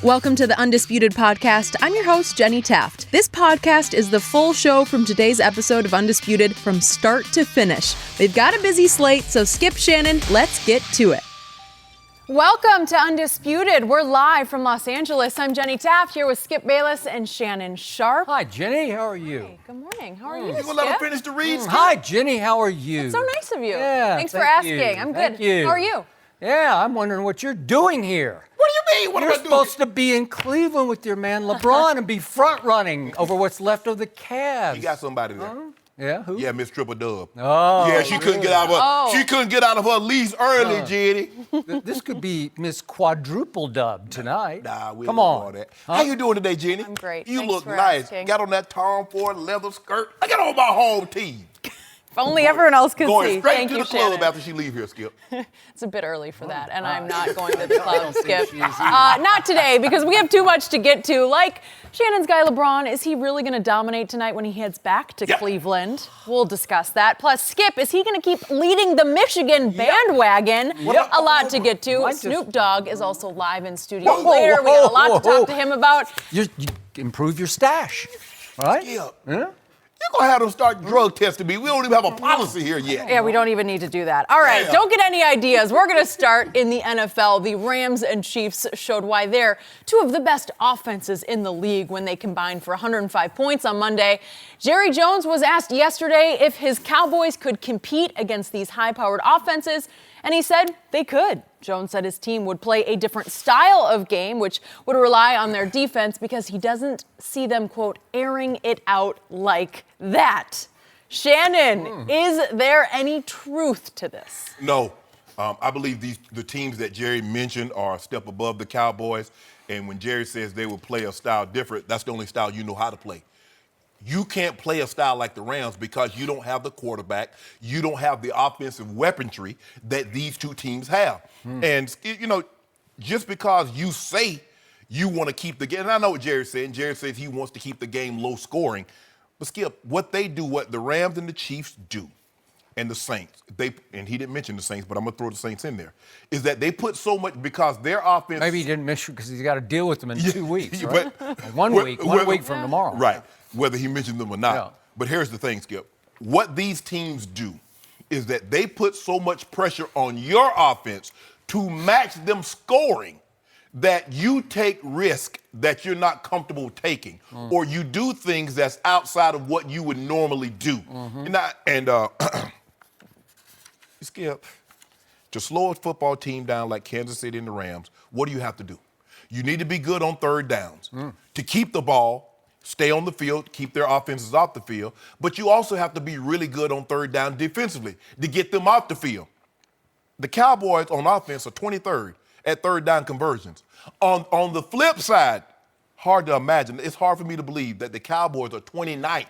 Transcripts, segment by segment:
Welcome to the Undisputed podcast. I'm your host, Jenny Taft. This podcast is the full show from today's episode of Undisputed from start to finish. We've got a busy slate, so skip Shannon. Let's get to it. Welcome to Undisputed. We're live from Los Angeles. I'm Jenny Taft here with Skip Bayless and Shannon Sharpe. Hi, Jenny. How are you? Hey, good morning. How are you, You Skip? gonna let her finish the read? Hi, Jenny. How are you? It's so nice of you. Yeah, Thanks for thank asking. you. I'm good. Thank you. How are you? Yeah, I'm wondering what you're doing here. What do you mean? What You're am I doing? supposed to be in Cleveland with your man LeBron and be front running over what's left of the Cavs. You got somebody there. Yeah, who? Yeah, Miss Triple Dub. Oh. Yeah, she couldn't get out of her. Oh. She couldn't get out of her lease early, Jenny. This could be Miss Quadruple Dub tonight. Nah, we Come don't on. do all that. How you doing today, Jenny? I'm great. You Thanks look for nice. asking. Got on that Tom Ford leather skirt. I got on my home team. If only everyone else could Going see. straight Thank to you, the club Shannon. after she leave here, Skip. It's a bit early for that, and I'm not going to the club, Skip. she is either. Not today, because we have too much to get to. Like Shannon's guy LeBron, is he really going to dominate tonight when he heads back to Cleveland? We'll discuss that. Plus, Skip, is he going to keep leading the Michigan bandwagon? Yep. A lot to get to. Might just- Snoop Dogg is also live in studio Whoa, whoa, later. We got a lot to whoa. talk to him about. You improve your stash, right? Skip. Yeah? You're going to have them start drug testing me. We don't even have a policy here yet. Yeah, we don't even need to do that. All right, Yeah. don't get any ideas. We're going to start in the NFL. The Rams and Chiefs showed why they're two of the best offenses in the league when they combined for 105 points on Monday. Jerry Jones was asked yesterday if his Cowboys could compete against these high-powered offenses, and he said they could. Jones said his team would play a different style of game, which would rely on their defense because he doesn't see them, quote, airing it out like that. Shannon, is there any truth to this? No. I believe the teams that Jerry mentioned are a step above the Cowboys. And when Jerry says they will play a style different, that's the only style you know how to play. You can't play a style like the Rams because you don't have the quarterback. You don't have the offensive weaponry that these two teams have. And, you know, just because you say you want to keep the game, and I know what Jerry's saying. Jerry says he wants to keep the game low scoring. But, Skip, what they do, what the Rams and the Chiefs do, and the Saints, and he didn't mention the Saints, but I'm going to throw the Saints in there, is that they put so much, because their offense. Maybe he didn't miss you because he's got to deal with them in 2 weeks, Yeah, right? but- One well, week from tomorrow. Right, whether he mentioned them or not. Yeah. But here's the thing, Skip. What these teams do is that they put so much pressure on your offense to match them scoring that you take risk that you're not comfortable taking, or you do things that's outside of what you would normally do. Skip, to slow a football team down like Kansas City and the Rams, what do you have to do? You need to be good on third downs to keep the ball, stay on the field, keep their offenses off the field, but you also have to be really good on third down defensively to get them off the field. The Cowboys on offense are 23rd at third down conversions. On the flip side, hard to imagine, it's hard for me to believe that the Cowboys are 29th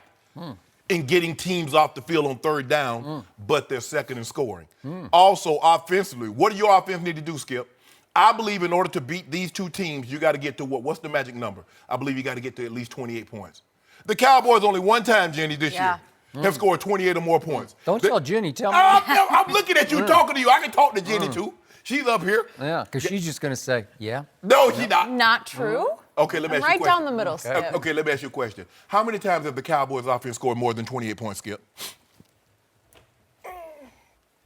in getting teams off the field on third down, but they're second in scoring. Also, offensively, what do your offense need to do, Skip? I believe in order to beat these two teams, you got to get to what's the magic number? I believe you got to get to at least 28 points. The Cowboys only one time, Jenny, this year have scored 28 or more points. Don't tell Jenny, tell me. I'm looking at you, talking to you. I can talk to Jenny, too. She's up here. Yeah, because she's just going to say, yeah. No, she's not. Not true. Okay, let me ask you a Right question. down the middle, Skip. Okay, let me ask you a question. How many times have the Cowboys offense scored more than 28 points, Skip? Do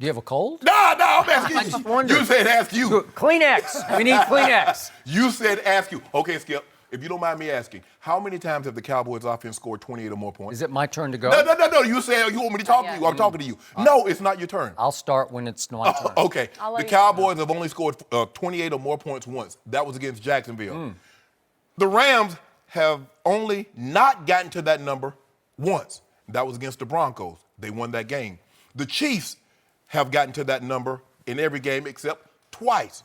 you have a cold? No, I'm asking you. just wondered. You said ask you. Kleenex. We need Kleenex. You said ask you. Okay, Skip, if you don't mind me asking, how many times have the Cowboys offense scored 28 or more points? Is it my turn to go? No. You said you want me to talk to you. I'm talking to you. No, it's not your turn. I'll start when it's my turn. Okay. I'll let The you Cowboys have only scored 28 or more points once. That was against Jacksonville. The Rams have only not gotten to that number once. That was against the Broncos. They won that game. The Chiefs have gotten to that number in every game except twice.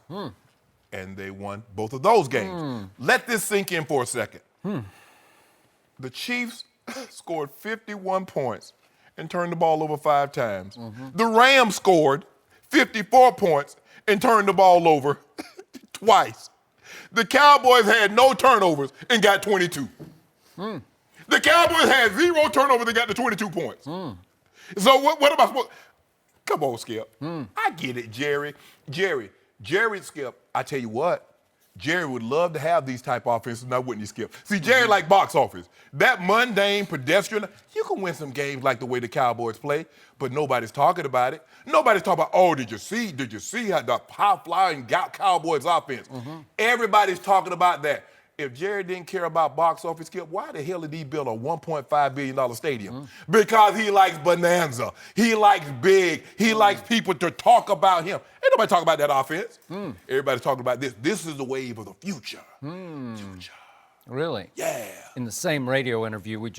And they won both of those games. Let this sink in for a second. The Chiefs scored 51 points and turned the ball over 5 times. The Rams scored 54 points and turned the ball over twice. The Cowboys had no turnovers and got 22. The Cowboys had 0 turnovers and got to 22 points. So what am I supposed? Come on, Skip. I get it, Jerry, Skip, I tell you what, Jerry would love to have these type of offenses, now wouldn't you, Skip? See, Jerry like box office. That mundane, pedestrian, you can win some games like the way the Cowboys play, but nobody's talking about it. Nobody's talking about, oh, did you see how the high-flying Cowboys offense? Everybody's talking about that. If Jerry didn't care about box office, Skip, why the hell did he build a $1.5 billion stadium? Because he likes bonanza. He likes big. He likes people to talk about him. Ain't nobody talking about that offense. Everybody's talking about this. This is the wave of the future. Future. Really? Yeah. In the same radio interview,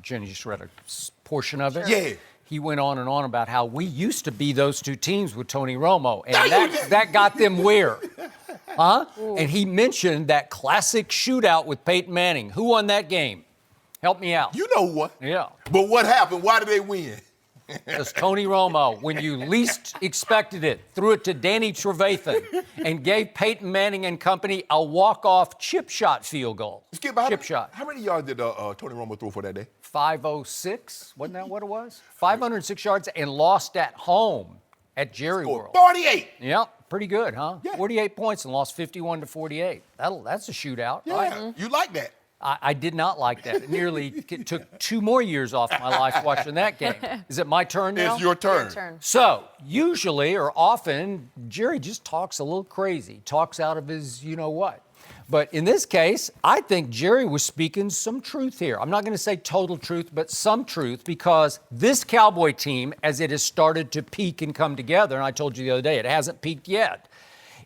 Jenny just read a portion of it. Yeah. He went on and on about how we used to be those two teams with Tony Romo, and that got them where? Huh? Ooh. And he mentioned that classic shootout with Peyton Manning. Who won that game? Help me out. You know what? Yeah. But what happened? Why did they win? Because Tony Romo, when you least expected it, threw it to Danny Trevathan and gave Peyton Manning and company a walk-off chip shot field goal. Skip, shot. How many yards did Tony Romo throw for that day? 506. Wasn't that what it was? 506 yards and lost at home at Jerry World. 48. Yep. Pretty good, huh? Yeah. 48 points and lost 51-48. That's a shootout, Yeah, right? You like that. I did not like that. It nearly took 2 more years off my life watching that game. Is it my turn now? It's your turn. So, usually or often, Jerry just talks a little crazy, talks out of his you-know-what. But in this case, I think Jerry was speaking some truth here. I'm not going to say total truth, but some truth, because this Cowboy team, as it has started to peak and come together, and I told you the other day, it hasn't peaked yet.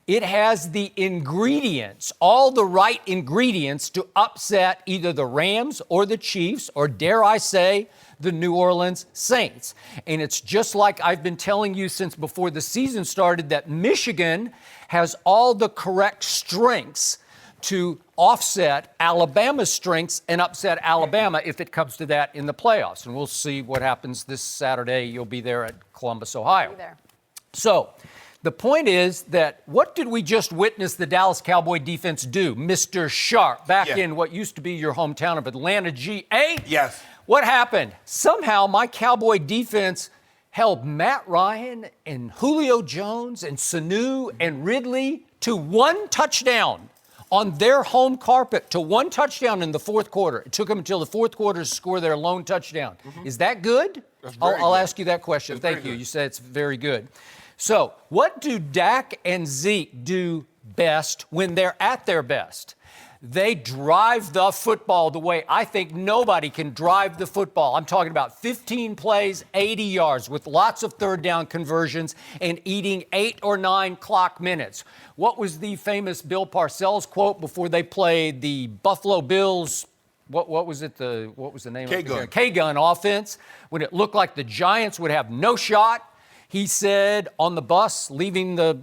It has the ingredients, all the right ingredients to upset either the Rams or the Chiefs, or dare I say, the New Orleans Saints. And it's just like I've been telling you since before the season started, that Michigan has all the correct strengths to offset Alabama's strengths and upset Alabama if it comes to that in the playoffs. And we'll see what happens this Saturday. You'll be there at Columbus, Ohio. Be there. So the point is that what did we just witness the Dallas Cowboy defense do? Mr. Sharpe, back in what used to be your hometown of Atlanta, GA. Yes. What happened? Somehow my Cowboy defense held Matt Ryan and Julio Jones and Sanu and Ridley to 1 touchdown on their home carpet, to 1 touchdown in the fourth quarter. It took them until the fourth quarter to score their lone touchdown. Is that good? I'll ask you that question. Thank you. You said it's very good. So what do Dak and Zeke do best when they're at their best? They drive the football the way I think nobody can drive the football. I'm talking about 15 plays, 80 yards, with lots of third down conversions and eating 8 or 9 clock minutes. What was the famous Bill Parcells quote before they played the Buffalo Bills? What was it? What was the name of it? K-gun offense. When it looked like the Giants would have no shot, he said on the bus leaving the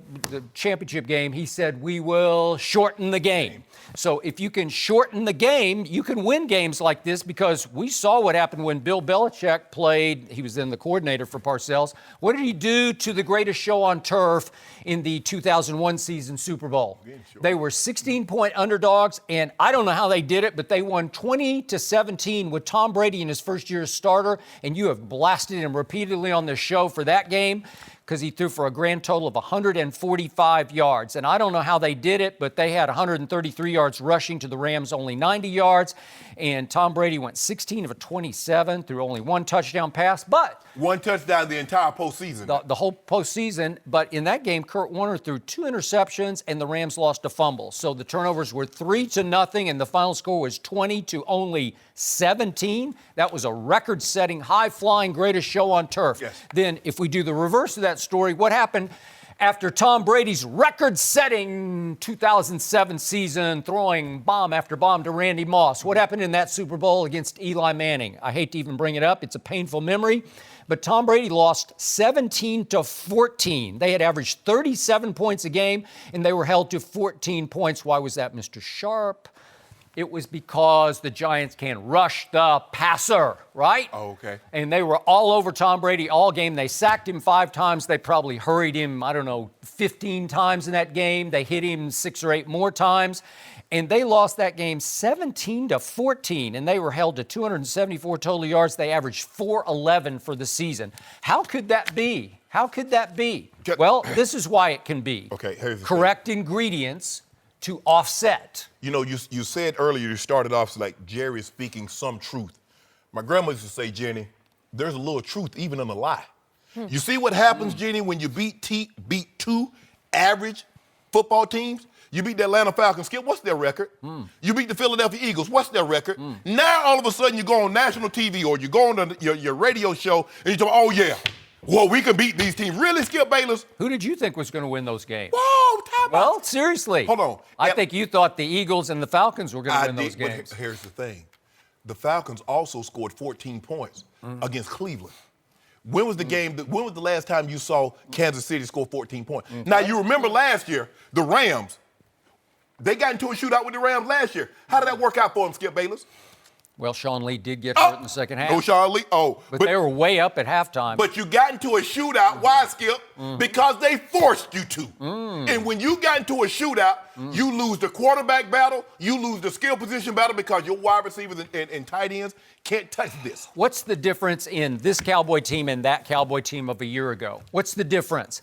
championship game, he said, "We will shorten the game." So if you can shorten the game, you can win games like this, because we saw what happened when Bill Belichick played. He was then the coordinator for Parcells. What did he do to the greatest show on turf in the 2001 season Super Bowl? They were 16-point underdogs, and I don't know how they did it, but they won 20-17 with Tom Brady in his first year as starter, and you have blasted him repeatedly on this show for that game, because he threw for a grand total of 145 yards. And I don't know how they did it, but they had 133 yards rushing to the Rams, only 90 yards. And Tom Brady went 16 of 27 through only 1 touchdown pass. But 1 touchdown the entire postseason. The whole postseason. But in that game, Kurt Warner threw 2 interceptions, and the Rams lost a fumble. So the turnovers were 3-0, and the final score was 20-17. That was a record-setting, high-flying, greatest show on turf. Yes. Then if we do the reverse of that story, what happened after Tom Brady's record-setting 2007 season, throwing bomb after bomb to Randy Moss? What happened in that Super Bowl against Eli Manning? I hate to even bring it up. It's a painful memory. But Tom Brady lost 17-14. They had averaged 37 points a game, and they were held to 14 points. Why was that, Mr. Sharpe? It was because the Giants can rush the passer, right? Oh, okay. And they were all over Tom Brady all game. They sacked him 5 times. They probably hurried him, 15 times in that game. They hit him 6 or 8 more times. And they lost that game 17-14, and they were held to 274 total yards. They averaged 411 for the season. How could that be? How could that be? Well, this is why it can be. Okay, here's the correct ingredients to offset. You know, you said earlier, you started off like Jerry is speaking some truth. My grandma used to say, Jenny, there's a little truth even in a lie. You see what happens, Jenny, when you beat two average football teams? You beat the Atlanta Falcons, Skip, what's their record? You beat the Philadelphia Eagles, what's their record? Now, all of a sudden, you go on national TV or you go on your radio show and you talk, oh, yeah, well, we can beat these teams. Really, Skip Bayless? Who did you think was going to win those games? Whoa, time out. Well, seriously. Hold on. I think you thought the Eagles and the Falcons were going to win those games. But here's the thing. The Falcons also scored 14 points against Cleveland. When was the last time you saw Kansas City score 14 points? Now, you remember last year, the Rams, they got into a shootout with the Rams last year. How did that work out for them, Skip Bayless? Well, Sean Lee did get hurt in the second half. No, Sean Lee. But they were way up at halftime. But you got into a shootout. Why, Skip? Because they forced you to. And when you got into a shootout, you lose the quarterback battle, you lose the skill position battle because your wide receivers and tight ends can't touch this. What's the difference in this Cowboy team and that Cowboy team of a year ago? What's the difference?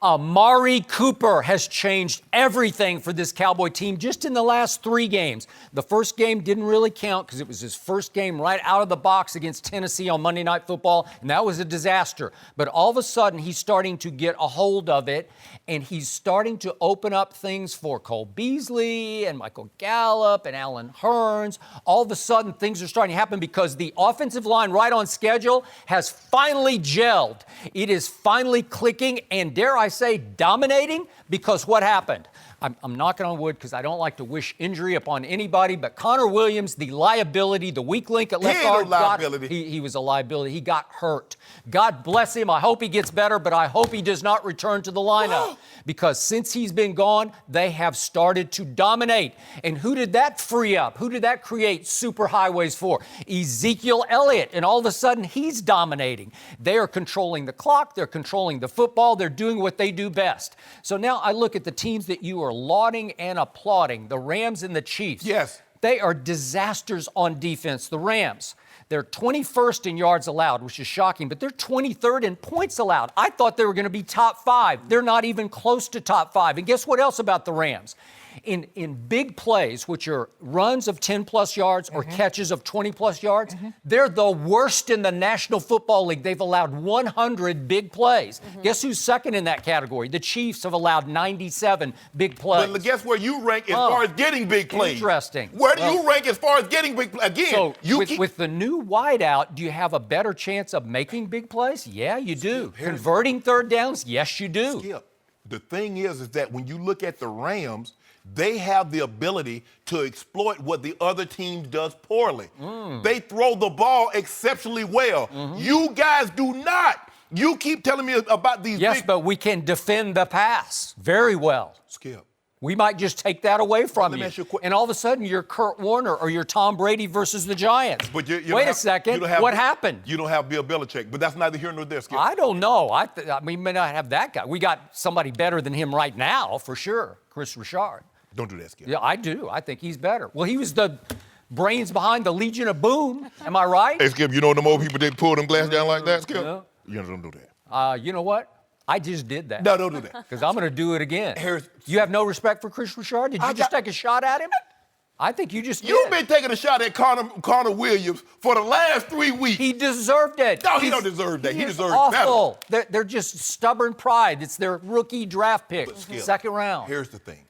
Amari Cooper has changed everything for this Cowboy team just in the last 3 games. The first game didn't really count because it was his first game right out of the box against Tennessee on Monday Night Football, and that was a disaster. But all of a sudden, he's starting to get a hold of it, and he's starting to open up things for Cole Beasley and Michael Gallup and Alan Hearns. All of a sudden, things are starting to happen because the offensive line right on schedule has finally gelled. It is finally clicking, and dare I say dominating, because what happened? I'm knocking on wood because I don't like to wish injury upon anybody, but Connor Williams, the liability, the weak link at left guard, he was a liability. He got hurt. God bless him. I hope he gets better, but I hope he does not return to the lineup because since he's been gone, they have started to dominate. And who did that free up? Who did that create super highways for? Ezekiel Elliott. And all of a sudden, he's dominating. They are controlling the clock. They're controlling the football. They're doing what they do best. So now I look at the teams that you are lauding and applauding, the Rams and the Chiefs. Yes. They are disasters on defense. The Rams, they're 21st in yards allowed, which is shocking, but they're 23rd in points allowed. I thought they were going to be top 5. They're not even close to top 5. And guess what else about the Rams? In big plays, which are runs of 10-plus yards or catches of 20-plus yards, they're the worst in the National Football League. They've allowed 100 big plays. Guess who's second in that category? The Chiefs have allowed 97 big plays. But guess where you rank as far as getting big plays? Interesting. Where do you rank as far as getting big plays? Again, so with the new wideout, do you have a better chance of making big plays? Yeah, you do. Converting third downs? Yes, you do. Skip, the thing is that when you look at the Rams, they have the ability to exploit what the other team does poorly. They throw the ball exceptionally well. You guys do not. You keep telling me about these Yes, but we can defend the pass very well. Skip. We might just take that away from you. And all of a sudden, you're Kurt Warner or you're Tom Brady versus the Giants. But wait a second. What happened? You don't have Bill Belichick, but that's neither here nor there, Skip. I don't know. We may not have that guy. We got somebody better than him right now, for sure, Chris Richard. Don't do that, Skip. Yeah, I do. I think he's better. Well, he was the brains behind the Legion of Boom. Am I right? Hey, Skip, you know them old people didn't pull them glasses down like that, Skip? No. You don't do that. You know what? I just did that. No, don't do that. Because I'm going to do it again. You have no respect for Chris Richard? Did you just take a shot at him? I think you just did. You've been taking a shot at Connor Williams for the last 3 weeks. He deserved it. No, he don't deserve that. He deserves awful. better. They're just stubborn pride. It's their rookie draft pick, second round. Here's the thing.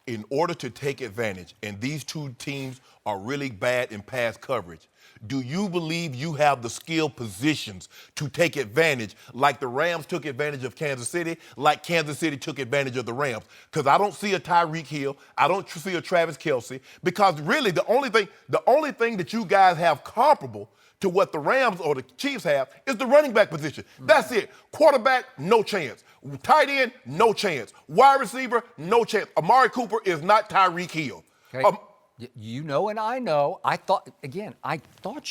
In order to take advantage, and these two teams are really bad in pass coverage, do you believe you have the skill positions to take advantage like the Rams took advantage of Kansas City, like Kansas City took advantage of the Rams? Because I don't see a Tyreek Hill. I don't see a Travis Kelce. Because really the only thing that you guys have comparable to what the Rams or the Chiefs have is the running back position. That's it. Quarterback, no chance. Tight end, no chance. Wide receiver, no chance. Amari Cooper is not Tyreek Hill. Okay. You know and I know. I thought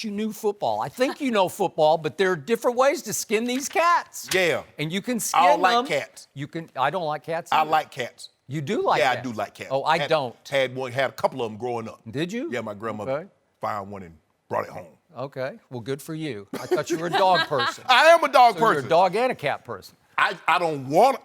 you knew football. I think you know football, but there are different ways to skin these cats. Yeah. And you can skin I them. don't like cats. I don't like cats either. I like cats. You do like cats? Yeah, I do like cats. Oh, I don't. Had a couple of them growing up. Did you? Yeah, my grandmother found one and brought it home. Okay. Well, good for you. I thought you were a dog person. I am a dog so person. You're a dog and a cat person. I don't want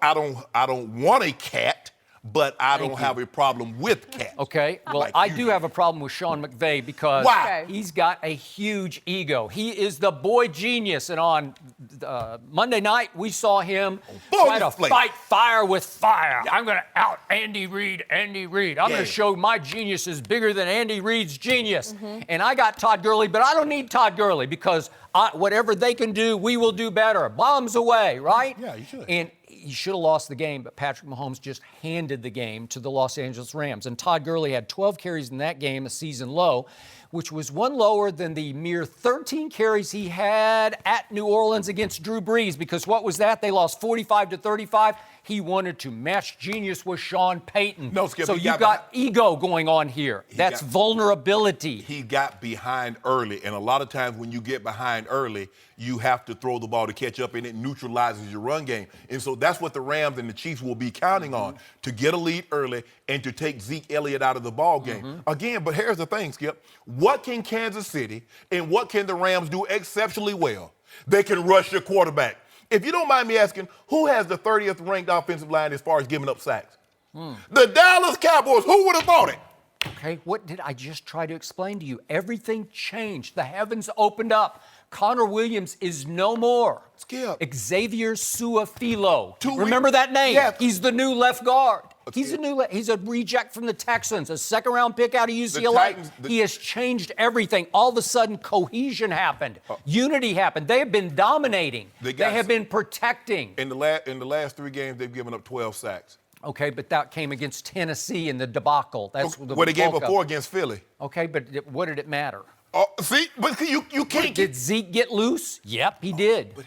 a cat, but I don't have a problem with cats. Okay, well, Like I you do have a problem with Sean McVay because Why? he's got a huge ego. He is the boy genius, and on Monday night, we saw him try to fight fire with fire. I'm going to out Andy Reid. I'm going to show my genius is bigger than Andy Reid's genius. And I got Todd Gurley, but I don't need Todd Gurley because whatever they can do, we will do better. Bombs away, right? Yeah, you should. And he should have lost the game, but Patrick Mahomes just handed the game to the Los Angeles Rams. And Todd Gurley had 12 carries in that game, a season low, which was one lower than the mere 13 carries he had at New Orleans against Drew Brees. Because what was that? They lost 45-35. He wanted to match genius with Sean Payton. No, Skip, so you got ego going on here. That's vulnerability. He got behind early, and a lot of times when you get behind early, you have to throw the ball to catch up, and it neutralizes your run game. And so that's what the Rams and the Chiefs will be counting on, to get a lead early and to take Zeke Elliott out of the ball game. Again, but here's the thing, Skip. What can Kansas City and what can the Rams do exceptionally well? They can rush your quarterback. If you don't mind me asking, who has the 30th ranked offensive line as far as giving up sacks? The Dallas Cowboys. Who would have thought it? Okay, what did I just try to explain to you? Everything changed. The heavens opened up. Connor Williams is no more. Skip. Xavier Su'a-Filo. Remember that name? Yes. He's the new left guard. He's a reject from the Texans, a second-round pick out of UCLA. He has changed everything. All of a sudden, cohesion happened. Unity happened. They have been dominating. They have been protecting. In the last 3 games, they've given up 12 sacks. Okay, but that came against Tennessee in the debacle. That's What they gave up 4 against Philly. Okay, but what did it matter? See, but you can't. Did Zeke get loose? Yep, he did. But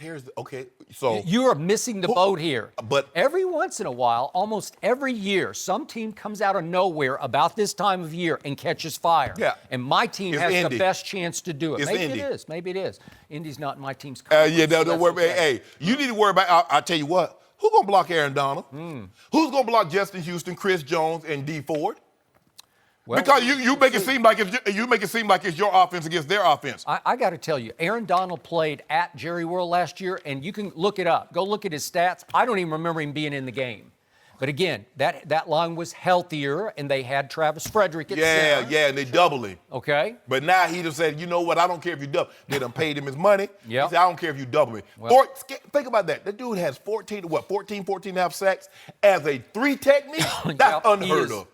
so you are missing the boat here. But every once in a while, almost every year, some team comes out of nowhere about this time of year and catches fire. Yeah. And my team has Indy. the best chance to do it. It's Maybe Indy. it is. Maybe it is. Indy's not in my team's don't worry about it. Hey, you need to worry about. I'll tell you what. Who's gonna block Aaron Donald? Who's gonna block Justin Houston, Chris Jones, and D Ford? Well, because you make it seem like it's your offense against their offense. I got to tell you, Aaron Donald played at Jerry World last year, and you can look it up. Go look at his stats. I don't even remember him being in the game. But again, that line was healthier, and they had Travis Frederick at center. Yeah, and they doubled him. Okay. But now he just said, you know what, I don't care if you double. They done paid him his money. Yep. He said, I don't care if you double me. Well, Think about that. That dude has 14 and a half sacks as a 3 technique? That's unheard of.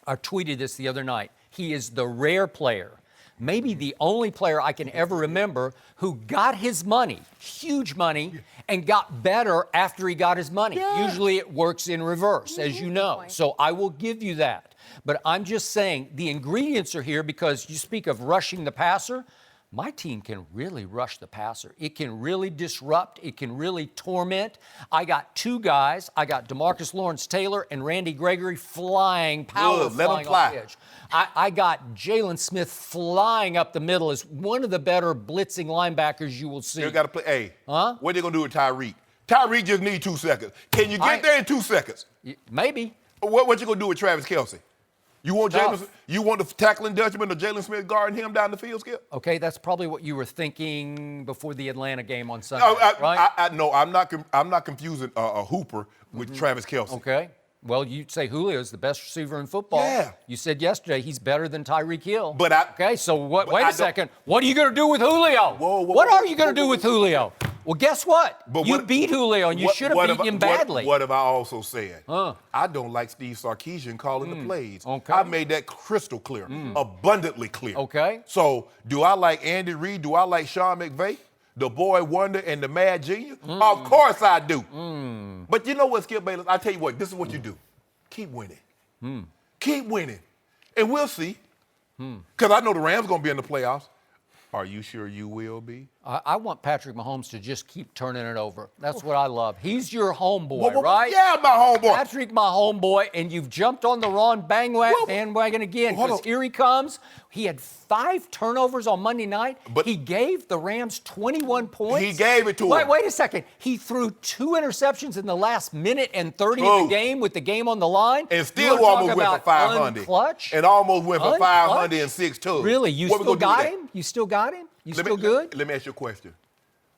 I tweeted this the other night. He is the rare player, maybe the only player I can ever remember who got his money, huge money, and got better after he got his money. Yeah. Usually it works in reverse, as you know. So I will give you that. But I'm just saying the ingredients are here because you speak of rushing the passer. My team can really rush the passer. It can really disrupt. It can really torment. I got 2 guys. I got DeMarcus Lawrence-Taylor and Randy Gregory flying, flying off the edge. I got Jalen Smith flying up the middle as one of the better blitzing linebackers you will see. You got to play. Hey, what are they going to do with Tyreek? Tyreek just needs 2 seconds. Can you get there in 2 seconds? Maybe. What you going to do with Travis Kelce? You want the tackling Dutchman or Jalen Smith guarding him down the field, Skip? Okay, that's probably what you were thinking before the Atlanta game on Sunday, right? No, I'm not confusing a Hooper with Travis Kelce. Okay. Well, you say Julio is the best receiver in football. Yeah. You said yesterday he's better than Tyreek Hill. Okay, so wait a second. What are you going to do with Julio? What are you going to do with Julio? Well, guess what? You beat Julio, and you should have beaten him badly. What have I also said? I don't like Steve Sarkisian calling the plays. Okay. I made that crystal clear, abundantly clear. Okay. So do I like Andy Reid? Do I like Sean McVay? The boy wonder and the mad genius? Of course I do. But you know what, Skip Bayless? I tell you what, this is what you do. Keep winning. Keep winning. And we'll see. Because I know the Rams going to be in the playoffs. Are you sure you will be? I want Patrick Mahomes to just keep turning it over. That's what I love. He's your homeboy, right? Yeah, my homeboy. Patrick, my homeboy, and you've jumped on the wrong bandwagon again because here he comes. He had 5 turnovers on Monday night. But he gave the Rams 21 points. He gave it to him. Wait a second. He threw 2 interceptions in the last minute and 30 of the game with the game on the line. And still almost went for 500. Unclutch? And almost went for 506 too. Really? You still got him? You still got him? You still good? Let me ask you a question.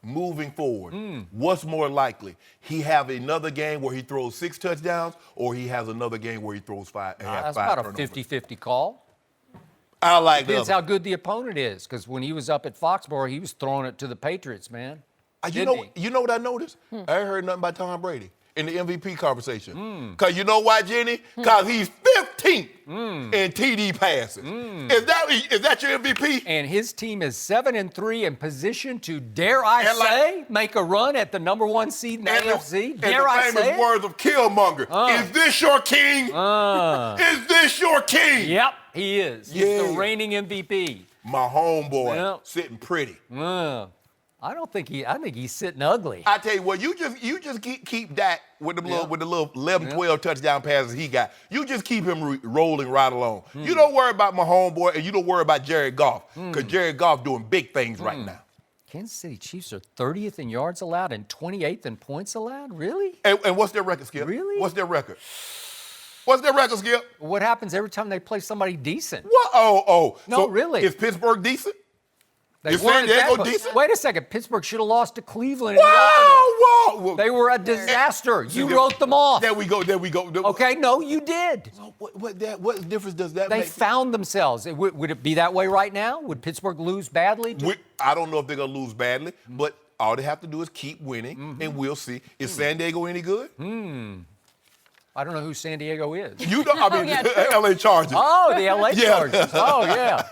moving forward, what's more likely? He have another game where he throws 6 touchdowns, or he has another game where he throws 5 That's five about a turnovers? 50-50 call. I like Depends that. how good the opponent is, because when he was up at Foxborough, he was throwing it to the Patriots, man. You know what I noticed? I ain't heard nothing about Tom Brady in the MVP conversation. Because you know why, Jenny? Because he's 15th in TD passing. Is that your MVP? And his team is 7-3 and positioned to, dare I say, make a run at the number 1 seed in the AFC. Dare I say the famous words of Killmonger. Is this your king? Is this your king? Yep, he is. He's the reigning MVP. My homeboy sitting pretty. I think he's sitting ugly. I tell you what, you just keep Dak with the little 11, 12 touchdown passes he got. You just keep him rolling right along. You don't worry about my homeboy, and you don't worry about Jared Goff, because Jared Goff doing big things right now. Kansas City Chiefs are 30th in yards allowed and 28th in points allowed? Really? And what's their record, Skip? Really? What's their record? What's their record, Skip? What happens every time they play somebody decent? What? Oh. No, so really. Is Pittsburgh decent? Is San Diego decent? Wait a second. Pittsburgh should have lost to Cleveland. Whoa! They were a disaster. You wrote them off. There we go. Okay, no, you did. What difference does that They make? found themselves. Would it be that way right now? Would Pittsburgh lose badly? I don't know if they're going to lose badly, but all they have to do is keep winning, and we'll see. Is San Diego any good? I don't know who San Diego is. You know, LA Chargers. Oh, the LA Chargers. Oh, yeah.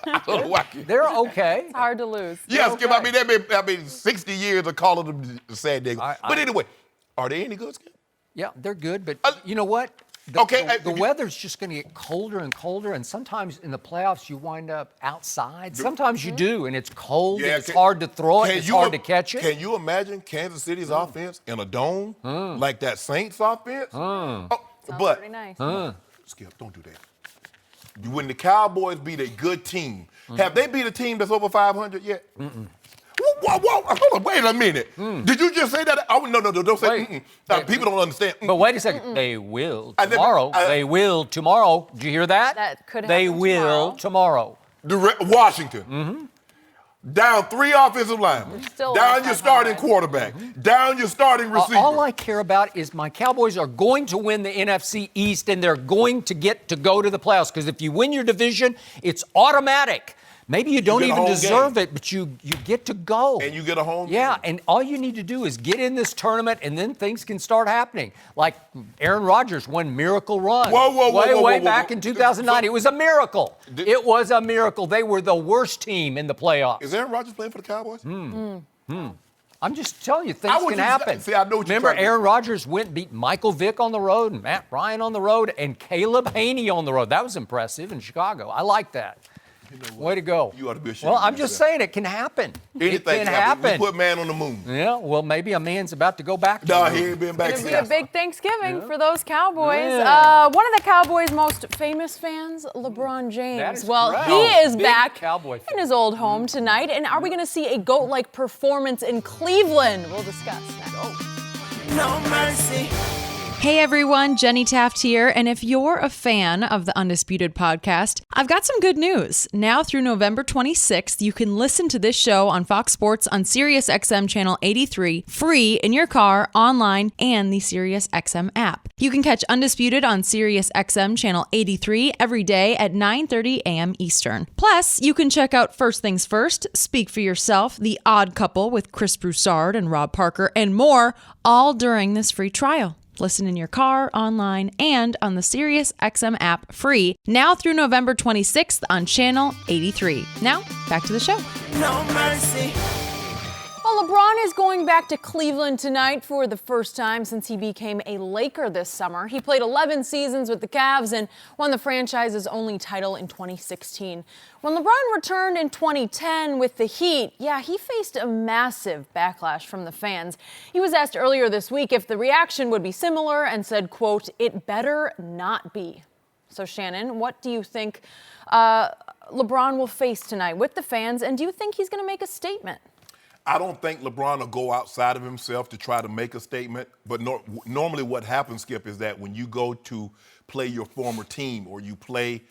They're okay. It's hard to lose. Yes, okay. I mean, 60 years of calling them San Diego. But anyway, are they any good, Skip? Yeah, they're good, but you know what? The weather's just going to get colder and colder, and sometimes in the playoffs you wind up outside. Sometimes you do, and it's cold, and it's hard to throw it, it's hard to catch it. Can you imagine Kansas City's offense in a dome like that Saints offense? Sounds pretty nice. Skip, don't do that. When the Cowboys beat a good team, have they beat a team that's over 500 yet? Whoa, hold on, wait a minute. Did you just say that? Oh, no, don't say people don't understand. But wait a second. They will tomorrow. They will tomorrow. Did you hear that? That could happen They will tomorrow. Washington. Down 3 offensive linemen. Down your starting quarterback. Down your starting receiver. All I care about is my Cowboys are going to win the NFC East, and they're going to get to go to the playoffs. Because if you win your division, it's automatic. Maybe you don't even deserve it, but you get to go. And you get a home game. Yeah, and all you need to do is get in this tournament, and then things can start happening. Like Aaron Rodgers won Miracle Run. Way back in 2009. It was a miracle. It was a miracle. They were the worst team in the playoffs. Is Aaron Rodgers playing for the Cowboys? I'm just telling you, things can happen. See, I know what Remember, Aaron Rodgers went and beat Michael Vick on the road, and Matt Ryan on the road, and Caleb Haney on the road. That was impressive in Chicago. I like that. Way to go. You ought to be ashamed. Well, I'm just saying it can happen. Anything can happen. We put man on the moon. Yeah, well, maybe a man's about to go back. No, he ain't been back It's since. going to be a big Thanksgiving for those Cowboys. Yeah. One of the Cowboys' most famous fans, LeBron James. That is Well, correct. he is Big back Cowboy fan. in his old home tonight. And are we going to see a GOAT-like performance in Cleveland? We'll discuss next. No mercy. Hey everyone, Jenny Taft here, and if you're a fan of the Undisputed podcast, I've got some good news. Now through November 26th, you can listen to this show on Fox Sports on SiriusXM Channel 83, free in your car, online, and the SiriusXM app. You can catch Undisputed on SiriusXM Channel 83 every day at 9:30 a.m. Eastern. Plus, you can check out First Things First, Speak for Yourself, The Odd Couple with Chris Broussard and Rob Parker, and more, all during this free trial. Listen in your car, online, and on the SiriusXM app free now through November 26th on Channel 83. Now, back to the show. No mercy. Well, LeBron is going back to Cleveland tonight for the first time since he became a Laker this summer. He played 11 seasons with the Cavs and won the franchise's only title in 2016. When LeBron returned in 2010 with the Heat, he faced a massive backlash from the fans. He was asked earlier this week if the reaction would be similar and said, quote, "It better not be." So, Shannon, what do you think LeBron will face tonight with the fans, and do you think he's going to make a statement? I don't think LeBron will go outside of himself to try to make a statement. But normally what happens, Skip, is that when you go to play your former team or you play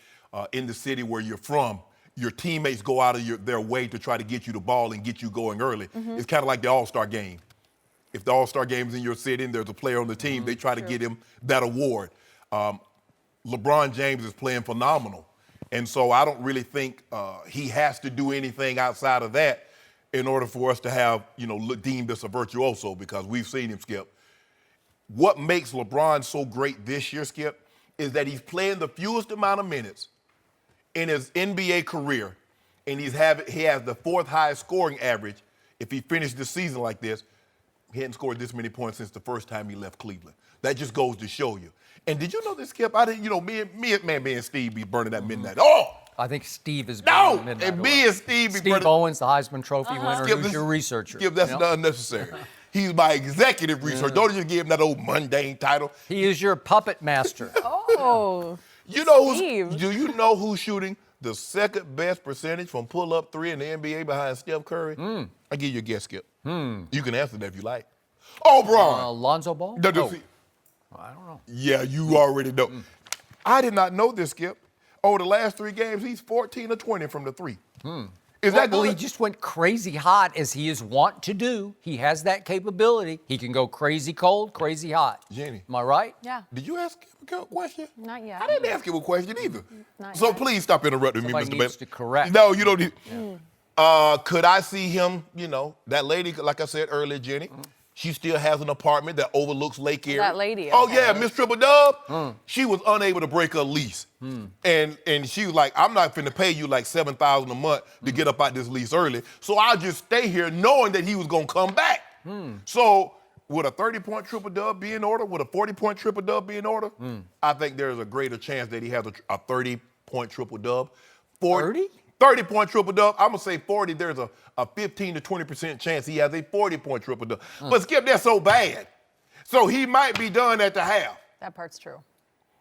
in the city where you're from, your teammates go out of their way to try to get you the ball and get you going early. It's kind of like the All-Star game. If the All-Star game is in your city and there's a player on the team, they try to get him that award. LeBron James is playing phenomenal. And so I don't really think he has to do anything outside of that in order for us to have, deem this a virtuoso, because we've seen him, Skip. What makes LeBron so great this year, Skip, is that he's playing the fewest amount of minutes in his NBA career, and he has the 4th highest scoring average. If he finished the season like this, he hadn't scored this many points since the first time he left Cleveland. That just goes to show you. And did you know this, Skip? I didn't, me and Steve be burning that midnight. Oh! I think Steve is No! burning the midnight And me and Steve be Steve burning. Owens, the Heisman Trophy winner, Skip, who's your researcher. Skip, that's not unnecessary. He's my executive researcher. Don't just give him that old mundane title. He is your puppet master. Oh, Do you know who's shooting the 2nd best percentage from pull-up 3 in the NBA behind Steph Curry? I'll give you a guess, Skip. You can answer that if you like. Oh, Braun. Lonzo Ball? I don't know. Yeah, you already know. I did not know this, Skip. Over the last 3 games, he's 14 or 20 from the 3. Is that good? Well, he just went crazy hot, as he is wont to do. He has that capability. He can go crazy cold, crazy hot. Jenny. Am I right? yeah. Did you ask him a question? Not yet. I didn't ask him a question either. Not So yet. please stop interrupting Somebody me, Mr. needs Bayless. to correct. No, you don't need. Could I see him, that lady, like I said earlier, Jenny, she still has an apartment that overlooks Lake Erie. That lady, Oh, okay. yeah, Miss Triple Dub. She was unable to break her lease. And she was like, I'm not finna pay you like $7,000 a month to get up out this lease early. So I'll just stay here knowing that he was gonna come back. So would a 30-point triple-dub be in order? Would a 40-point triple-dub be in order? I think there's a greater chance that he has a 30-point triple-dub. 30? 30-point triple-dub. I'm going to say 40. There's a 15 to 20% chance he has a 40-point triple-dub. But, Skip, that's so bad. So he might be done at the half. That part's true.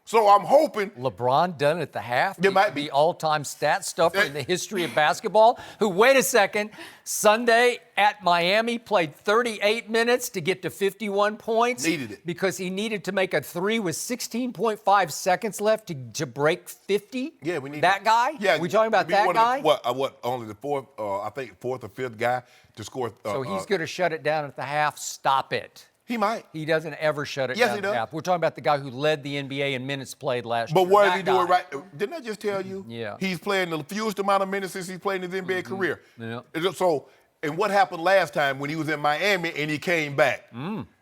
So I'm hoping. LeBron done at the half? It might be. The all-time stat stuffer in the history of basketball, who, wait a second, Sunday at Miami played 38 minutes to get to 51 points. Needed it. Because he needed to make a 3 with 16.5 seconds left to break 50? Yeah, we need that guy? Yeah, we talking about that guy? Only the 4th or 5th guy to score. So he's going to shut it down at the half. Stop it. He might. He doesn't ever shut it Yes, down he at the does. half. We're talking about the guy who led the NBA in minutes played last But year. what is That he doing guy. right? Didn't I just tell you? Yeah. He's playing the fewest amount of minutes since he's played in his NBA career. Yeah. So, and what happened last time when he was in Miami and he came back?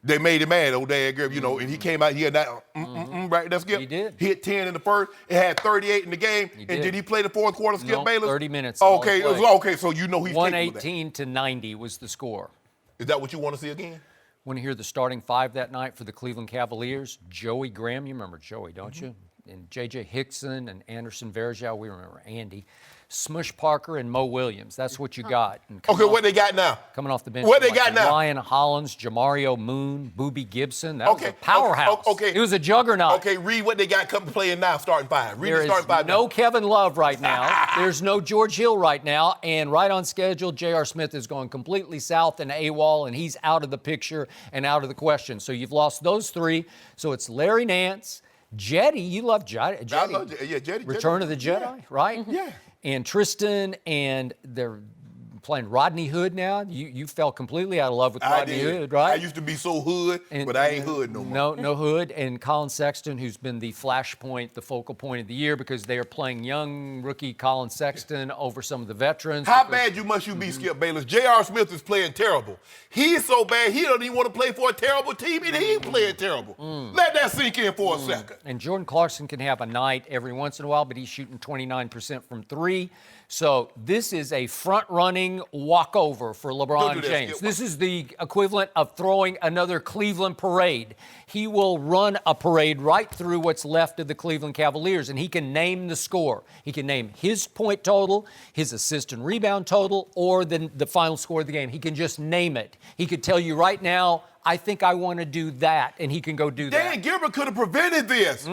They made him mad, old dad girl, and he came out, he had that, right, that's Skip? He did. Hit 10 in the first, it had 38 in the game, He and did. did he play the 4th quarter, Skip No, Bayless? 30 minutes. all Okay, he played. okay, so you know he's capable of that. 118 to 90 was the score. Is that what you want to see again? Want to hear the starting 5 that night for the Cleveland Cavaliers? Joey Graham, you remember Joey, don't you? And J.J. Hickson and Anderson Varejao, we remember Andy. Smush Parker and Mo Williams. That's what you got. And Okay, what they got now? coming off the bench. What they got now? Ryan Hollins, Jamario Moon, Boobie Gibson. That was Okay, a powerhouse. okay. It was a juggernaut. Okay, read what they got coming playing now, starting 5. Read There the is starting 5 no now. Kevin Love right now. There's no George Hill right now. And right on schedule, J.R. Smith is going completely south and AWOL, and he's out of the picture and out of the question. So you've lost those 3. So it's Larry Nance, Jetty. You love Jetty. I love Jetty. Return of the Jedi, right? Yeah. And Tristan, and they're playing Rodney Hood now. You fell completely out of love with I Rodney did. Hood, right? I used to be so hood, but I ain't hood no more. No Hood. And Colin Sexton, who's been the flashpoint, the focal point of the year, because they are playing young rookie Colin Sexton over some of the veterans. How bad must you be, Skip Bayless? J.R. Smith is playing terrible. He's so bad, he don't even want to play for a terrible team, and he ain't playing terrible. Let that sink in for a second. And Jordan Clarkson can have a night every once in a while, but he's shooting 29% from 3. So this is a front-running walkover for Don't LeBron do that, James. Skip. This is the equivalent of throwing another Cleveland parade. He will run a parade right through what's left of the Cleveland Cavaliers, and he can name the score. He can name his point total, his assist and rebound total, or the final score of the game. He can just name it. He could tell you right now, I think I want to do that, and he can go do that. Dan Gilbert could have prevented this.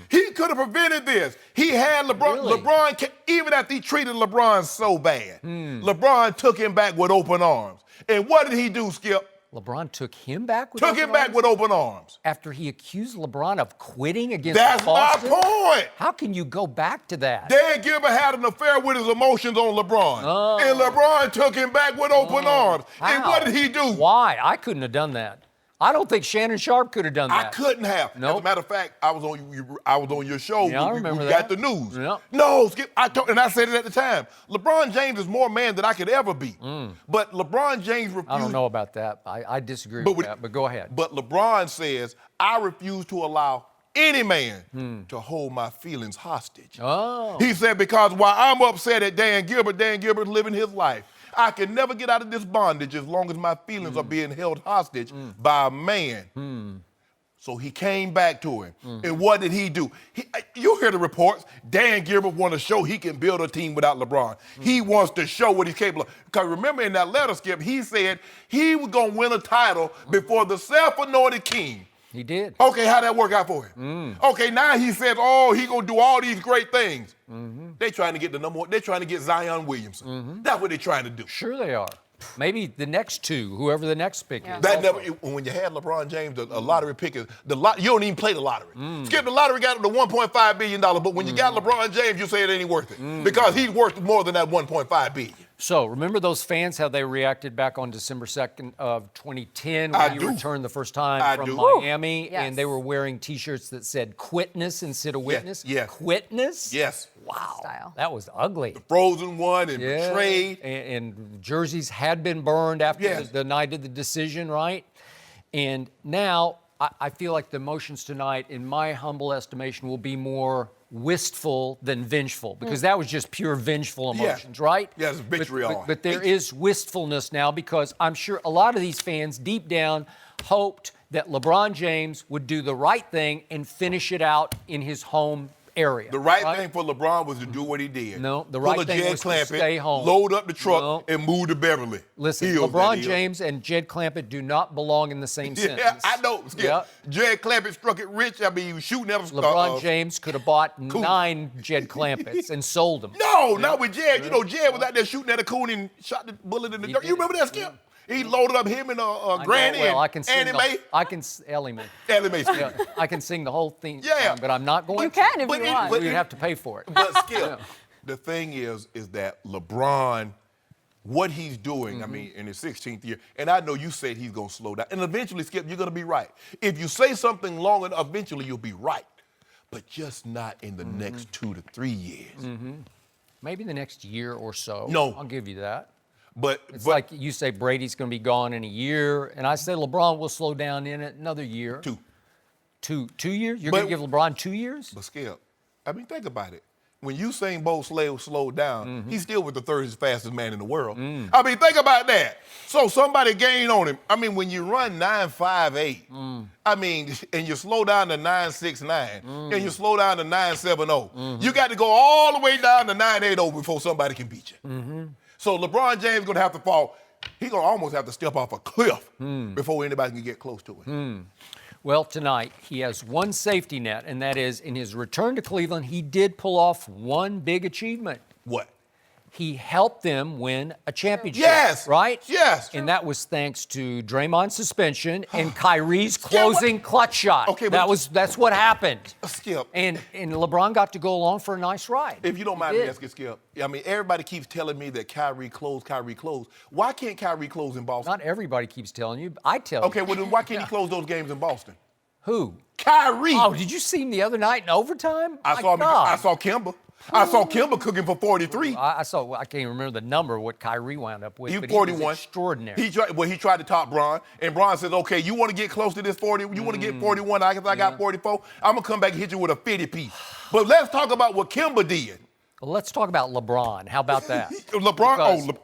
He could have prevented this. He had LeBron. Really? LeBron, even after he treated LeBron so bad, LeBron took him back with open arms. And what did he do, Skip? LeBron took him back with Took open him back arms? with open arms. After he accused LeBron of quitting against That's Boston? my point. How can you go back to that? Dan Gilbert had an affair with his emotions on LeBron. Oh. And LeBron took him back with open arms. And How? what did he do? Why? I couldn't have done that. I don't think Shannon Sharpe could have done that. I couldn't have. Nope. As a matter of fact, I was on your show. Yeah, I when remember we that. got the news. Yep. No, Skip. And I said it at the time. LeBron James is more man than I could ever be. But LeBron James refused. I don't know about that. I disagree But with that, but go ahead. But LeBron says, I refuse to allow any man to hold my feelings hostage. Oh. He said, because while I'm upset at Dan Gilbert's living his life. I can never get out of this bondage as long as my feelings are being held hostage by a man. So he came back to him. And what did he do? You hear the reports. Dan Gilbert wants to show he can build a team without LeBron. He wants to show what he's capable of. Because remember in that letter, Skip, he said he was going to win a title before the self-anointed king. He did. Okay, how'd that work out for him? Okay, now he says, he gonna do all these great things. They trying to get the number one. They're trying to get Zion Williamson. That's what they're trying to do. Sure they are. Maybe the next two, whoever the next pick is. That never. When you had LeBron James, a lottery pick is you don't even play the lottery. Skip, the lottery got the $1.5 billion, but when you got LeBron James, you say it ain't worth it because he's worth more than that $1.5 billion. So remember those fans, how they reacted back on December 2nd of 2010 when he returned the first time from Miami, Yes. and they were wearing T-shirts that said "Quitness" instead of "Witness." yes. Quitness. Yes. Wow. Style. That was ugly. Frozen one and betrayed. And jerseys had been burned after the night of the decision, right? And now I feel like the emotions tonight, in my humble estimation, will be more wistful than vengeful, because that was just pure vengeful emotions, right? Yeah, it's vitriol. But there is wistfulness now, because I'm sure a lot of these fans deep down hoped that LeBron James would do the right thing and finish it out in his home area. The right thing for LeBron was to do what he did. No, the right thing was to stay home. Load up the truck and move to Beverly. Listen, Hills, LeBron James and Jed Clampett do not belong in the same sentence. Yeah, I know. Skip. Yeah. Jed Clampett struck it rich. I mean, he was shooting at a LeBron James could have bought 9 Jed Clampetts and sold them. No, not with Jed. You know, Jed was out there shooting at a coon and shot the bullet in the dirt. You remember that, Skip? He loaded up him and Granny and Annie Mae. Ellie Mae. Ellie Mae. Yeah, I can sing the whole thing, Yeah. but I'm not going You to. can if you want. You'd have to pay for it. But Skip, the thing is that LeBron, what he's doing, I mean, in his 16th year, and I know you said he's going to slow down. And eventually, Skip, you're going to be right. If you say something long enough, eventually you'll be right. But just not in the next 2 to 3 years. Maybe the next year or so. No. I'll give you that. But It's like you say Brady's going to be gone in a year, and I say LeBron will slow down in it another year. 2. 2 years? You're going to give LeBron 2 years? But Skip, I mean, think about it. When Usain Bolt slowed down, he's still with the third fastest man in the world. I mean, think about that. So somebody gained on him. I mean, when you run 9.58, I mean, and you slow down to 9.69, and you slow down to 9.70, you got to go all the way down to 9.80 before somebody can beat you. So LeBron James going to have to fall. He's going to almost have to step off a cliff before anybody can get close to it. Well, tonight he has one safety net, and that is in his return to Cleveland, he did pull off one big achievement. What? He helped them win a championship. Yes. Right? Yes. And that was thanks to Draymond's suspension and Kyrie's closing clutch shot. Okay, but that's what happened. Skip. And LeBron got to go along for a nice ride. If you don't mind me asking, Skip, I mean, everybody keeps telling me that Kyrie closed. Why can't Kyrie close in Boston? Not everybody keeps telling you. I tell you. Okay, well, then why can't he close those games in Boston? Who? Kyrie. Oh, did you see him the other night in overtime? I saw Kimba. I saw Kimba cooking for 43. I can't remember the number what Kyrie wound up with. He was but 41. He was extraordinary. He tried to top Bron, and Bron says, okay, you want to get close to this 40? You want to get 41? I got 44. I'm going to come back and hit you with a 50 piece. But let's talk about what Kimba did. Well, let's talk about LeBron. How about that? LeBron,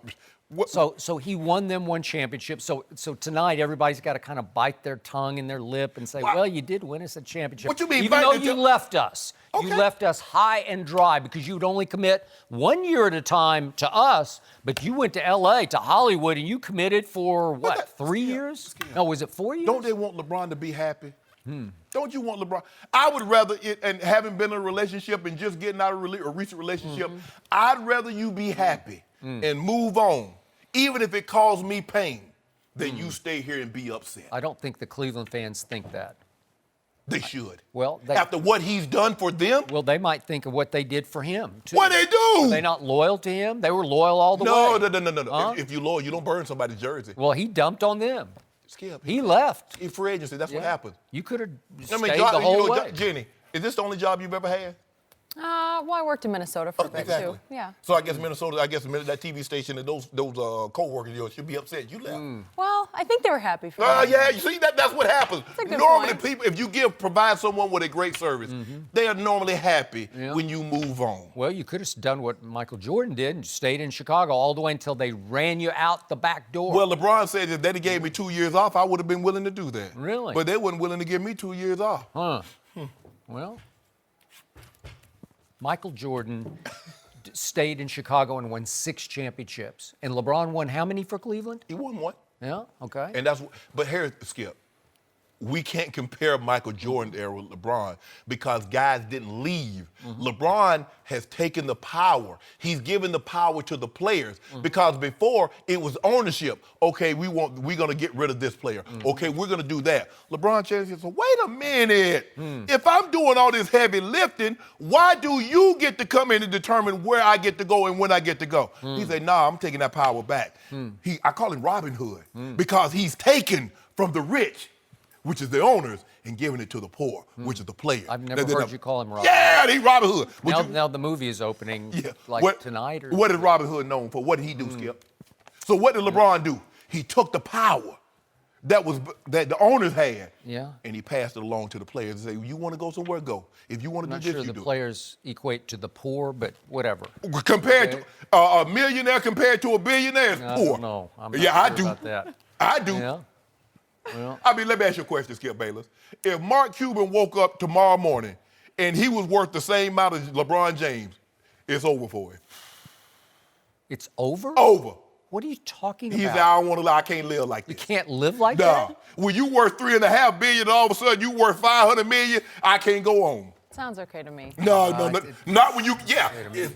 So he won them one championship. So tonight everybody's got to kind of bite their tongue and their lip and say, well, you did win us a championship. What you mean? Even though you left us. Okay. You left us high and dry because you would only commit 1 year at a time to us, but you went to L.A., to Hollywood, and you committed for, what, 3 years? No, was it 4 years? Don't they want LeBron to be happy? Don't you want LeBron? I would rather, and having been in a relationship and just getting out of a recent relationship, I'd rather you be happy and move on, even if it caused me pain, than you stay here and be upset. I don't think the Cleveland fans think that. They should. Well, after what he's done for them. Well, they might think of what they did for him, too. What they do? Are they not loyal to him? They were loyal all the way. No. Huh? If you're loyal, you don't burn somebody's jersey. Well, he dumped on them. Skip. He left. In free agency, that's what happened. You could have stayed the whole way. Jenny, is this the only job you've ever had? Well, I worked in Minnesota for a bit, exactly. too. Yeah. So I guess Minnesota, that TV station and those co-workers of yours should be upset you left. Well, I think they were happy for me. Yeah, you see, that's what happens. a good Normally, point. people, if you provide someone with a great service, they are normally happy when you move on. Well, you could have done what Michael Jordan did and stayed in Chicago all the way until they ran you out the back door. Well, LeBron said if they gave me 2 years off, I would have been willing to do that. Really? But they weren't willing to give me 2 years off. Huh. Well, Michael Jordan stayed in Chicago and won 6 championships. And LeBron won how many for Cleveland? He won one. Yeah, okay. And but here's Skip. We can't compare Michael Jordan era with LeBron because guys didn't leave. LeBron has taken the power. He's given the power to the players because before it was ownership. Okay, we're gonna get rid of this player. Okay, we're gonna do that. LeBron James says, wait a minute. If I'm doing all this heavy lifting, why do you get to come in and determine where I get to go and when I get to go? He said, nah, I'm taking that power back. I call him Robin Hood because he's taken from the rich, which is the owners, and giving it to the poor, which is the players. I've never heard you call him Robin. Yeah, he's Robin Hood. Now the movie is opening tonight. Or what is Robin Hood known for? What did he do, Skip? So what did LeBron do? He took the power that the owners had, and he passed it along to the players and say, you want to go somewhere, go. If you want to do this, you do. I'm not sure the players equate to the poor, but whatever. Compared to a millionaire compared to a billionaire is poor. No, I'm not sure I do. About that. I do. Yeah. Well, I mean, let me ask you a question, Skip Bayless. If Mark Cuban woke up tomorrow morning and he was worth the same amount as LeBron James, it's over for him. It's over? Over. What are you talking He about? said, I can't live like You this. can't live like Nah. that? When you worth $3.5 billion, all of a sudden you worth $500 million, I can't go on. Sounds okay to me. No, not when you,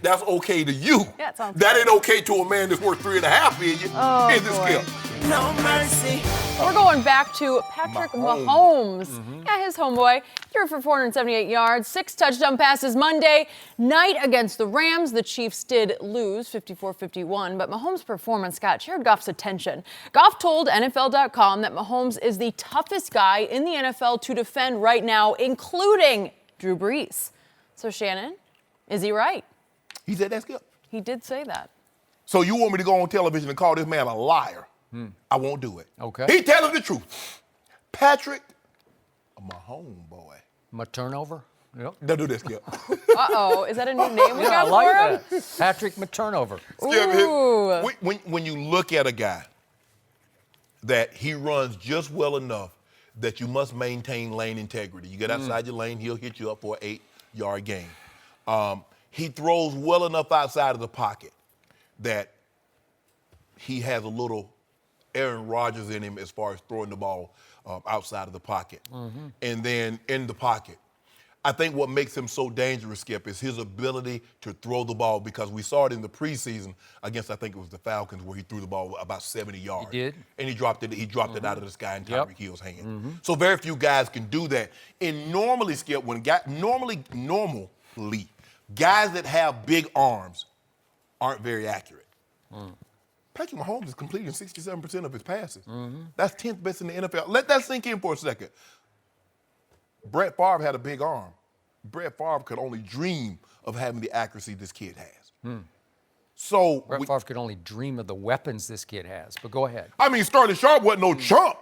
that's okay to you. Yeah, it sounds That good. ain't okay to a man that's worth $3.5 billion. Oh, Here's this boy. Skip. No mercy. We're going back to Patrick Mahomes. Yeah, his homeboy. Threw for 478 yards, 6 touchdown passes Monday night against the Rams. The Chiefs did lose 54-51, but Mahomes' performance got Jared Goff's attention. Goff told NFL.com that Mahomes is the toughest guy in the NFL to defend right now, including Drew Brees. So, Shannon, is he right? He said that, Skip. He did say that. So you want me to go on television and call this man a liar? I won't do it. Okay. He telling the truth. Patrick, my homeboy. My turnover? Yep. Don't do this, Skip. Uh-oh, is that a new name we Yeah, I got like for him? that. Patrick Maturnover. Ooh. When you look at a guy that he runs just well enough that you must maintain lane integrity. You get outside your lane, he'll hit you up for an 8-yard gain. He throws well enough outside of the pocket that he has a little Aaron Rodgers in him as far as throwing the ball outside of the pocket. And then in the pocket. I think what makes him so dangerous, Skip, is his ability to throw the ball because we saw it in the preseason against, I think it was the Falcons, where he threw the ball about 70 yards. He did. And he dropped it out of the sky in Tyreek Hill's hand. So very few guys can do that. And normally, Skip, normally, guys that have big arms aren't very accurate. Patrick Mahomes is completing 67% of his passes. That's 10th best in the NFL. Let that sink in for a second. Brett Favre had a big arm. Brett Favre could only dream of having the accuracy this kid has. So Brett Favre could only dream of the weapons this kid has. But go ahead. I mean, Sterling Sharpe wasn't no chump.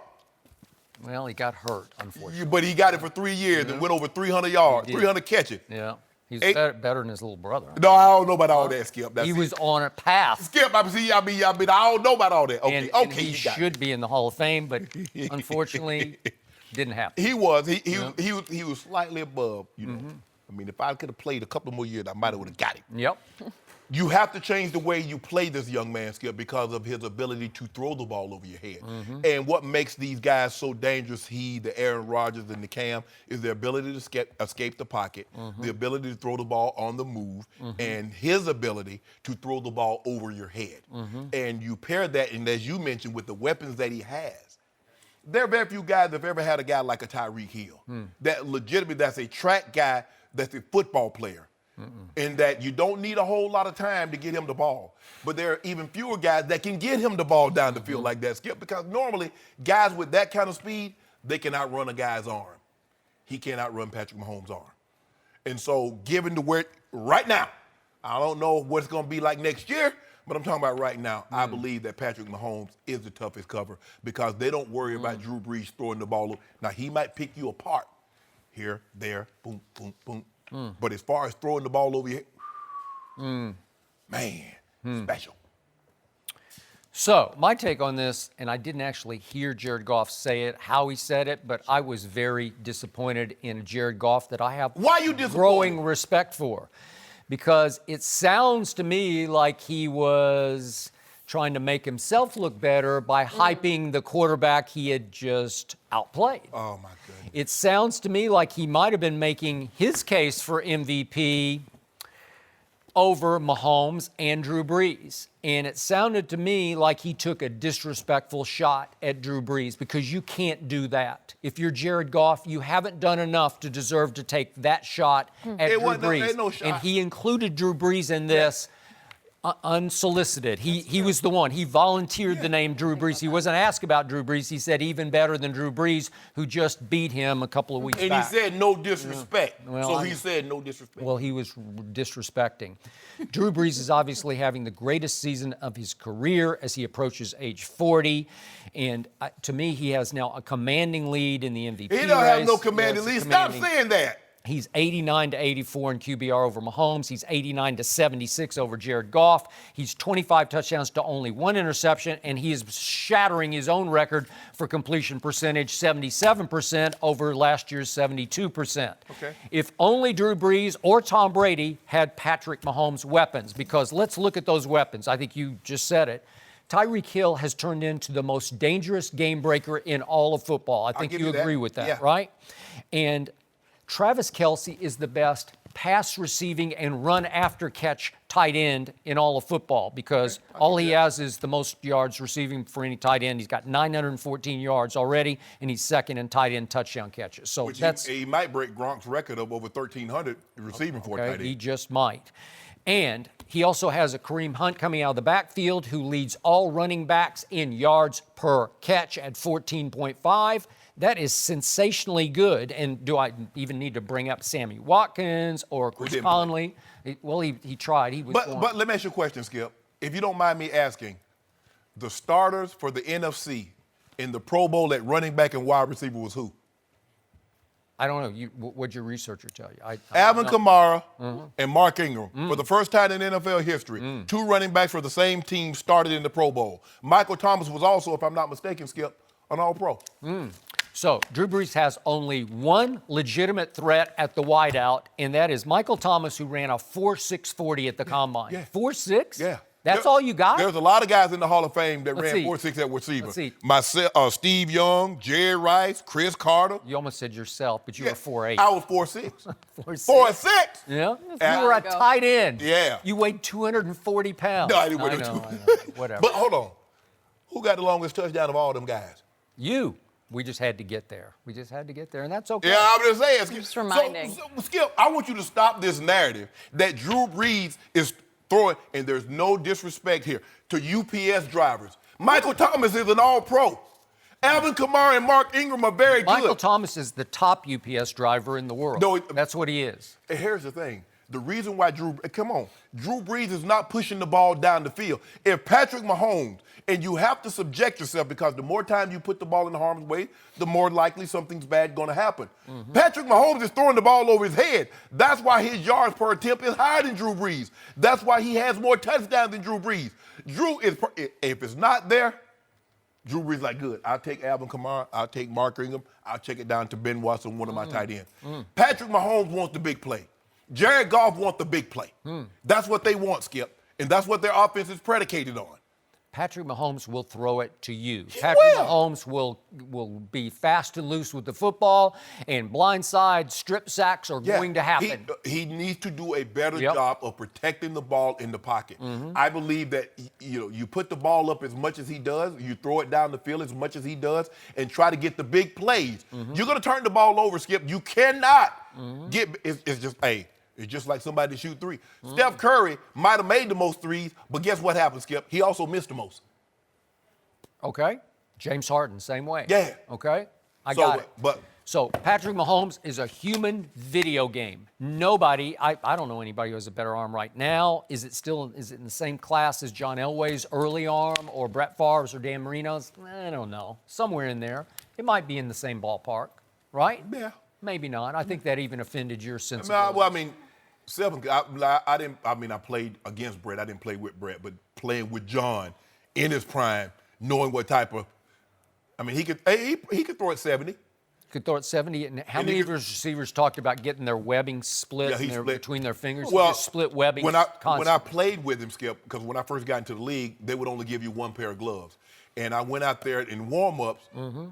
Well, he got hurt, unfortunately. But he got it for 3 years and went over 300 yards, 300 catches. Yeah. He's better than his little brother. No, I don't know about all that, Skip. He was on a path. Skip, I don't know about all that. Okay, and he should be in the Hall of Fame, but unfortunately, didn't happen. He was. He was slightly above, you know. I mean, if I could have played a couple more years, I might have would have got him. Yep. You have to change the way you play this young man, Skip, because of his ability to throw the ball over your head. And what makes these guys so dangerous, the Aaron Rodgers and the Cam, is their ability to escape the pocket, the ability to throw the ball on the move, and his ability to throw the ball over your head. And you pair that, and as you mentioned, with the weapons that he has. There are very few guys that have ever had a guy like a Tyreek Hill. That legitimately, that's a track guy, that's a football player. In that you don't need a whole lot of time to get him the ball. But there are even fewer guys that can get him the ball down the field like that, Skip, because normally guys with that kind of speed, they can outrun a guy's arm. He can't outrun Patrick Mahomes' arm. And so given the where right now, I don't know what it's going to be like next year, but I'm talking about right now, I believe that Patrick Mahomes is the toughest cover because they don't worry about Drew Brees throwing the ball. Now, he might pick you apart here, there, boom, boom, boom. But as far as throwing the ball over your head, man, special. So my take on this, and I didn't actually hear Jared Goff say it, how he said it, but I was very disappointed in Jared Goff that I have Why you disappointed? Growing respect for. Because it sounds to me like he was trying to make himself look better by hyping the quarterback he had just outplayed. Oh, my goodness. It sounds to me like he might have been making his case for MVP over Mahomes and Drew Brees. And it sounded to me like he took a disrespectful shot at Drew Brees because you can't do that. If you're Jared Goff, you haven't done enough to deserve to take that shot at Drew Brees. No shot. And he included Drew Brees in this. Unsolicited. He was the one. He volunteered the name Drew Brees. He wasn't asked about Drew Brees. He said even better than Drew Brees, who just beat him a couple of weeks back. And he said no disrespect. Well, he said no disrespect. Well, he was disrespecting. Drew Brees is obviously having the greatest season of his career as he approaches age 40. And to me, he has now a commanding lead in the MVP race. He don't have no commanding lead. Stop saying that. He's 89 to 84 in QBR over Mahomes. He's 89 to 76 over Jared Goff. He's 25 touchdowns to only 1 interception, and he is shattering his own record for completion percentage, 77% over last year's 72%. Okay. If only Drew Brees or Tom Brady had Patrick Mahomes' weapons, because let's look at those weapons. I think you just said it. Tyreek Hill has turned into the most dangerous game breaker in all of football. I think you agree with that, right? And Travis Kelce is the best pass receiving and run after catch tight end in all of football because all he has is the most yards receiving for any tight end. He's got 914 yards already, and he's second in tight end touchdown catches. So he might break Gronk's record of over 1,300 receiving for a tight end. He just might. And he also has a Kareem Hunt coming out of the backfield who leads all running backs in yards per catch at 14.5. That is sensationally good. And do I even need to bring up Sammy Watkins or Chris Conley? Well, he tried. But let me ask you a question, Skip. If you don't mind me asking, the starters for the NFC in the Pro Bowl at running back and wide receiver was who? I don't know. What'd your researcher tell you? Alvin Kamara and Mark Ingram. For the first time in NFL history, 2 running backs for the same team started in the Pro Bowl. Michael Thomas was also, if I'm not mistaken, Skip, an All-Pro. So Drew Brees has only one legitimate threat at the wideout, and that is Michael Thomas, who ran a 4.6 40 at the Combine. 4.6? Yeah. That's all you got? There's a lot of guys in the Hall of Fame that ran see. 4.6 at receiver. Let's see. Myself, Steve Young, Jerry Rice, Chris Carter. You almost said yourself, but you were 4.8. I was 4.6. 4.6? 4.6? Yeah. You were a tight end. Yeah. You weighed 240 pounds. No, I didn't weigh I no know. Whatever. But hold on. Who got the longest touchdown of all them guys? You. We just had to get there. And that's okay. Yeah, I'm just saying. Skip. Just reminding. So, Skip, I want you to stop this narrative that Drew Brees is throwing, and there's no disrespect here, to UPS drivers. Michael Thomas is an All-Pro. Alvin Kamara and Mark Ingram are very good. Michael Thomas is the top UPS driver in the world. No, that's what he is. And here's the thing. The reason why Drew Brees is not pushing the ball down the field. If Patrick Mahomes, and you have to subject yourself because the more time you put the ball in harm's way, the more likely something's bad going to happen. Patrick Mahomes is throwing the ball over his head. That's why his yards per attempt is higher than Drew Brees. That's why he has more touchdowns than Drew Brees. If it's not there, Drew Brees like, good. I'll take Alvin Kamara. I'll take Mark Ingram. I'll check it down to Ben Watson, one of my tight ends. Patrick Mahomes wants the big play. Jared Goff wants the big play. That's what they want, Skip. And that's what their offense is predicated on. Patrick Mahomes will throw it to you. He Patrick will. Mahomes will be fast and loose with the football, and blindside strip sacks are going to happen. He needs to do a better job of protecting the ball in the pocket. I believe that you put the ball up as much as he does, you throw it down the field as much as he does, and try to get the big plays. You're going to turn the ball over, Skip. You cannot get it's just like somebody to shoot three. Steph Curry might have made the most threes, but guess what happened, Skip? He also missed the most. Okay. James Harden, same way. Yeah. Okay. I got it. But So Patrick Mahomes is a human video game. Nobody, I don't know anybody who has a better arm right now. Is it in the same class as John Elway's early arm or Brett Favre's or Dan Marino's? I don't know. Somewhere in there. It might be in the same ballpark, right? Yeah. Maybe not. I think that even offended your sensibilities. Well, I mean, I played against Brett. I didn't play with Brett, but playing with John in his prime, knowing what type of, he could throw it 70. Could throw it 70. And how many of his receivers talked about getting their webbing split, between their fingers? Well, just split webbing. When I played with him, Skip, because when I first got into the league, they would only give you one pair of gloves. And I went out there in warm-ups,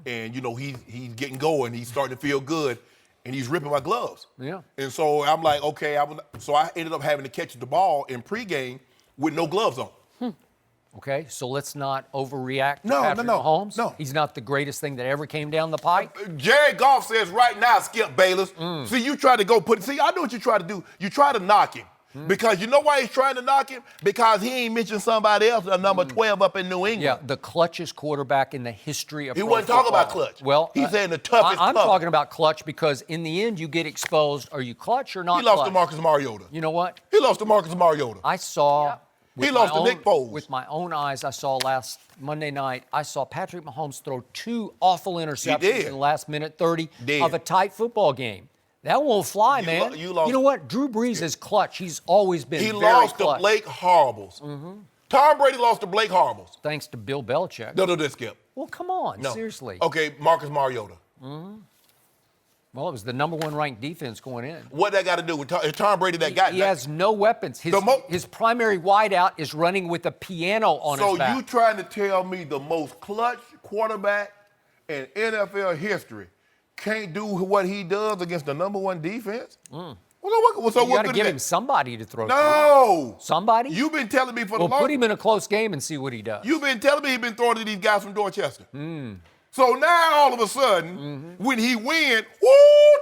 and, he's getting going. He's starting to feel good, and he's ripping my gloves. Yeah. And so I'm like, okay. So I ended up having to catch the ball in pregame with no gloves on. Okay, so let's not overreact to Patrick Mahomes. No. He's not the greatest thing that ever came down the pipe. Jared Goff says right now, Skip Bayless. See, you try to I know what you try to do. You try to knock him. Because you know why he's trying to knock him? Because he ain't mentioned somebody else, a number 12 up in New England. Yeah, the clutchest quarterback in the history of He pro wasn't football. talking about clutch. Well, he's saying the toughest I'm cover. talking about clutch because in the end you get exposed. Are you clutch or not He lost clutch? to Marcus Mariota. You know what? He lost to Marcus Mariota. I saw... He lost to Nick Foles. With my own eyes, I saw last Monday night, I saw Patrick Mahomes throw 2 awful interceptions in the last minute 30 of a tight football game. That won't fly, man. You know what? Drew Brees is clutch. He's always been very clutch. He lost to Blake Harbles. Tom Brady lost to Blake Harbles. Thanks to Bill Belichick. No, Skip. Well, come on. No. Seriously. Okay, Marcus Mariota. Well, it was the number 1 ranked defense going in. What that got to do with Tom Brady? He has no weapons. His primary wideout is running with a piano on his back. So you trying to tell me the most clutch quarterback in NFL history can't do what he does against the number 1 defense? You What got to give him somebody to throw to. No. Somebody? You've been telling me for the longest. longest. Put him in a close game and see what he does. You've been telling me he's been throwing to these guys from Dorchester. So now all of a sudden, when he wins,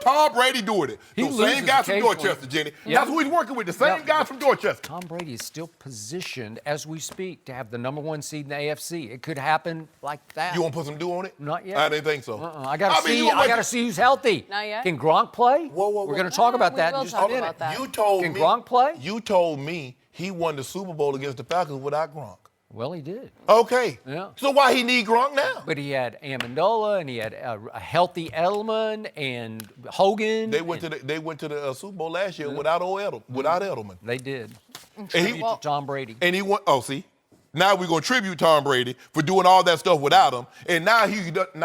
Tom Brady doing it. The same guys from Dorchester, Jenny. That's who he's working with, the same guys from Dorchester. Tom Brady is still positioned, as we speak, to have the number 1 seed in the AFC. It could happen like that. You want to put some dew on it? Not yet. I didn't think so. I got to see who's healthy. Not yet. Can Gronk play? Whoa. We're going to talk about that in just a minute. Can Gronk play? You told me he won the Super Bowl against the Falcons without Gronk. Well, he did. Okay. Yeah. So why he need Gronk now? But he had Amendola, and he had a healthy Edelman and Hogan. They went to the Super Bowl last year without Edelman. They did. And Tom Brady. And he won. Oh, see. Now we're going to tribute Tom Brady for doing all that stuff without him. And now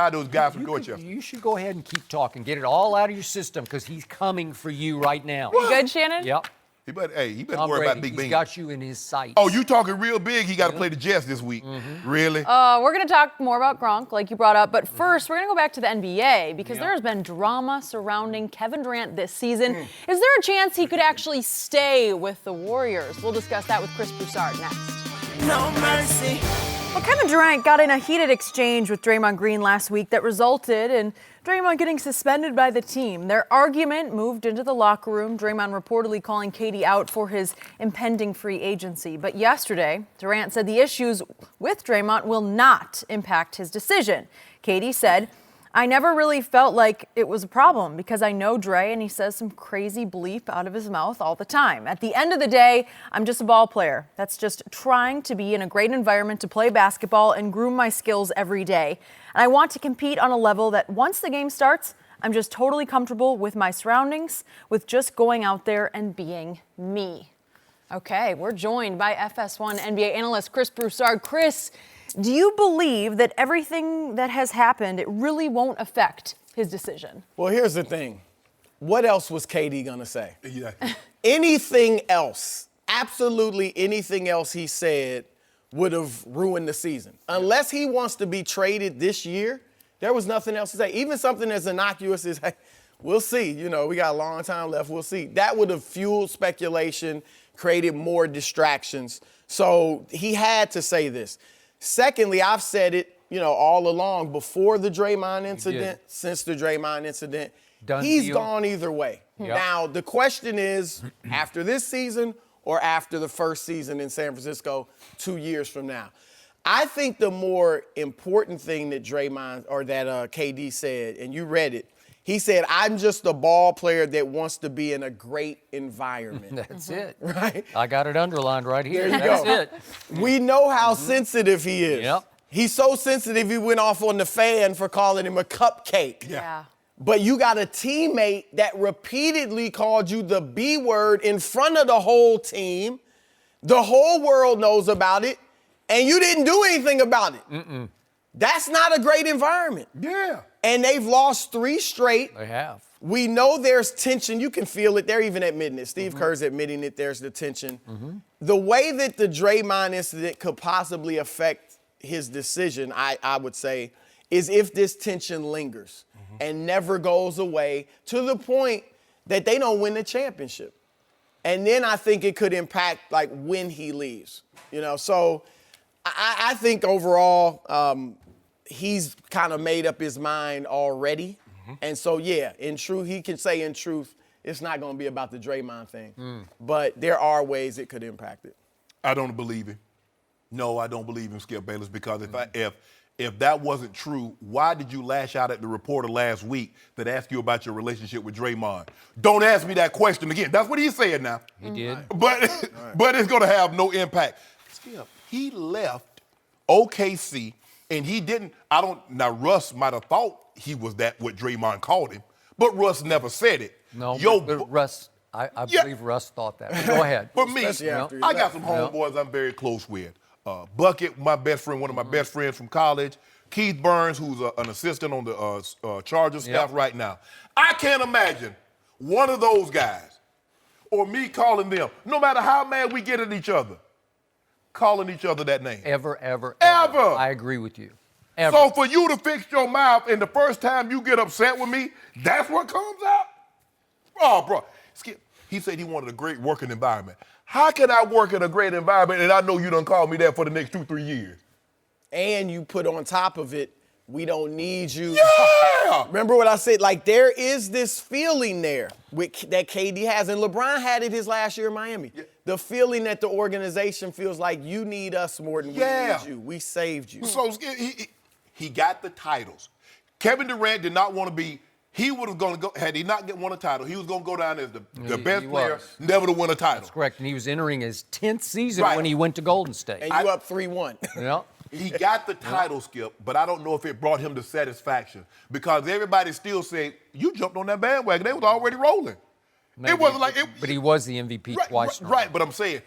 those guys from Dorchester. You should go ahead and keep talking. Get it all out of your system because he's coming for you right now. You good, Shannon? Yep. He better Tom worry Brady, about Big he's Bean. got you in his sights. Oh, you talking real big? He got to play the Jets this week. Really? We're going to talk more about Gronk, like you brought up. But first, we're going to go back to the NBA because there has been drama surrounding Kevin Durant this season. Is there a chance he could actually stay with the Warriors? We'll discuss that with Chris Broussard next. No mercy. Well, Kevin Durant got in a heated exchange with Draymond Green last week that resulted in Draymond getting suspended by the team. Their argument moved into the locker room, Draymond reportedly calling KD out for his impending free agency. But yesterday, Durant said the issues with Draymond will not impact his decision. KD said, I never really felt like it was a problem because I know Dre and he says some crazy bleep out of his mouth all the time. At the end of the day, I'm just a ball player. That's just trying to be in a great environment to play basketball and groom my skills every day. And I want to compete on a level that once the game starts, I'm just totally comfortable with my surroundings, with just going out there and being me. Okay, we're joined by FS1 NBA analyst Chris Broussard. Chris, do you believe that everything that has happened, it really won't affect his decision? Well, here's the thing. What else was KD going to say? Yeah. anything else, absolutely anything else he said would have ruined the season. Unless he wants to be traded this year, there was nothing else to say. Even something as innocuous as, hey, we'll see. You know, we got a long time left. We'll see. That would have fueled speculation, created more distractions. So he had to say this. Secondly, I've said it, you know, all along before the Draymond incident, since the Draymond incident. He's gone either way. Yep. Now, the question is, after this season or after the first season in San Francisco 2 years from now? I think the more important thing that Draymond or that KD said, and you read it, he said, I'm just a ball player that wants to be in a great environment. That's it. Right? I got it underlined right here. There you That's go. it. We know how sensitive he is. Yep. He's so sensitive he went off on the fan for calling him a cupcake. Yeah. But you got a teammate that repeatedly called you the B word in front of the whole team. The whole world knows about it, and you didn't do anything about it. Mm-mm. That's not a great environment. Yeah. And they've lost 3 straight. They have. We know there's tension. You can feel it. They're even admitting it. Steve Kerr's admitting it. There's the tension. The way that the Draymond incident could possibly affect his decision, I would say, is if this tension lingers and never goes away to the point that they don't win the championship. And then I think it could impact, like, when he leaves. You know, so I think overall he's kind of made up his mind already. And so, yeah, in truth, he can say in truth, it's not going to be about the Draymond thing. But there are ways it could impact it. I don't believe him. No, I don't believe him, Skip Bayless, because if that wasn't true, why did you lash out at the reporter last week that asked you about your relationship with Draymond? Don't ask me that question again. That's what he said now. He did. But it's going to have no impact. Skip, he left OKC, and he didn't. Now, Russ might have thought he was that what Draymond called him, but Russ never said it. No, but Russ, I believe Russ thought that. But go ahead. For me, after he I got left. some homeboys I'm very close with. Bucket, my best friend, one of my best friends from college. Keith Burns, who's an assistant on the Chargers staff right now. I can't imagine one of those guys or me calling them, no matter how mad we get at each other, calling each other that name. Ever. I agree with you. Ever. So for you to fix your mouth and the first time you get upset with me, that's what comes out? Oh, bro. Skip, he said he wanted a great working environment. How can I work in a great environment and I know you done called me that for the next 2-3 years? And you put on top of it, we don't need you. Yeah! Remember what I said? Like, there is this feeling there that KD has, and LeBron had it his last year in Miami. Yeah. The feeling that the organization feels like you need us more than we need you. We saved you. So he got the titles. Kevin Durant did not want to be. He would have gone to go, had he not won a title, he was going to go down as the best player, never to win a title. That's correct. And he was entering his 10th season when he went to Golden State. And you up 3-1. Yeah. He got the title, Skip, but I don't know if it brought him the satisfaction because everybody still said, you jumped on that bandwagon. They was already rolling. Maybe, it wasn't like it. But he was the MVP twice. Right, but I'm saying,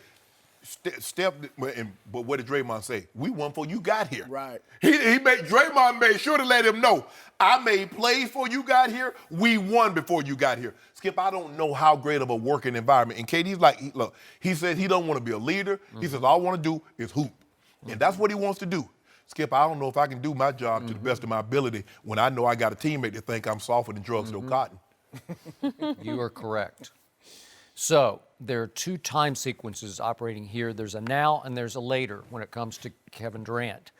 Steph, but what did Draymond say? We won before you got here. Right. Draymond made sure to let him know, I made plays before you got here. We won before you got here. Skip, I don't know how great of a working environment. And KD's like, look, he said he don't want to be a leader. He says, all I want to do is hoop. And that's what he wants to do. Skip, I don't know if I can do my job to the best of my ability when I know I got a teammate that think I'm softer than drugs no cotton. You are correct. So there are 2 time sequences operating here. There's a now and there's a later when it comes to Kevin Durant.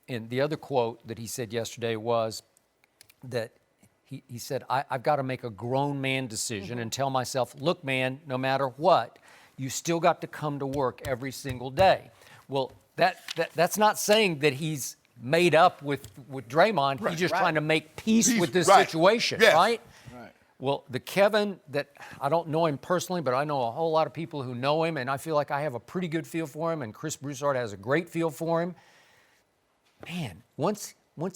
And the other quote that he said yesterday was that he said, I've got to make a grown man decision and tell myself, look, man, no matter what, you still got to come to work every single day. Well, that's not saying that he's made up with Draymond. He's just trying to make peace with this situation, right? Well, the Kevin that I don't know him personally, but I know a whole lot of people who know him, and I feel like I have a pretty good feel for him, and Chris Broussard has a great feel for him. Man, once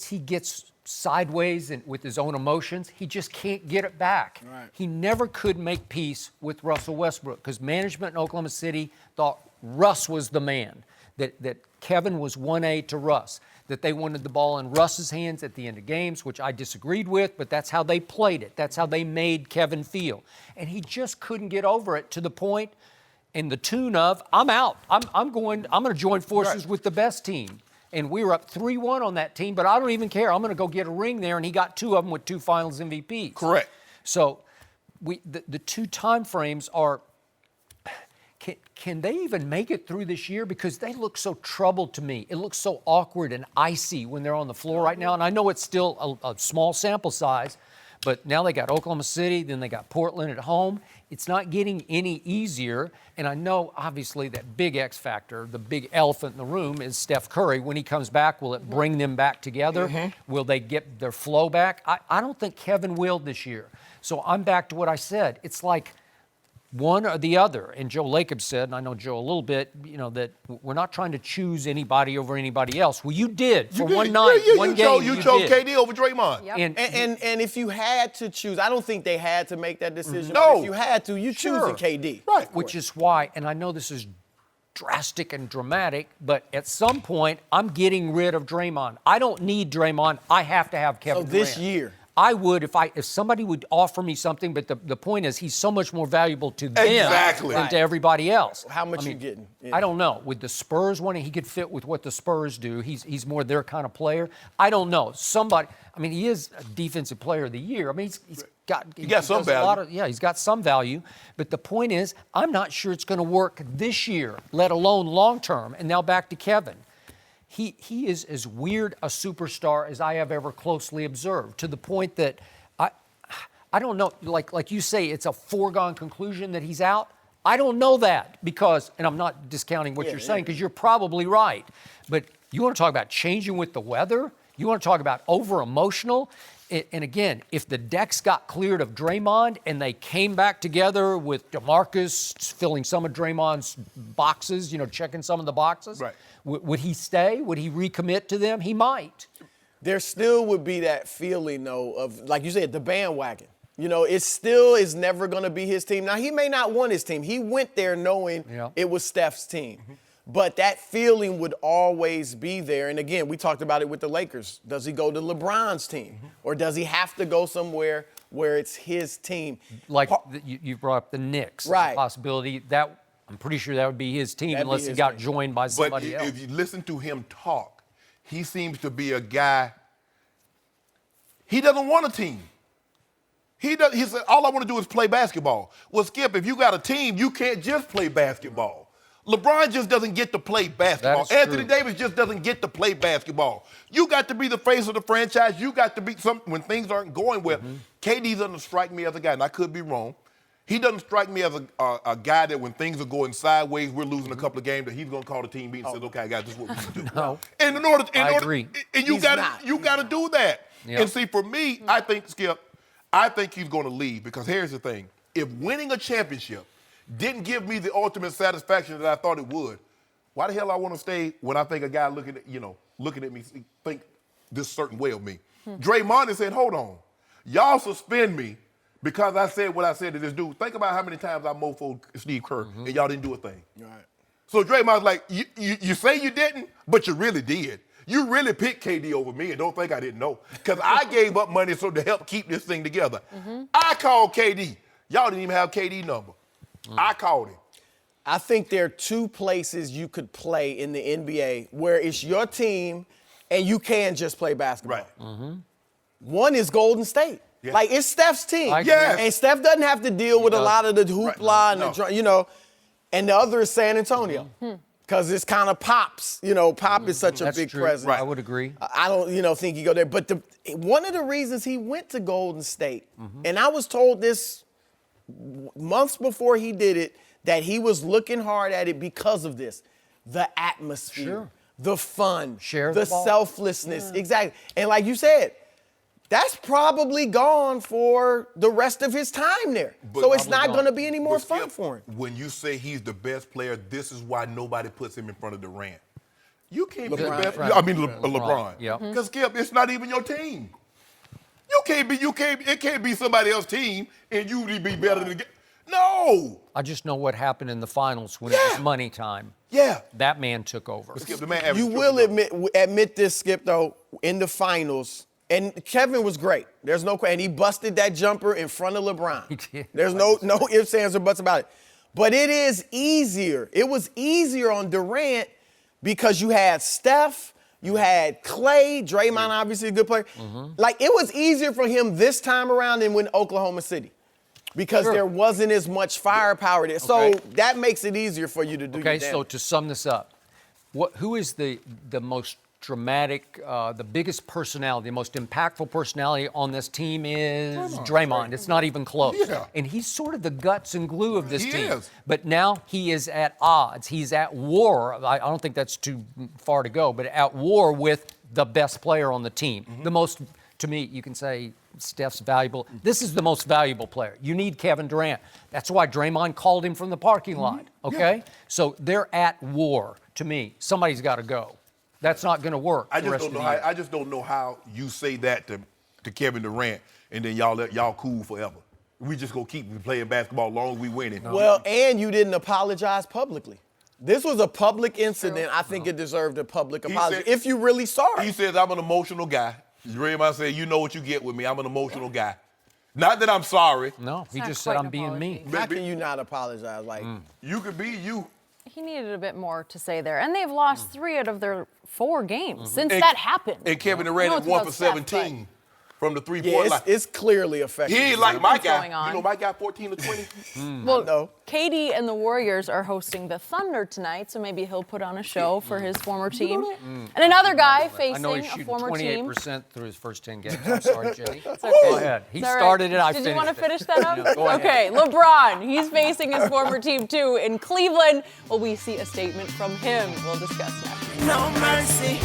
he gets sideways and with his own emotions, he just can't get it back. Right. He never could make peace with Russell Westbrook because management in Oklahoma City thought Russ was the man. that Kevin was 1A to Russ, that they wanted the ball in Russ's hands at the end of games, which I disagreed with, but that's how they played it. That's how they made Kevin feel. And he just couldn't get over it to the point in the tune of, I'm out. I'm going to join forces with the best team. And we were up 3-1 on that team, but I don't even care. I'm going to go get a ring there, and he got 2 of them with 2 Finals MVPs. Correct. So the 2 time frames are, can they even make it through this year? Because they look so troubled to me. It looks so awkward and icy when they're on the floor right now. And I know it's still a small sample size, but now they got Oklahoma City, then they got Portland at home. It's not getting any easier. And I know, obviously, that big X factor, the big elephant in the room is Steph Curry. When he comes back, will it bring them back together? Will they get their flow back? I don't think Kevin will this year. So I'm back to what I said. It's like one or the other. And Joe Lacob said, and I know Joe a little bit, that we're not trying to choose anybody over anybody else. Well, you did for one night, one game. You chose did. KD over Draymond. Yep. And if you had to choose, I don't think they had to make that decision. No. But if you had to, you choosing KD. Right. Which is why, and I know this is drastic and dramatic, but at some point, I'm getting rid of Draymond. I don't need Draymond. I have to have Kevin So this Durant. year. I would if somebody would offer me something, but the point is he's so much more valuable to them Exactly. than to everybody else. How much you getting? Yeah. I don't know. With the Spurs wanting, he could fit with what the Spurs do. He's more their kind of player. I don't know. He is a defensive player of the year. I mean, he's got some value. He's got some value. But the point is, I'm not sure it's going to work this year, let alone long term. And now back to Kevin. He is as weird a superstar as I have ever closely observed, to the point that I don't know, like you say, it's a foregone conclusion that he's out. I don't know that because, and I'm not discounting what you're saying because you're probably right, but you want to talk about changing with the weather? You want to talk about over-emotional? And again, if the decks got cleared of Draymond and they came back together with DeMarcus filling some of Draymond's boxes, checking some of the boxes, right. Would he stay? Would he recommit to them? He might. There still would be that feeling, though, of, like you said, the bandwagon. It still is never going to be his team. Now, he may not want his team. He went there knowing it was Steph's team. But that feeling would always be there. And again, we talked about it with the Lakers. Does he go to LeBron's team? Or does he have to go somewhere where it's his team? Like you brought up the Knicks. Right. Possibility that I'm pretty sure that would be his team unless he got joined by somebody else. But if you listen to him talk, he seems to be a guy, he doesn't want a team. He said, all I want to do is play basketball. Well, Skip, if you got a team, you can't just play basketball. LeBron just doesn't get to play basketball. Anthony Davis just doesn't get to play basketball. You got to be the face of the franchise. You got to be when things aren't going well. KD doesn't strike me as a guy, and I could be wrong. He doesn't strike me as a guy that when things are going sideways, we're losing a couple of games, that he's going to call the team meeting and says, okay, guys, this is what we need to do. No. And I agree. And you got to do that. Yep. And see, for me, I think, Skip, I think he's going to leave because here's the thing. If winning a championship didn't give me the ultimate satisfaction that I thought it would, why the hell I want to stay when I think a guy looking at me think this certain way of me? Draymond said, hold on. Y'all suspend me because I said what I said to this dude. Think about how many times I mofoed Steve Kerr and y'all didn't do a thing. Right. So Draymond's like, you say you didn't, but you really did. You really picked KD over me and don't think I didn't know. Because I gave up money to help keep this thing together. I called KD. Y'all didn't even have KD number. I called him. I think there are 2 places you could play in the NBA where it's your team and you can just play basketball. Right. One is Golden State. Yeah. Like, it's Steph's team. Yes. And Steph doesn't have to deal with a lot of the hoopla and No. and the other is San Antonio. Because it's kind of Pop's. Pop is such a big true. presence. Right. I would agree. I don't, think he go there. But one of the reasons he went to Golden State, and I was told this months before he did it, that he was looking hard at it because of this. The atmosphere, the fun, the ball. selflessness. Exactly. And like you said, that's probably gone for the rest of his time there. So it's not going to be any more fun for him. When you say he's the best player, this is why nobody puts him in front of Durant. You can't be the best. Right. I mean, LeBron. Yeah. Because Skip, it's not even your team. It can't be somebody else's team and you be better than. No. I just know what happened in the finals when it was money time. Yeah. That man took over. Skip, the man averaged You will admit this, Skip, though, in the finals, and Kevin was great. There's no question. And he busted that jumper in front of LeBron. He did. There's no ifs, ands, or buts about it. But it is easier. It was easier on Durant because you had Steph, you had Clay, Draymond, obviously a good player. Like, it was easier for him this time around than when Oklahoma City because there wasn't as much firepower there. So that makes it easier for you to do your Okay, damage. so to sum this up, who is the most dramatic, the biggest personality, the most impactful personality on this team is Draymond. It's not even close. Yeah. And he's sort of the guts and glue of this He team. is. But now he is at odds. He's at war. I don't think that's too far to go, but at war with the best player on the team. The most, to me, you can say Steph's valuable. This is the most valuable player. You need Kevin Durant. That's why Draymond called him from the parking lot, okay? So they're at war, to me. Somebody's got to go. That's not going to work. I the just rest don't of know the how. year. I just don't know how you say that to Kevin Durant, and then y'all cool forever. We just gonna keep playing basketball as long as we winning. Well, and you didn't apologize publicly. This was a public incident. I think it deserved a public apology. said- If you really sorry. He says I'm an emotional guy. Draymond said, "You know what you get with me. I'm an emotional guy. Not that I'm sorry. No, he not just said quite I'm an being apology. mean. How can you not apologize? Like, You could be you." He needed a bit more to say there. And they've lost 3 out of their 4 games since And- that happened. And Kevin I know Durant it's is 1 about for Steph, 17 from the 3-point yeah, line. it's clearly affecting. He ain't like my Something's guy. going on. You know my guy 14 to 20. Well, know. Katie and the Warriors are hosting the Thunder tonight, so maybe he'll put on a show for his former team. And another guy I facing know he's a shooting former team. 28% through his first 10 games. I'm sorry, Jenny. Okay. Go ahead. He Is that right? started it, I Did finished you want to it. finish that up? No, go ahead. Okay, LeBron, he's facing his former team too in Cleveland. Will we see a statement from him? We'll discuss next. No mercy.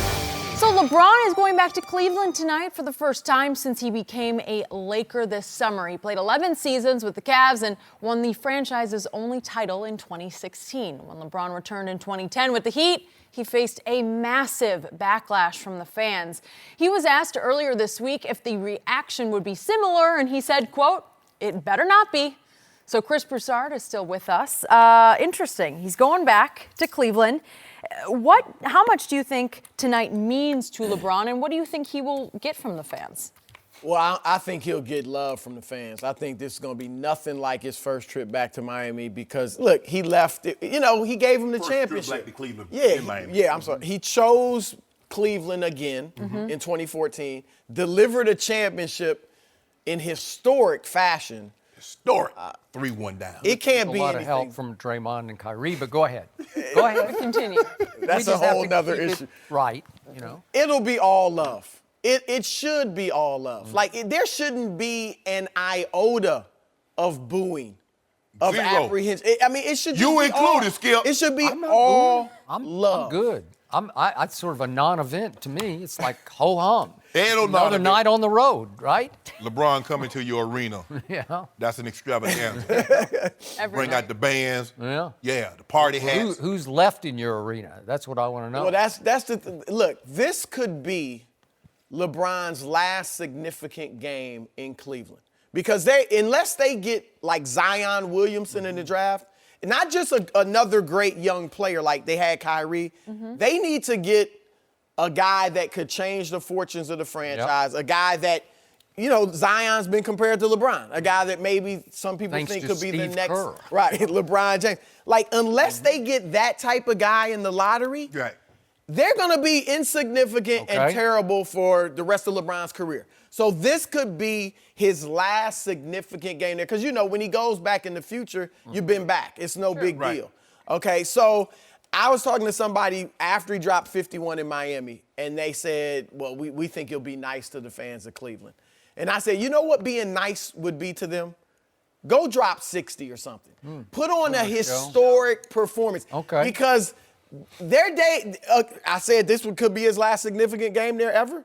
So LeBron is going back to Cleveland tonight for the first time since he became a Laker this summer. He played 11 seasons with the Cavs and won the franchise's only title in 2016. When LeBron returned in 2010 with the Heat, he faced a massive backlash from the fans. He was asked earlier this week if the reaction would be similar, and he said, quote, "It better not be." So Chris Broussard is still with us. Interesting. He's going back to Cleveland. How much do you think tonight means to LeBron, and what do you think he will get from the fans? Well, I think he'll get love from the fans. I think this is going to be nothing like his first trip back to Miami because, look, he left it. You know, he gave him the First trip championship. back to Cleveland Yeah, in Miami. yeah, I'm sorry. He chose Cleveland again in 2014, delivered a championship in historic fashion. Historic. 3-1 down. It can't A be lot anything. of help from Draymond and Kyrie, but go ahead. Go ahead. Continue. That's We a just have whole to nother keep it issue. Right, you know. It'll be all love. It should be all love. Like, there shouldn't be an iota of booing, of Zero. apprehension. I mean, it should You just be included, all, Skip. It should be I'm not all I'm love. good. It's sort of a non-event to me. It's like ho-hum. Ain't no Another non-event. night on the road, right? LeBron coming to your arena. Yeah. That's an extravaganza. Every Bring night. out the bands. Yeah. Yeah, the party hats. Who's left in your arena? That's what I want to know. Well, that's look, this could be LeBron's last significant game in Cleveland. Because unless they get like Zion Williamson in the draft, not just another great young player like they had Kyrie, they need to get a guy that could change the fortunes of the franchise, a guy that, you know, Zion's been compared to LeBron, a guy that maybe some people Thanks think to could be the Steve next, Kerr. right, LeBron James. Like, unless they get that type of guy in the lottery, Right. they're going to be insignificant and Okay. terrible for the rest of LeBron's career. So this could be his last significant game there. Because, you know, when he goes back in the future, you've been back. It's no big Right. deal. Okay, so I was talking to somebody after he dropped 51 in Miami, and they said, well, we think he'll be nice to the fans of Cleveland. And I said, you know what being nice would be to them? Go drop 60 or something. Put on a historic performance. Okay. Because their day, I said this could be his last significant game there ever.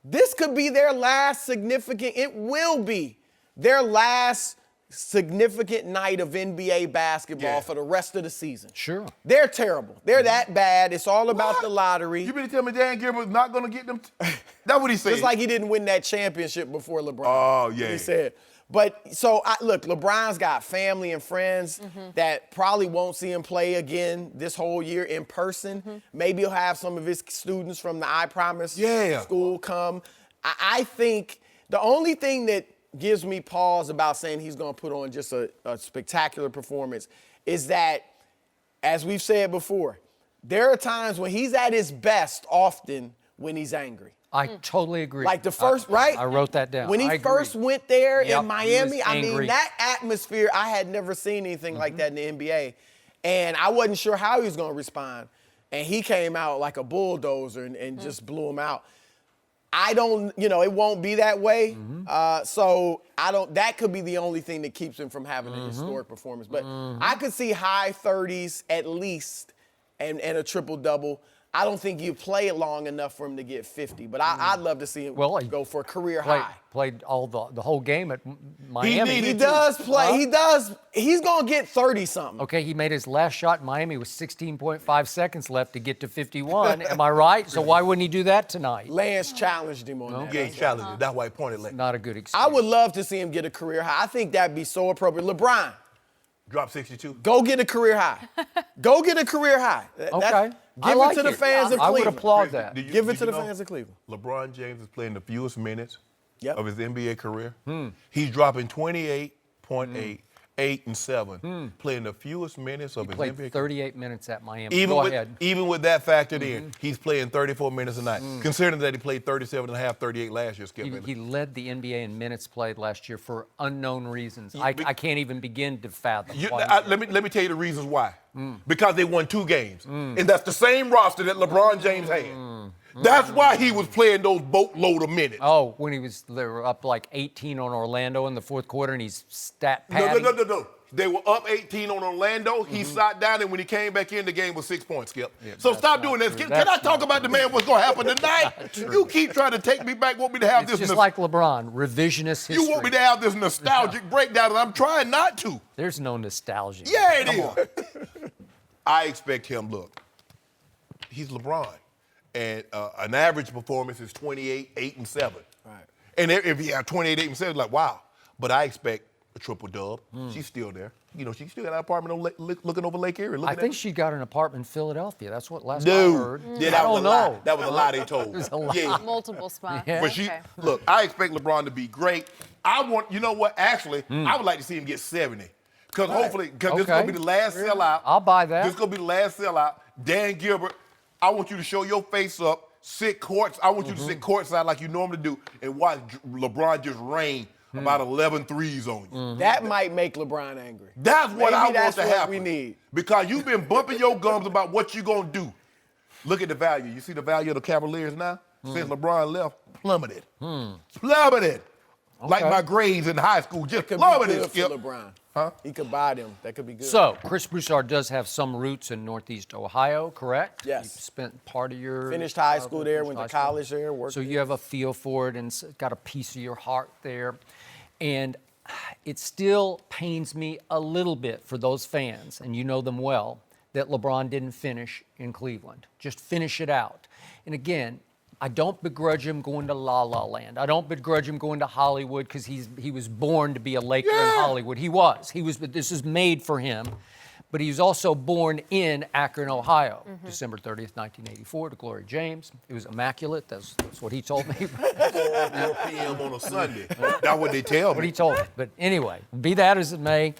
This could be their last significant, it will be their last significant night of NBA basketball for the rest of the season. Sure. They're terrible. They're that bad. It's all about the lottery. You mean to tell me Dan Gilbert's not going to get them? That's what he said. Just like he didn't win that championship before LeBron. Oh, yeah. He said. But look, LeBron's got family and friends that probably won't see him play again this whole year in person. Maybe he'll have some of his students from the I Promise school come. I think the only thing that gives me pause about saying he's going to put on just a spectacular performance is that, as we've said before, there are times when he's at his best often when he's angry. I totally agree. Like the first, right? I wrote that down. When he first went there in Miami, I mean, angry. that atmosphere, I had never seen anything like that in the NBA. And I wasn't sure how he was going to respond. And he came out like a bulldozer and just blew him out. I don't, it won't be that way. So that could be the only thing that keeps him from having a historic performance. But I could see high 30s at least and a triple-double. I don't think you play it long enough for him to get 50, but I'd love to see him go for a career high. Played all the whole game at Miami. He does play. He does. He's going to get 30-something. Okay, he made his last shot in Miami with 16.5 seconds left to get to 51. Am I right? So why wouldn't he do that tonight? Lance challenged him on that. Yeah, he challenged him. That's why he pointed Lance. Not a good excuse. I would love to see him get a career high. I think that'd be so appropriate. LeBron. Drop 62. Go get a career high. Go get a career high. Okay. Give it to the fans of Cleveland. I would applaud that. Give it to the fans of Cleveland. LeBron James is playing the fewest minutes Yep. of his NBA career. He's dropping 28.8, 8 and 7, playing the fewest minutes of his Played NBA career. 38 minutes at Miami. Even Go with, ahead. even with that factored in, he's playing 34 minutes a night. Considering that he played 37 and a half, 38 last year, Skip. He led the NBA in minutes played last year for unknown reasons. I can't even begin to fathom. Let me tell you the reasons why. Because they won 2 games. And that's the same roster that LeBron James had. That's why he was playing those boatload of minutes. Oh, when they were up like 18 on Orlando in the fourth quarter and he's stat padding? No. They were up 18 on Orlando. He sat down, and when he came back in, the game was 6 points, Skip. Yeah, so stop doing this. Can I talk about the man what's going to happen tonight? You keep trying to take me back, want me to have It's this. just like LeBron, revisionist history. You want me to have this nostalgic breakdown, and I'm trying not to. There's no nostalgia. Yeah, it is. I expect him, look, he's LeBron. And an average performance is 28, 8, and 7. Right. And if he had 28, 8, and 7, like, wow. But I expect a triple dub. She's still there. She still got an apartment looking over Lake Erie. I think she got an apartment in Philadelphia. That's what last I Dude. heard. Yeah, I that don't was a know. lie. That was a lie they told. It was a lie. Yeah. Multiple spots. Yeah. But look, I expect LeBron to be great. You know what? Actually, I would like to see him get 70. Because hopefully, this is going to be the last sellout. I'll buy that. This is going to be the last sellout. Dan Gilbert, I want you to show your face up, sit courts. I want you to sit courtside like you normally do and watch LeBron just rain about 11 threes on you. That might make LeBron angry. That's what I want that's to what happen. we need. Because you've been bumping your gums about what you're going to do. Look at the value. You see the value of the Cavaliers now? Since LeBron left, plummeted. Plummeted. Okay. Like my grades in high school, just Could be plummeted. good Skip. for LeBron. Huh? He could buy them. That could be good. So, Chris Broussard does have some roots in Northeast Ohio, correct? Yes. You spent part of your... Finished high school there, finished went high to school. college there, worked So there. you have a feel for it and got a piece of your heart there. And it still pains me a little bit for those fans, and you know them well, that LeBron didn't finish in Cleveland. Just finish it out. And again, I don't begrudge him going to La La Land. I don't begrudge him going to Hollywood because he was born to be a Laker in Hollywood. He was. But this is made for him. But he was also born in Akron, Ohio, December 30th, 1984, to Glory James. It was immaculate. That's what he told me. 4 p.m. on a Sunday. That's what they tell me. What he told me. But anyway, be that as it may,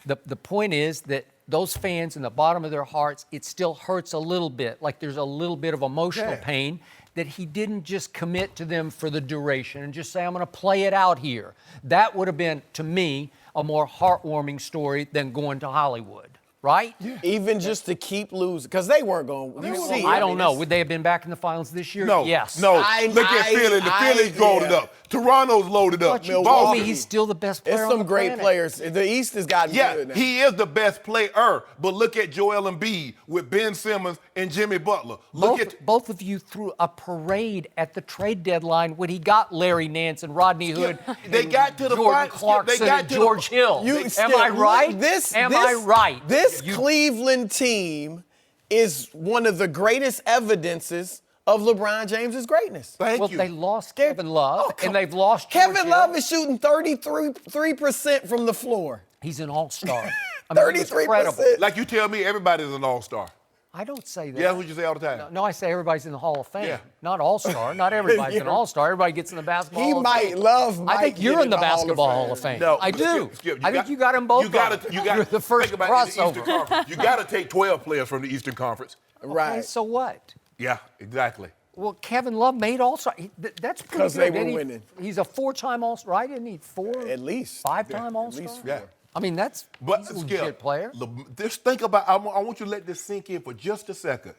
the point is that those fans in the bottom of their hearts, it still hurts a little bit. Like there's a little bit of emotional pain that he didn't just commit to them for the duration and just say, I'm going to play it out here. That would have been, to me, a more heartwarming story than going to Hollywood. Right? Yeah. Even just to keep losing, because they weren't going to see. I don't know. Would they have been back in the finals this year? No. Yes. No. Look at Philly. The Phillies loaded up. Toronto's loaded up. But you told me he's still the best player It's on some the great planet. players. The East has gotten good now. He is the best player. But look at Joel Embiid with Ben Simmons and Jimmy Butler. Both of you threw a parade at the trade deadline when he got Larry Nance and Rodney Hood. They got to the Jordan Clarkson and George Hill. Am I right? Am I right? This Cleveland team is one of the greatest evidences of LeBron James's greatness. Thank Well, you. they lost Kevin Love, and they've lost Kevin George Love Hill. is shooting 33% from the floor. He's an all-star. I mean, it was 33%. incredible. Like you tell me, everybody's an all-star. I don't say that. Yeah, that's what you say all the time. No, I say everybody's in the Hall of Fame. Yeah. Not all-star. Not everybody's an all-star. Everybody gets in the basketball He Hall of might Fame. love. I think you're in the Basketball Hall of Fame. No, I do. Skip, I think you got them both. You got to. You're the first think about it in the Eastern crossover. Conference. You got to take 12 players from the Eastern Conference. Right. Okay, so what? Yeah, exactly. Well, Kevin Love made all-star. That's pretty 'Cause good. they were Didn't he? winning. He's a 4-time all-star, right? Isn't he 4? At least. 5-time Yeah, all-star? At least 4. Yeah. I mean, that's But he's a Skip, legit player. Just think about. I want you to let this sink in for just a second.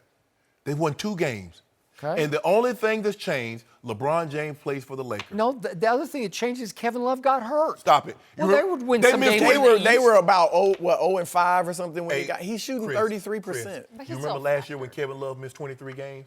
They won 2 games, Okay. and the only thing that's changed, LeBron James plays for the Lakers. No, the other thing that changes, Kevin Love got hurt. Stop it. Well, they would win some missed games. weight. They were about 0-5 or something when Hey, he got. He's shooting Chris, 33%. Chris, you remember last year when Kevin Love missed 23 games,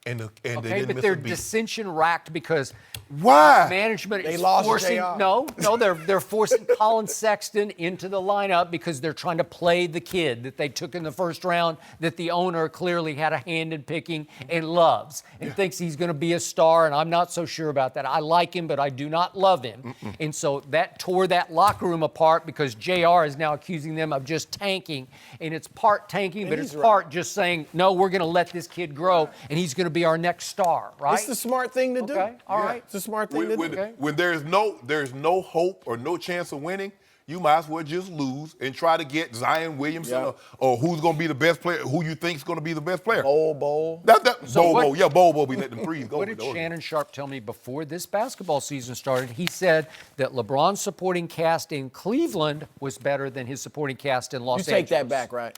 and they Okay, didn't but miss they're a beat. dissension racked because Why? management They is lost forcing JR. no, they're forcing Colin Sexton into the lineup because they're trying to play the kid that they took in the first round that the owner clearly had a hand in picking and loves and thinks he's going to be a star, and I'm not so sure about that. I like him, but I do not love him. And so that tore that locker room apart because JR is now accusing them of just tanking, and it's part tanking, but it's he's part just saying, no, we're going to let this kid grow and he's going to be our next star, right? It's the smart thing to do. Okay, all right. It's the smart thing to do. When there's no hope or no chance of winning, you might as well just lose and try to get Zion Williamson Yeah. or who's going to be the best player, who you think is going to be the best player. Bowl. Bowl. We let them freeze go. What did Shannon Sharpe tell me before this basketball season started? He said that LeBron's supporting cast in Cleveland was better than his supporting cast in Los You Angeles. take that back, right?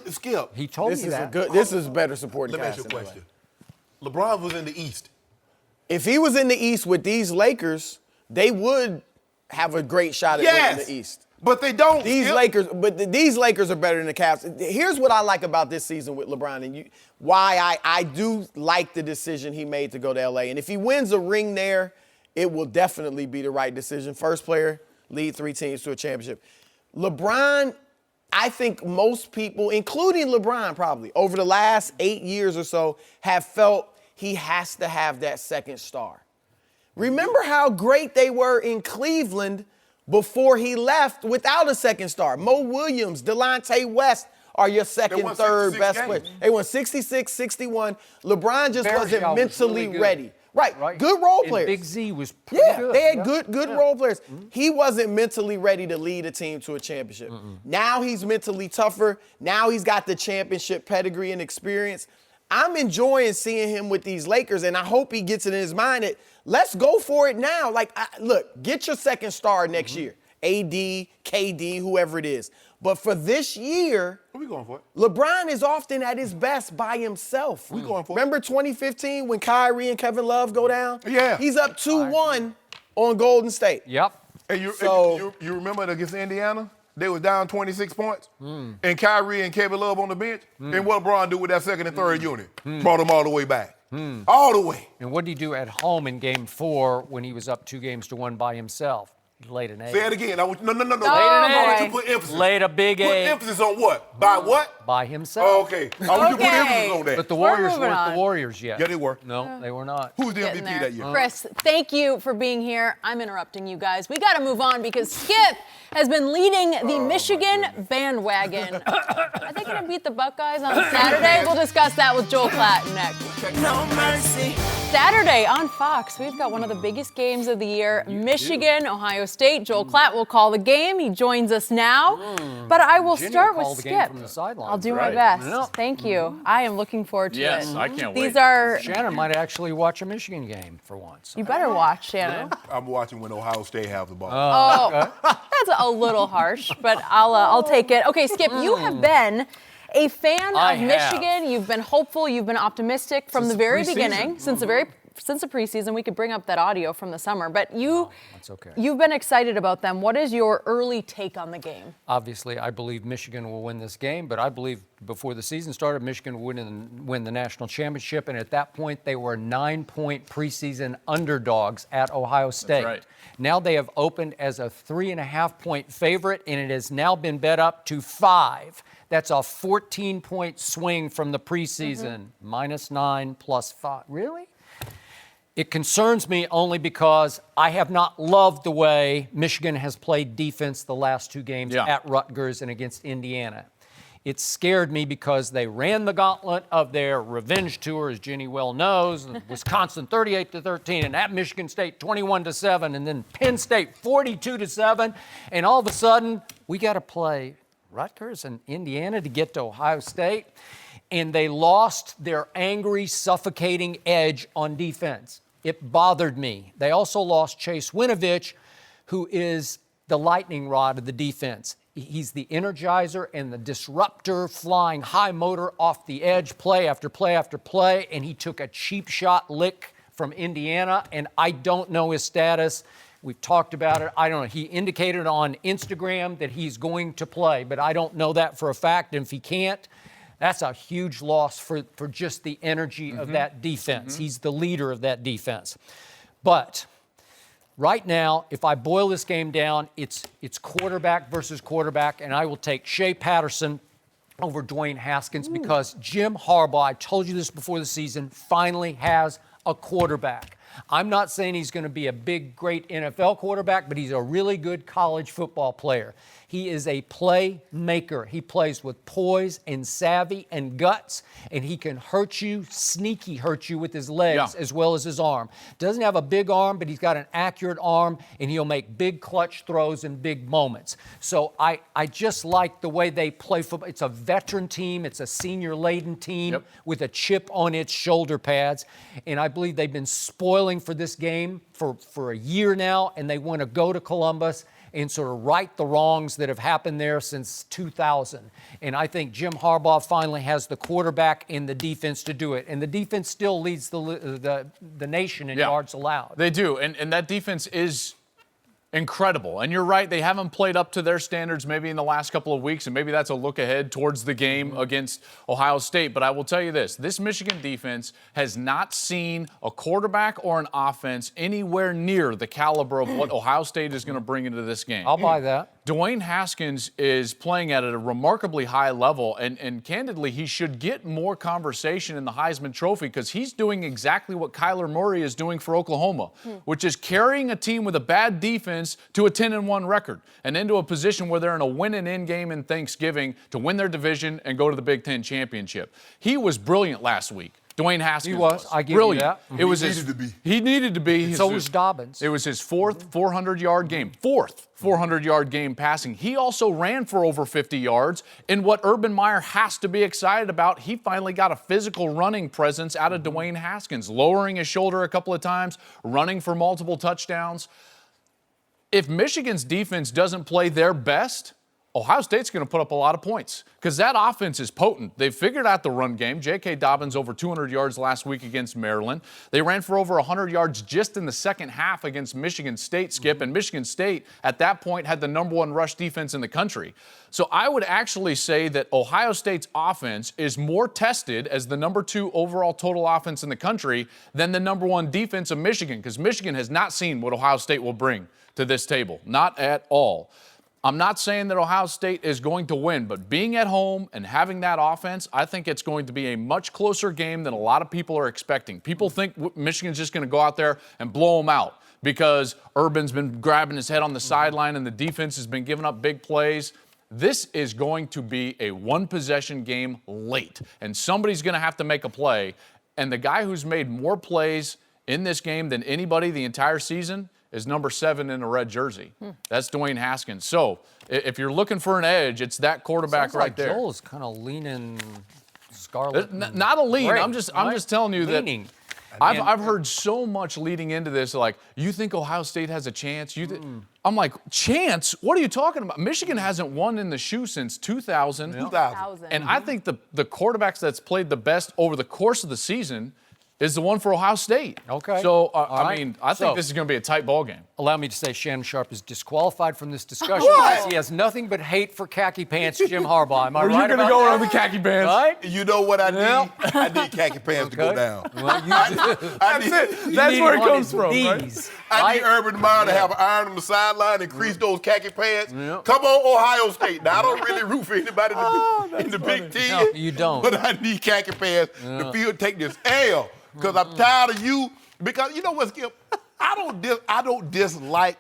Skip, He told This me is that. This is better supporting let me ask cast you a in LA. question. LeBron was in the East. If he was in the East with these Lakers, they would have a great shot at winning the East. But they don't. These Skip. Lakers, these Lakers are better than the Cavs. Here's what I like about this season with LeBron, and why I do like the decision he made to go to LA. And if he wins a ring there, it will definitely be the right decision. First player, lead 3 teams to a championship. LeBron, I think most people, including LeBron probably, over the last 8 years or so, have felt he has to have that second star. Remember how great they were in Cleveland before he left without a second star. Mo Williams, Delonte West are your second, won third 66 best games. players. They won 66, 61. LeBron just Bergeron wasn't was mentally really good. ready. Right. Good role And players. Big Z was pretty Yeah, good. they had Yeah. good role players. He wasn't mentally ready to lead a team to a championship. Now he's mentally tougher. Now he's got the championship pedigree and experience. I'm enjoying seeing him with these Lakers, and I hope he gets it in his mind that let's go for it now. Look, get your second star next year. AD, KD, whoever it is. But for this year, What we going for? LeBron is often at his best by himself. We going for it. Remember 2015 when Kyrie and Kevin Love go down? Yeah. He's up 2-1 on Golden State. Yep. And So- you remember against Indiana? They was down 26 points, and Kyrie and Kevin Love on the bench. And what LeBron do with that second and third unit? Brought them all the way back. All the way. And what did he do at home in Game 4 when he was up 2-1 by himself? He laid an egg. Say it again. No. Oh, I want you to boy. put emphasis. Laid a big Put egg emphasis on what? By what? by himself. Oh, okay. I want you to put Okay. emphasis on that. But the We're Warriors moving weren't on. the Warriors yet. Yeah, they were. No, they were not. Who's the Getting MVP there. that year? Chris, thank you for being here. I'm interrupting you guys. We got to move on because Skip has been leading the Michigan bandwagon. Are they going to beat the Buckeyes on Saturday? We'll discuss that with Joel Klatt next. No mercy. Saturday on Fox, we've got one of the biggest games of the year, Michigan, Ohio State. Joel Klatt will call the game. He joins us now. But I will Virginia start will with call the game Skip. from the sidelines. I'll do my Right. best. Yeah. Thank you. I am looking forward to it. Yes, I can't These wait. are, Shannon might actually watch a Michigan game for once. you better watch, Shannon. I'm watching when Ohio State have the ball. Oh, that's a little harsh, but I'll take it. Okay, Skip, you have been a fan I of have. Michigan. You've been hopeful. You've been optimistic from Since the very preseason. beginning, since the very since the preseason. We could bring up that audio from the summer, but that's okay. You've been excited about them. What is your early take on the game? Obviously, I believe Michigan will win this game, but I believe before the season started, Michigan would win the national championship, and at that point, they were 9-point preseason underdogs at Ohio State. That's right. Now they have opened as a 3.5-point favorite, and it has now been bet up to 5. That's a 14-point swing from the preseason, -9 +5. Really? It concerns me only because I have not loved the way Michigan has played defense the last 2 games at Rutgers and against Indiana. It scared me because they ran the gauntlet of their revenge tour, as Jenny well knows. Wisconsin 38-13, and at Michigan State 21-7, and then Penn State 42-7. And all of a sudden, we got to play Rutgers and Indiana to get to Ohio State. And they lost their angry, suffocating edge on defense. It bothered me. They also lost Chase Winovich, who is the lightning rod of the defense. He's the energizer and the disruptor, flying high motor off the edge, play after play after play, and he took a cheap shot lick from Indiana, and I don't know his status. We've talked about it. I don't know. He indicated on Instagram that he's going to play, but I don't know that for a fact, and if he can't, that's a huge loss for just the energy of that defense. He's the leader of that defense. But right now, if I boil this game down, it's quarterback versus quarterback, and I will take Shea Patterson over Dwayne Haskins because Jim Harbaugh, I told you this before the season, finally has a quarterback. I'm not saying he's going to be a big, great NFL quarterback, but he's a really good college football player. He is a playmaker. He plays with poise and savvy and guts, and he can hurt you, sneaky hurt you with his legs as well as his arm. Doesn't have a big arm, but he's got an accurate arm, and he'll make big clutch throws in big moments. So I just like the way they play football. It's a veteran team. It's a senior-laden team with a chip on its shoulder pads, and I believe they've been spoiling for this game for a year now, and they want to go to Columbus and sort of right the wrongs that have happened there since 2000. And I think Jim Harbaugh finally has the quarterback and the defense to do it. And the defense still leads the nation in yards allowed. They do, and that defense is incredible. And you're right, they haven't played up to their standards maybe in the last couple of weeks, and maybe that's a look ahead towards the game against Ohio State. But I will tell you this Michigan defense has not seen a quarterback or an offense anywhere near the caliber of what Ohio State is going to bring into this game. I'll buy that. Dwayne Haskins is playing at a remarkably high level, and candidly, he should get more conversation in the Heisman Trophy because he's doing exactly what Kyler Murray is doing for Oklahoma, which is carrying a team with a bad defense to a 10-1 record and into a position where they're in a win-and-in game in Thanksgiving to win their division and go to the Big Ten championship. He was brilliant last week. Dwayne Haskins was. I give brilliant. you that. It was he needed to be. So was Dobbins. It was his fourth 400-yard game. Fourth 400-yard game passing. He also ran for over 50 yards. And what Urban Meyer has to be excited about, he finally got a physical running presence out of Dwayne Haskins, lowering his shoulder a couple of times, running for multiple touchdowns. If Michigan's defense doesn't play their best, Ohio State's going to put up a lot of points because that offense is potent. They've figured out the run game. J.K. Dobbins over 200 yards last week against Maryland. They ran for over 100 yards just in the second half against Michigan State, Skip, and Michigan State at that point had the #1 rush defense in the country. So I would actually say that Ohio State's offense is more tested as the #2 overall total offense in the country than the #1 defense of Michigan because Michigan has not seen what Ohio State will bring to this table. Not at all. I'm not saying that Ohio State is going to win, but being at home and having that offense, I think it's going to be a much closer game than a lot of people are expecting. People think Michigan's just going to go out there and blow them out because Urban's been grabbing his head on the sideline and the defense has been giving up big plays. This is going to be a one-possession game late, and somebody's going to have to make a play. And the guy who's made more plays in this game than anybody the entire season is #7 in a red jersey. That's Dwayne Haskins. So if you're looking for an edge, it's that quarterback Sounds right like there. Joel's kind of leaning scarlet. Not a lean. Gray, I'm just telling you leaning. that I've heard so much leading into this, like, you think Ohio State has a chance? I'm like, chance? What are you talking about? Michigan hasn't won in the shoe since 2000. 2000. And I think the quarterbacks that's played the best over the course of the season is the one for Ohio State. Okay. So, All right. I think So- this is going to be a tight ball game. Allow me to say Shannon Sharpe is disqualified from this discussion What? because he has nothing but hate for khaki pants Jim Harbaugh. Am I Are right you going to about go that? around the khaki bands? Right? You know what I need? Yeah. I need khaki pants to go Okay. down. Well, you I need, That's need where it on comes his from, right? knees. I need Right? Urban Meyer to have an iron on the sideline and crease those khaki pants. Come on, Ohio State. Now, I don't really root for anybody in the Big Ten. No, you don't. But I need khaki pants to take this L because I'm tired of you. Because you know what, Skip? I don't dislike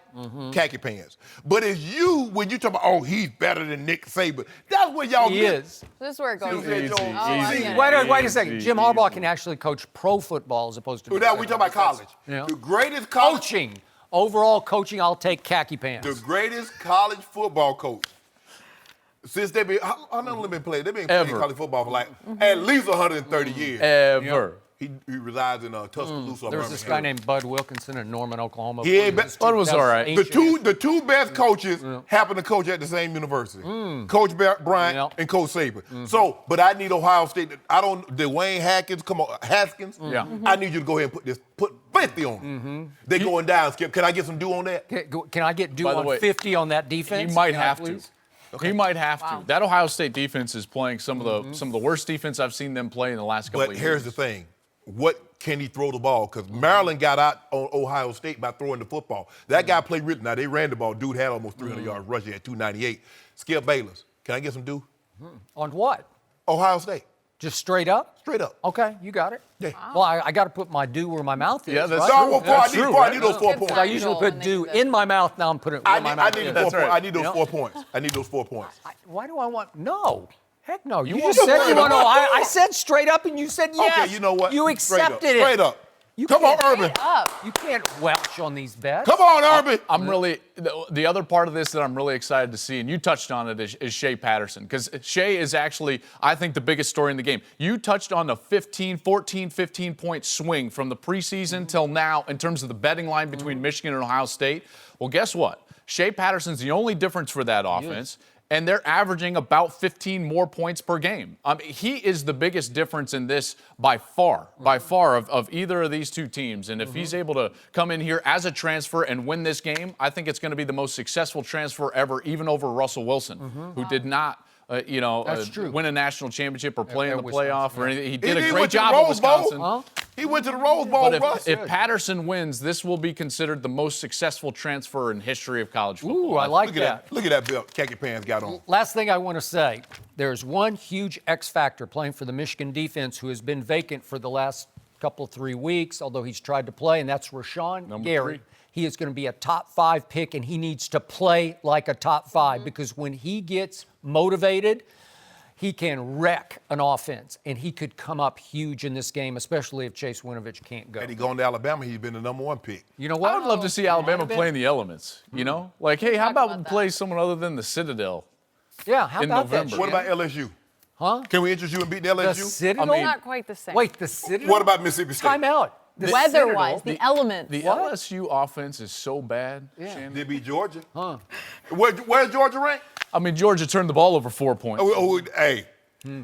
khaki pants. But it's you when you talk about, oh, he's better than Nick Saban. That's what y'all He miss. is. This is where it goes. Easy, Oh, I easy. get it. Wait a second. Jim Harbaugh can actually coach pro football as opposed to. Well, now we talking about college. Yeah. The greatest college, Coaching. Overall coaching, I'll take khaki pants. the greatest college football coach. Since they've been, how long have they been playing? They've been playing Ever. college football for like at least 130 years. Ever. He resides in Tuscaloosa, There's this guy named Bud Wilkinson in Norman, Oklahoma. He ain't Bud was all right. The two best coaches happen to coach at the same university. Coach Bryant Yeah. and Coach Saban. So, but I need Ohio State. Dwayne Haskins. Yeah. I need you to go ahead and put 50 on them. They going down, Skip. Can I get some due on that? Can I get due By the on way, 50 on that defense? He might Can I have to. please? He might have to. That Ohio State defense is playing some of the worst defense I've seen them play in the last couple But of here's years. the thing. What can he throw the ball? Because Maryland got out on Ohio State by throwing the football. That guy played really. Now, they ran the ball. Dude had almost 300 yards rushing at 298. Skip Bayless. Can I get some due? On what? Ohio State. Just straight up? Straight up. Okay, you got it. Yeah. Well, I got to put my due where my mouth is. Yeah, that's right? No, true. well, That's true, I need those 4 Good points. I usually When put they due do that. in my mouth. Now I'm putting it where my mouth is. I need those Yeah. 4 points. I need those 4 points. Why do I want? No. Heck no. You want just said straight you want to. up. I said straight up and you said yes. Okay, you know what? You Straight up. accepted it. Straight up. You Come on, can't- Urban. You can't welch on these bets. Come on, Urban. I'm really the other part of this that I'm really excited to see, and you touched on it, is Shea Patterson, because Shea is actually, I think, the biggest story in the game. You touched on the 15-point swing from the preseason till now in terms of the betting line between Michigan and Ohio State. Well, guess what? Shea Patterson's the only difference for that offense. And they're averaging about 15 more points per game. He is the biggest difference in this by far of either of these two teams. And if he's able to come in here as a transfer and win this game, I think it's going to be the most successful transfer ever, even over Russell Wilson, who did not, That's true. win a national championship or play in the Wisconsin, playoff or anything. He did He a went great to the job at Rose Bowl. Wisconsin. He went to the Rose Bowl, But Russ. if Patterson wins, this will be considered the most successful transfer in history of college football. Ooh, I like Look at that. that. Look at that belt khaki pants got on. Last thing I want to say, there's one huge X factor playing for the Michigan defense who has been vacant for the last couple, 3 weeks, although he's tried to play, and that's Rashawn Number Gary. 3. He is going to be a top 5 pick, and he needs to play like a top 5 because when he gets motivated, he can wreck an offense, and he could come up huge in this game, especially if Chase Winovich can't go. Had he gone to Alabama, he'd been the #1 pick. You know what? I would love to see Alabama play in the elements, you know? Like, hey, how talk about about we that. play someone other than the Citadel? Yeah, how in about November. that? What Shannon? about LSU? Huh? Can we interest you in beating The LSU? Citadel? Not quite the same. Wait, the Citadel? What about Mississippi State? Time out. The Weather-wise, Citadel- the elements. The LSU offense is so bad, Shannon. They beat Georgia. Where's Georgia ranked? I mean, Georgia turned the ball over 4 points. Hey,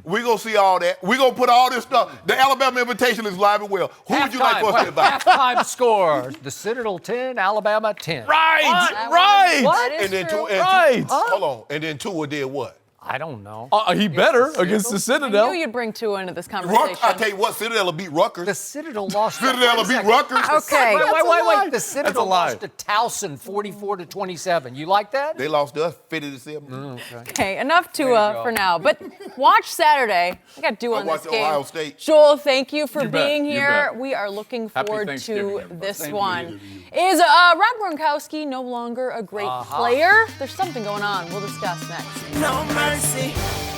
we gonna see all that. We gonna put all this stuff. The Alabama invitation is live and well. Who would you like for us to invite? Halftime score. The Citadel 10, Alabama 10. Right, That right. That is And then true. Right. Hold on. And then Tua did what? I don't know. He better against the I Citadel. knew you'd bring Tua into this conversation. I tell you what, Citadel will beat Rutgers. The Citadel lost. Citadel will beat Rutgers. Okay. Wait. The That's a Citadel lie. lost to Towson 44-27. You like that? They lost to us 50-7. Okay, enough Tua for now. But watch Saturday. I got due on watched this game. Ohio State. Joel, thank you for You bet, being you here. bet. We are looking Happy forward Thanksgiving, to everybody. this Thank one. you. Is Rob Gronkowski no longer a great player? There's something going on. We'll discuss next. No mercy.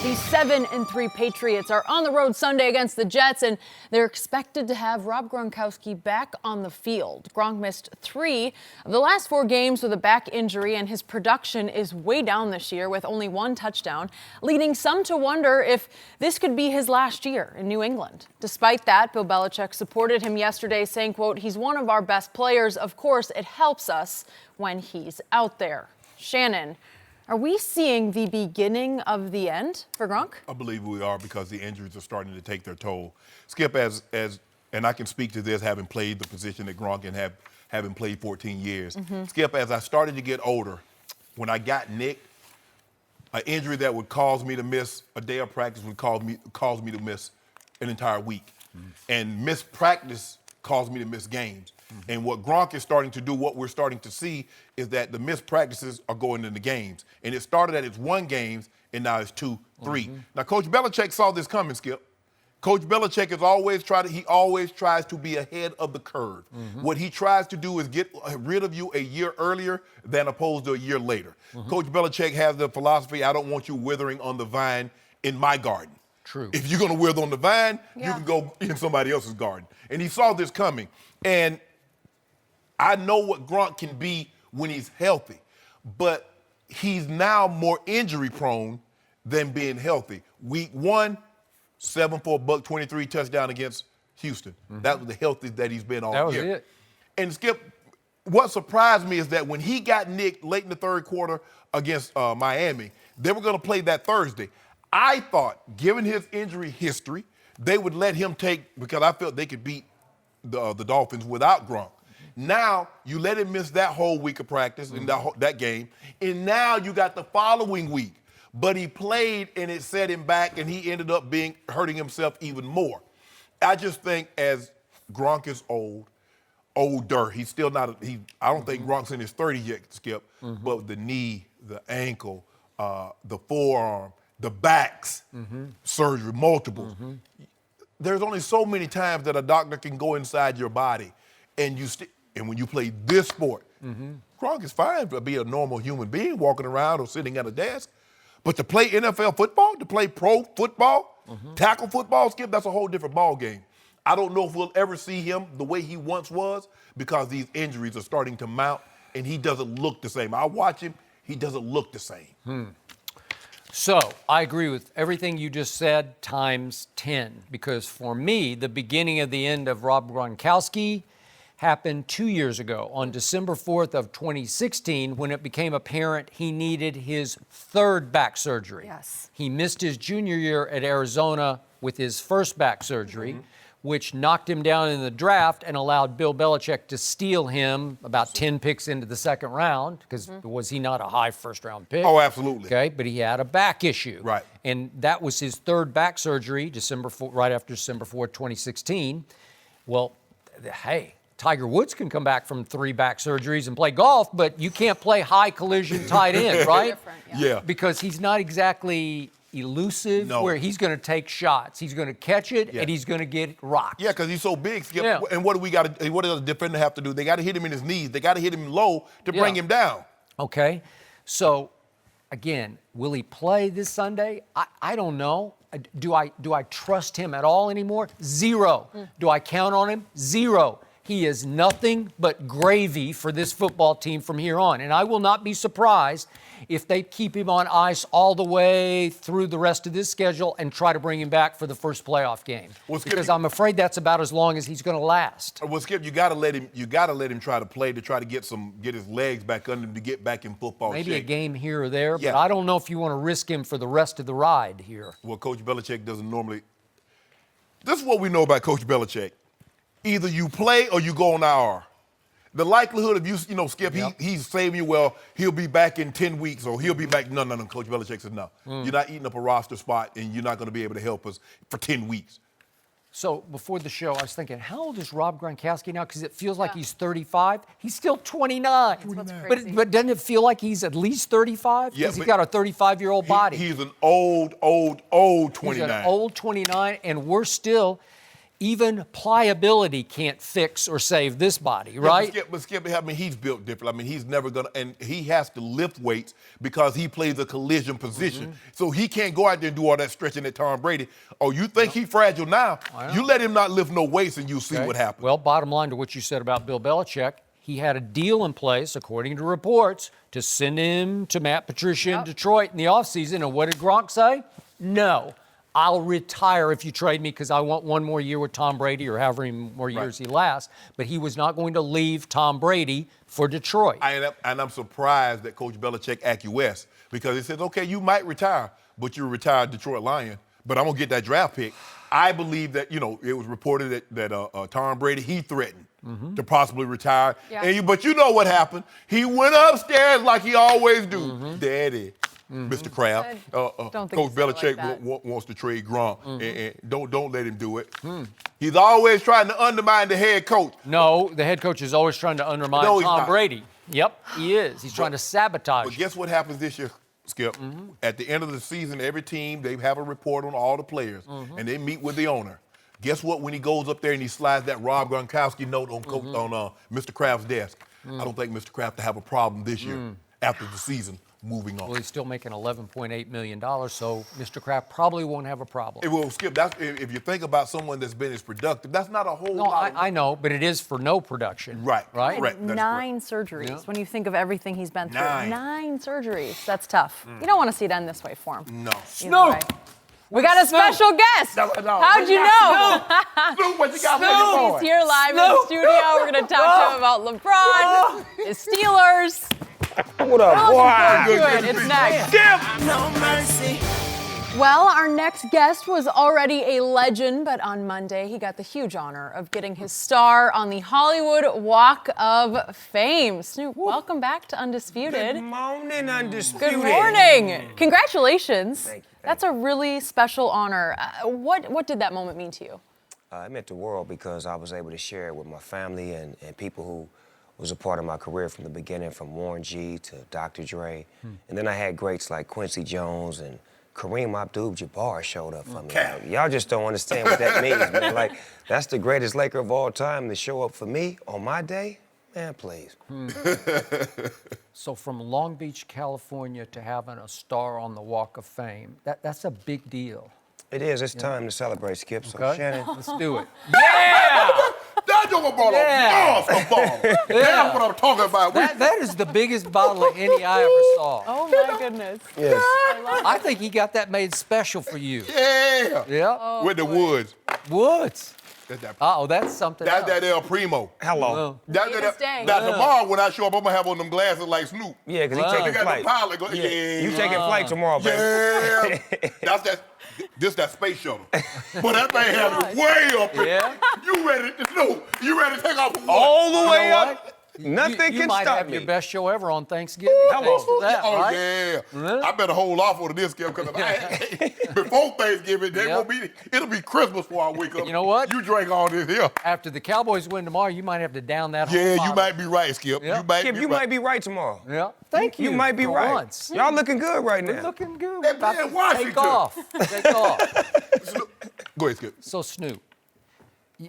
The 7-3 Patriots are on the road Sunday against the Jets, and they're expected to have Rob Gronkowski back on the field. Gronk missed 3 of the last 4 games with a back injury, and his production is way down this year with only 1 touchdown, leading some to wonder if this could be his last year in New England. Despite that, Bill Belichick supported him yesterday, saying, quote, "He's one of our best players. Of course, it helps us when he's out there." Shannon, are we seeing the beginning of the end for Gronk? I believe we are because the injuries are starting to take their toll. Skip, as and I can speak to this having played the position that Gronk and having played 14 years. Skip, as I started to get older, when I got nicked, an injury that would cause me to miss a day of practice would cause me to miss an entire week. And missed practice caused me to miss games. And what Gronk is starting to do, what we're starting to see, is that the missed practices are going into games. And it started at its 1 games, and now it's 2, 3. Now, Coach Belichick saw this coming, Skip. Coach Belichick has always tries to be ahead of the curve. What he tries to do is get rid of you a year earlier than opposed to a year later. Coach Belichick has the philosophy, I don't want you withering on the vine in my garden. True. If you're going to wither on the vine, you can go in somebody else's garden. And he saw this coming. And I know what Gronk can be when he's healthy, but he's now more injury prone than being healthy. Week 1, 7 for a buck, 23 touchdown against Houston. That was the healthiest that he's been all year. That was it. And Skip, what surprised me is that when he got nicked late in the third quarter against Miami, they were going to play that Thursday. I thought, given his injury history, they would let him take, because I felt they could beat the Dolphins without Gronk. Now, you let him miss that whole week of practice in that game, and now you got the following week. But he played, and it set him back, and he ended up hurting himself even more. I just think as Gronk is older, he's still not, I don't think Gronk's in his 30s yet, Skip, but the knee, the ankle, the forearm, the backs, surgery, multiple. There's only so many times that a doctor can go inside your body, and when you play this sport, Gronk is fine to be a normal human being walking around or sitting at a desk. But to play NFL football, to play pro football, tackle football, Skip, that's a whole different ball game. I don't know if we'll ever see him the way he once was because these injuries are starting to mount, and he doesn't look the same. I watch him, he doesn't look the same. So I agree with everything you just said times 10, because for me, the beginning of the end of Rob Gronkowski happened 2 years ago on December 4th of 2016 when it became apparent he needed his 3rd back surgery. Yes. He missed his junior year at Arizona with his first back surgery, which knocked him down in the draft and allowed Bill Belichick to steal him about 10 picks into the second round, because was he not a high first-round pick? Oh, absolutely. Okay, but he had a back issue. Right. And that was his 3rd back surgery, right after December 4th, 2016. Well, hey, Tiger Woods can come back from 3 back surgeries and play golf, but you can't play high collision tight end, right? Yeah. Because he's not exactly elusive, where he's going to take shots. He's going to catch it, and he's going to get rocked. Yeah, because he's so big, Skip. Yeah. And what does the defender have to do? They got to hit him in his knees. They got to hit him low to bring him down. Okay. So, again, will he play this Sunday? I don't know. Do I trust him at all anymore? 0. Do I count on him? 0. He is nothing but gravy for this football team from here on. And I will not be surprised if they keep him on ice all the way through the rest of this schedule and try to bring him back for the first playoff game. Well, Skip, because I'm afraid that's about as long as he's going to last. Well, Skip, you got to let him try to play, to try to get his legs back under him, to get back in football Maybe shape. A game here or there, but I don't know if you want to risk him for the rest of the ride here. Well, Coach Belichick doesn't normally. This is what we know about Coach Belichick. Either you play or you go on IR. The likelihood of you Skip, he's saving you, well, he'll be back in 10 weeks or he'll be back. No. Coach Belichick said no. You're not eating up a roster spot and you're not going to be able to help us for 10 weeks. So before the show, I was thinking, how old is Rob Gronkowski now? Because it feels like he's 35. He's still 29. That's crazy. But doesn't it feel like he's at least 35? Because he's got a 35-year-old body. He's an old 29. He's an old 29, and we're still... Even pliability can't fix or save this body, right? But Skip, he's built different. He's never going to, and he has to lift weights because he plays a collision position. So he can't go out there and do all that stretching at Tom Brady. Oh, you think he's fragile now? You let him not lift no weights and you'll see what happens. Well, bottom line to what you said about Bill Belichick, he had a deal in place, according to reports, to send him to Matt Patricia in Detroit in the offseason. And what did Gronk say? No. I'll retire if you trade me because I want one more year with Tom Brady or however many more years he lasts. But he was not going to leave Tom Brady for Detroit. And I'm surprised that Coach Belichick acquiesced because he says, okay, you might retire, but you're a retired Detroit Lion, but I'm going to get that draft pick. I believe that, it was reported that Tom Brady, he threatened to possibly retire. Yeah. But you know what happened? He went upstairs like he always do. Daddy, Mr. Kraft, don't think Coach he said it Belichick like that. wants to trade Gronk, and don't let him do it. He's always trying to undermine the head coach. No, the head coach is always trying to undermine No, he's Tom not. Brady. Yep, he is. He's trying to sabotage. But guess what happens this year, Skip? At the end of the season, every team, they have a report on all the players, and they meet with the owner. Guess what? When he goes up there and he slides that Rob Gronkowski note on Mr. Kraft's desk, I don't think Mr. Kraft will have a problem this year after the season moving on. Well, he's still making $11.8 million, so Mr. Kraft probably won't have a problem. It will, Skip. If you think about someone that's been as productive, that's not a whole No, lot. I know, but it is for no production. Right. Right? Correct. That is 9 surgeries. When you think of everything he's been through. 9. 9 surgeries. That's tough. You don't want to see it end this way for him. No. Either way. We got a special guest. No. How'd you know? Snoop, what you got for your boy? He's here live in the studio. We're going to talk to him about LeBron, his Steelers. What up, boy? Good. It's next. No mercy. Well, our next guest was already a legend, but on Monday he got the huge honor of getting his star on the Hollywood Walk of Fame. Snoop, welcome back to Undisputed. Good morning, Undisputed. Good morning. Congratulations. Thank you. That's a really special honor. What did that moment mean to you? It meant the world because I was able to share it with my family and people who was a part of my career from the beginning, from Warren G to Dr. Dre. And then I had greats like Quincy Jones and Kareem Abdul-Jabbar showed up for me. Like, y'all just don't understand what that means, man. Like, that's the greatest Laker of all time to show up for me on my day. Man, please. So from Long Beach, California to having a star on the Walk of Fame, that's a big deal. It is. It's time to celebrate, Skip. So, Okay? Shannon. Let's do it. That joke brought a monster ball. That's what I'm talking about. That is the biggest bottle of any I ever saw. Oh my goodness. Yes. I think he got that made special for you. Yeah. Yeah. With the Woods. Woods. That's that. Uh-oh, that's something That's else. that El Primo. Hello. Famous day. Now tomorrow when I show up, I'm gonna have on them glasses like Snoop. Yeah, because he They taking got flight. the pilot. You taking flight tomorrow, baby. Yeah. That's that. This that space shuttle. But that thing have it way up. Yeah. You ready to Snoop? You ready to take off from All the way know up. Nothing you can might stop have me. your best show ever on Thanksgiving. Hello. Thanks to that, Oh right? yeah. I better hold off on this because before Thanksgiving, it'll be Christmas before I wake up. You know what? You drink all this here. After the Cowboys win tomorrow, you might have to down that whole Yeah, you bottle. might be right, Skip. Yeah. Skip, you might be right tomorrow. Yeah. Thank you. You might be for right. once. Y'all looking good right now. We're looking good. They We're about play in to Washington. take off. Take off. Go ahead, Skip. So, Snoop,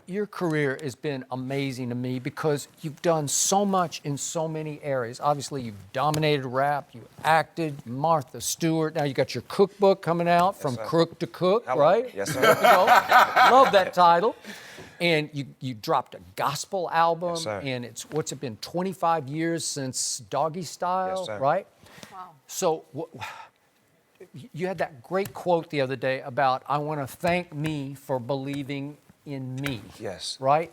your career has been amazing to me because you've done so much in so many areas. Obviously, you've dominated rap, you acted, Martha Stewart. Now you got your cookbook coming out, From sir. Crook to Cook, Hello. right? Yes, sir. You know, love that title. And you dropped a gospel album, Yes, sir. and what's it been, 25 years since Doggy Style, Yes, sir. right? Wow. So you had that great quote the other day about, I want to thank me for believing in me. Yes. Right?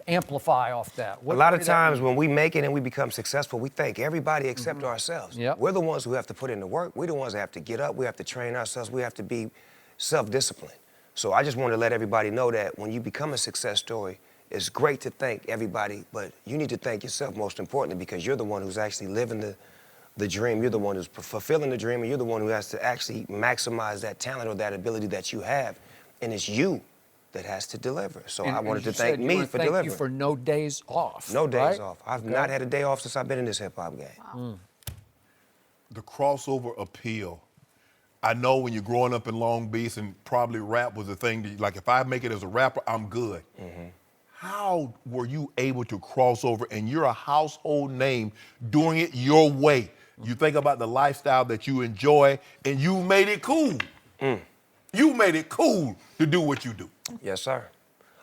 Amplify off that. A lot of times when we make it and we become successful, we thank everybody except ourselves. Yep. We're the ones who have to put in the work. We're the ones that have to get up. We have to train ourselves. We have to be self-disciplined. So I just want to let everybody know that when you become a success story, it's great to thank everybody, but you need to thank yourself most importantly because you're the one who's actually living the dream. You're the one who's fulfilling the dream, and you're the one who has to actually maximize that talent or that ability that you have. And it's you that has to deliver. So I wanted to thank me for delivering. Thank you for no days off. No days right? off. I've not had a day off since I've been in this hip-hop game. Wow. The crossover appeal. I know when you're growing up in Long Beach and probably rap was a thing, that, like if I make it as a rapper, I'm good. How were you able to cross over and you're a household name doing it your way? You think about the lifestyle that you enjoy and you made it cool. You made it cool to do what you do. Yes, sir.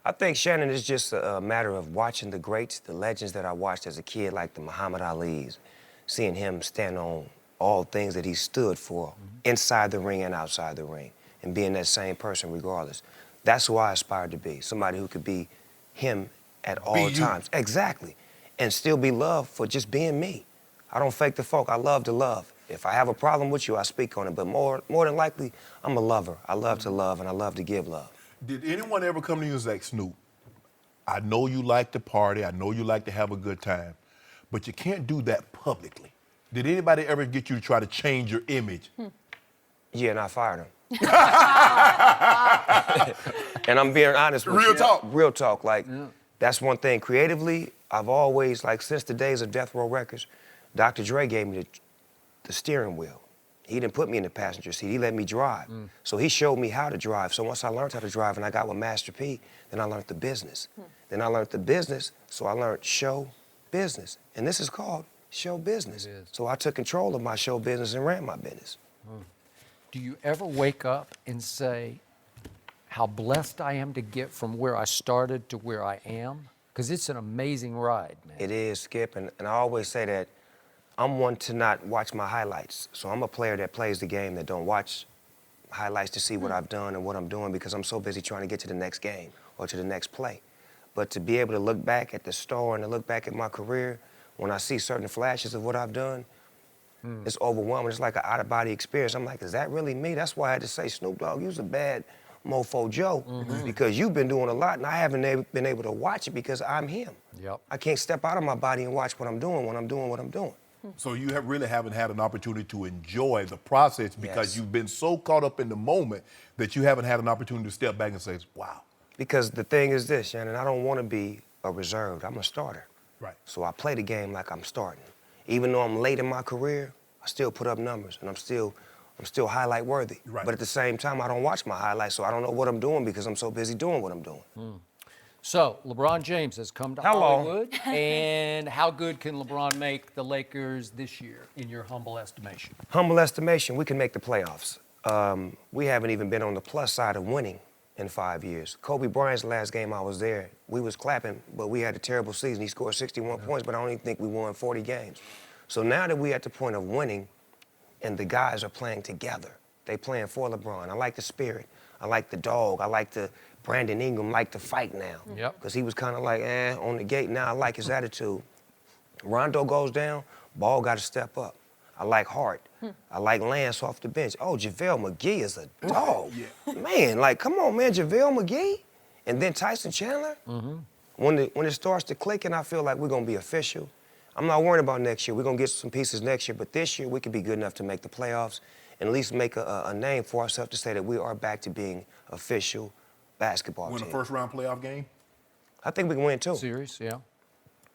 I think, Shannon, it's just a matter of watching the greats, the legends that I watched as a kid, like the Muhammad Ali's, seeing him stand on all things that he stood for inside the ring and outside the ring, and being that same person regardless. That's who I aspired to be, somebody who could be him at all times. Exactly. And still be loved for just being me. I don't fake the folk. I love to love. If I have a problem with you, I speak on it. But more than likely, I'm a lover. I love to love, and I love to give love. Did anyone ever come to you and say, Snoop, I know you like to party, I know you like to have a good time, but you can't do that publicly. Did anybody ever get you to try to change your image? Yeah, and I fired him. And I'm being honest with you. Real talk. Real talk. Like, that's one thing. Creatively, I've always, like, since the days of Death Row Records, Dr. Dre gave me the steering wheel. He didn't put me in the passenger seat. He let me drive. So he showed me how to drive. So once I learned how to drive and I got with Master P, then I learned the business. Then I learned the business, so I learned show business. And this is called show business. So I took control of my show business and ran my business. Do you ever wake up and say, how blessed I am to get from where I started to where I am? Because it's an amazing ride, man. It is, Skip, and I always say that I'm one to not watch my highlights. So I'm a player that plays the game that don't watch highlights to see what I've done and what I'm doing because I'm so busy trying to get to the next game or to the next play. But to be able to look back at the store and to look back at my career, when I see certain flashes of what I've done, it's overwhelming. It's like an out-of-body experience. I'm like, is that really me? That's why I had to say, Snoop Dogg, you was a bad mofo Joe because you've been doing a lot and I haven't been able to watch it because I'm him. Yep. I can't step out of my body and watch what I'm doing when I'm doing what I'm doing. So you really haven't had an opportunity to enjoy the process because you've been so caught up in the moment that you haven't had an opportunity to step back and say, wow. Because the thing is this, Shannon, I don't want to be a reserved. I'm a starter. Right. So I play the game like I'm starting. Even though I'm late in my career, I still put up numbers and I'm still highlight worthy. Right. But at the same time, I don't watch my highlights, so I don't know what I'm doing because I'm so busy doing what I'm doing. So, LeBron James has come to Hollywood, and how good can LeBron make the Lakers this year, in your humble estimation? Humble estimation, we can make the playoffs. We haven't even been on the plus side of winning in 5 years. Kobe Bryant's last game I was there, we was clapping, but we had a terrible season. He scored 61 points, but I don't even think we won 40 games. So now that we're at the point of winning, and the guys are playing together, they playing for LeBron. I like the spirit. I like the dog. I like the Brandon Ingram like to fight now. Yep. Because he was kind of like, on the gate. Now I like his attitude. Rondo goes down, Ball got to step up. I like Hart. I like Lance off the bench. Oh, JaVale McGee is a dog. Man, like, come on, man, JaVale McGee? And then Tyson Chandler? When it starts to click and I feel like we're going to be official, I'm not worried about next year. We're going to get some pieces next year, but this year we could be good enough to make the playoffs and at least make a name for ourselves to say that we are back to being official basketball Win team. a first-round playoff game? I think we can win 2. Series, yeah.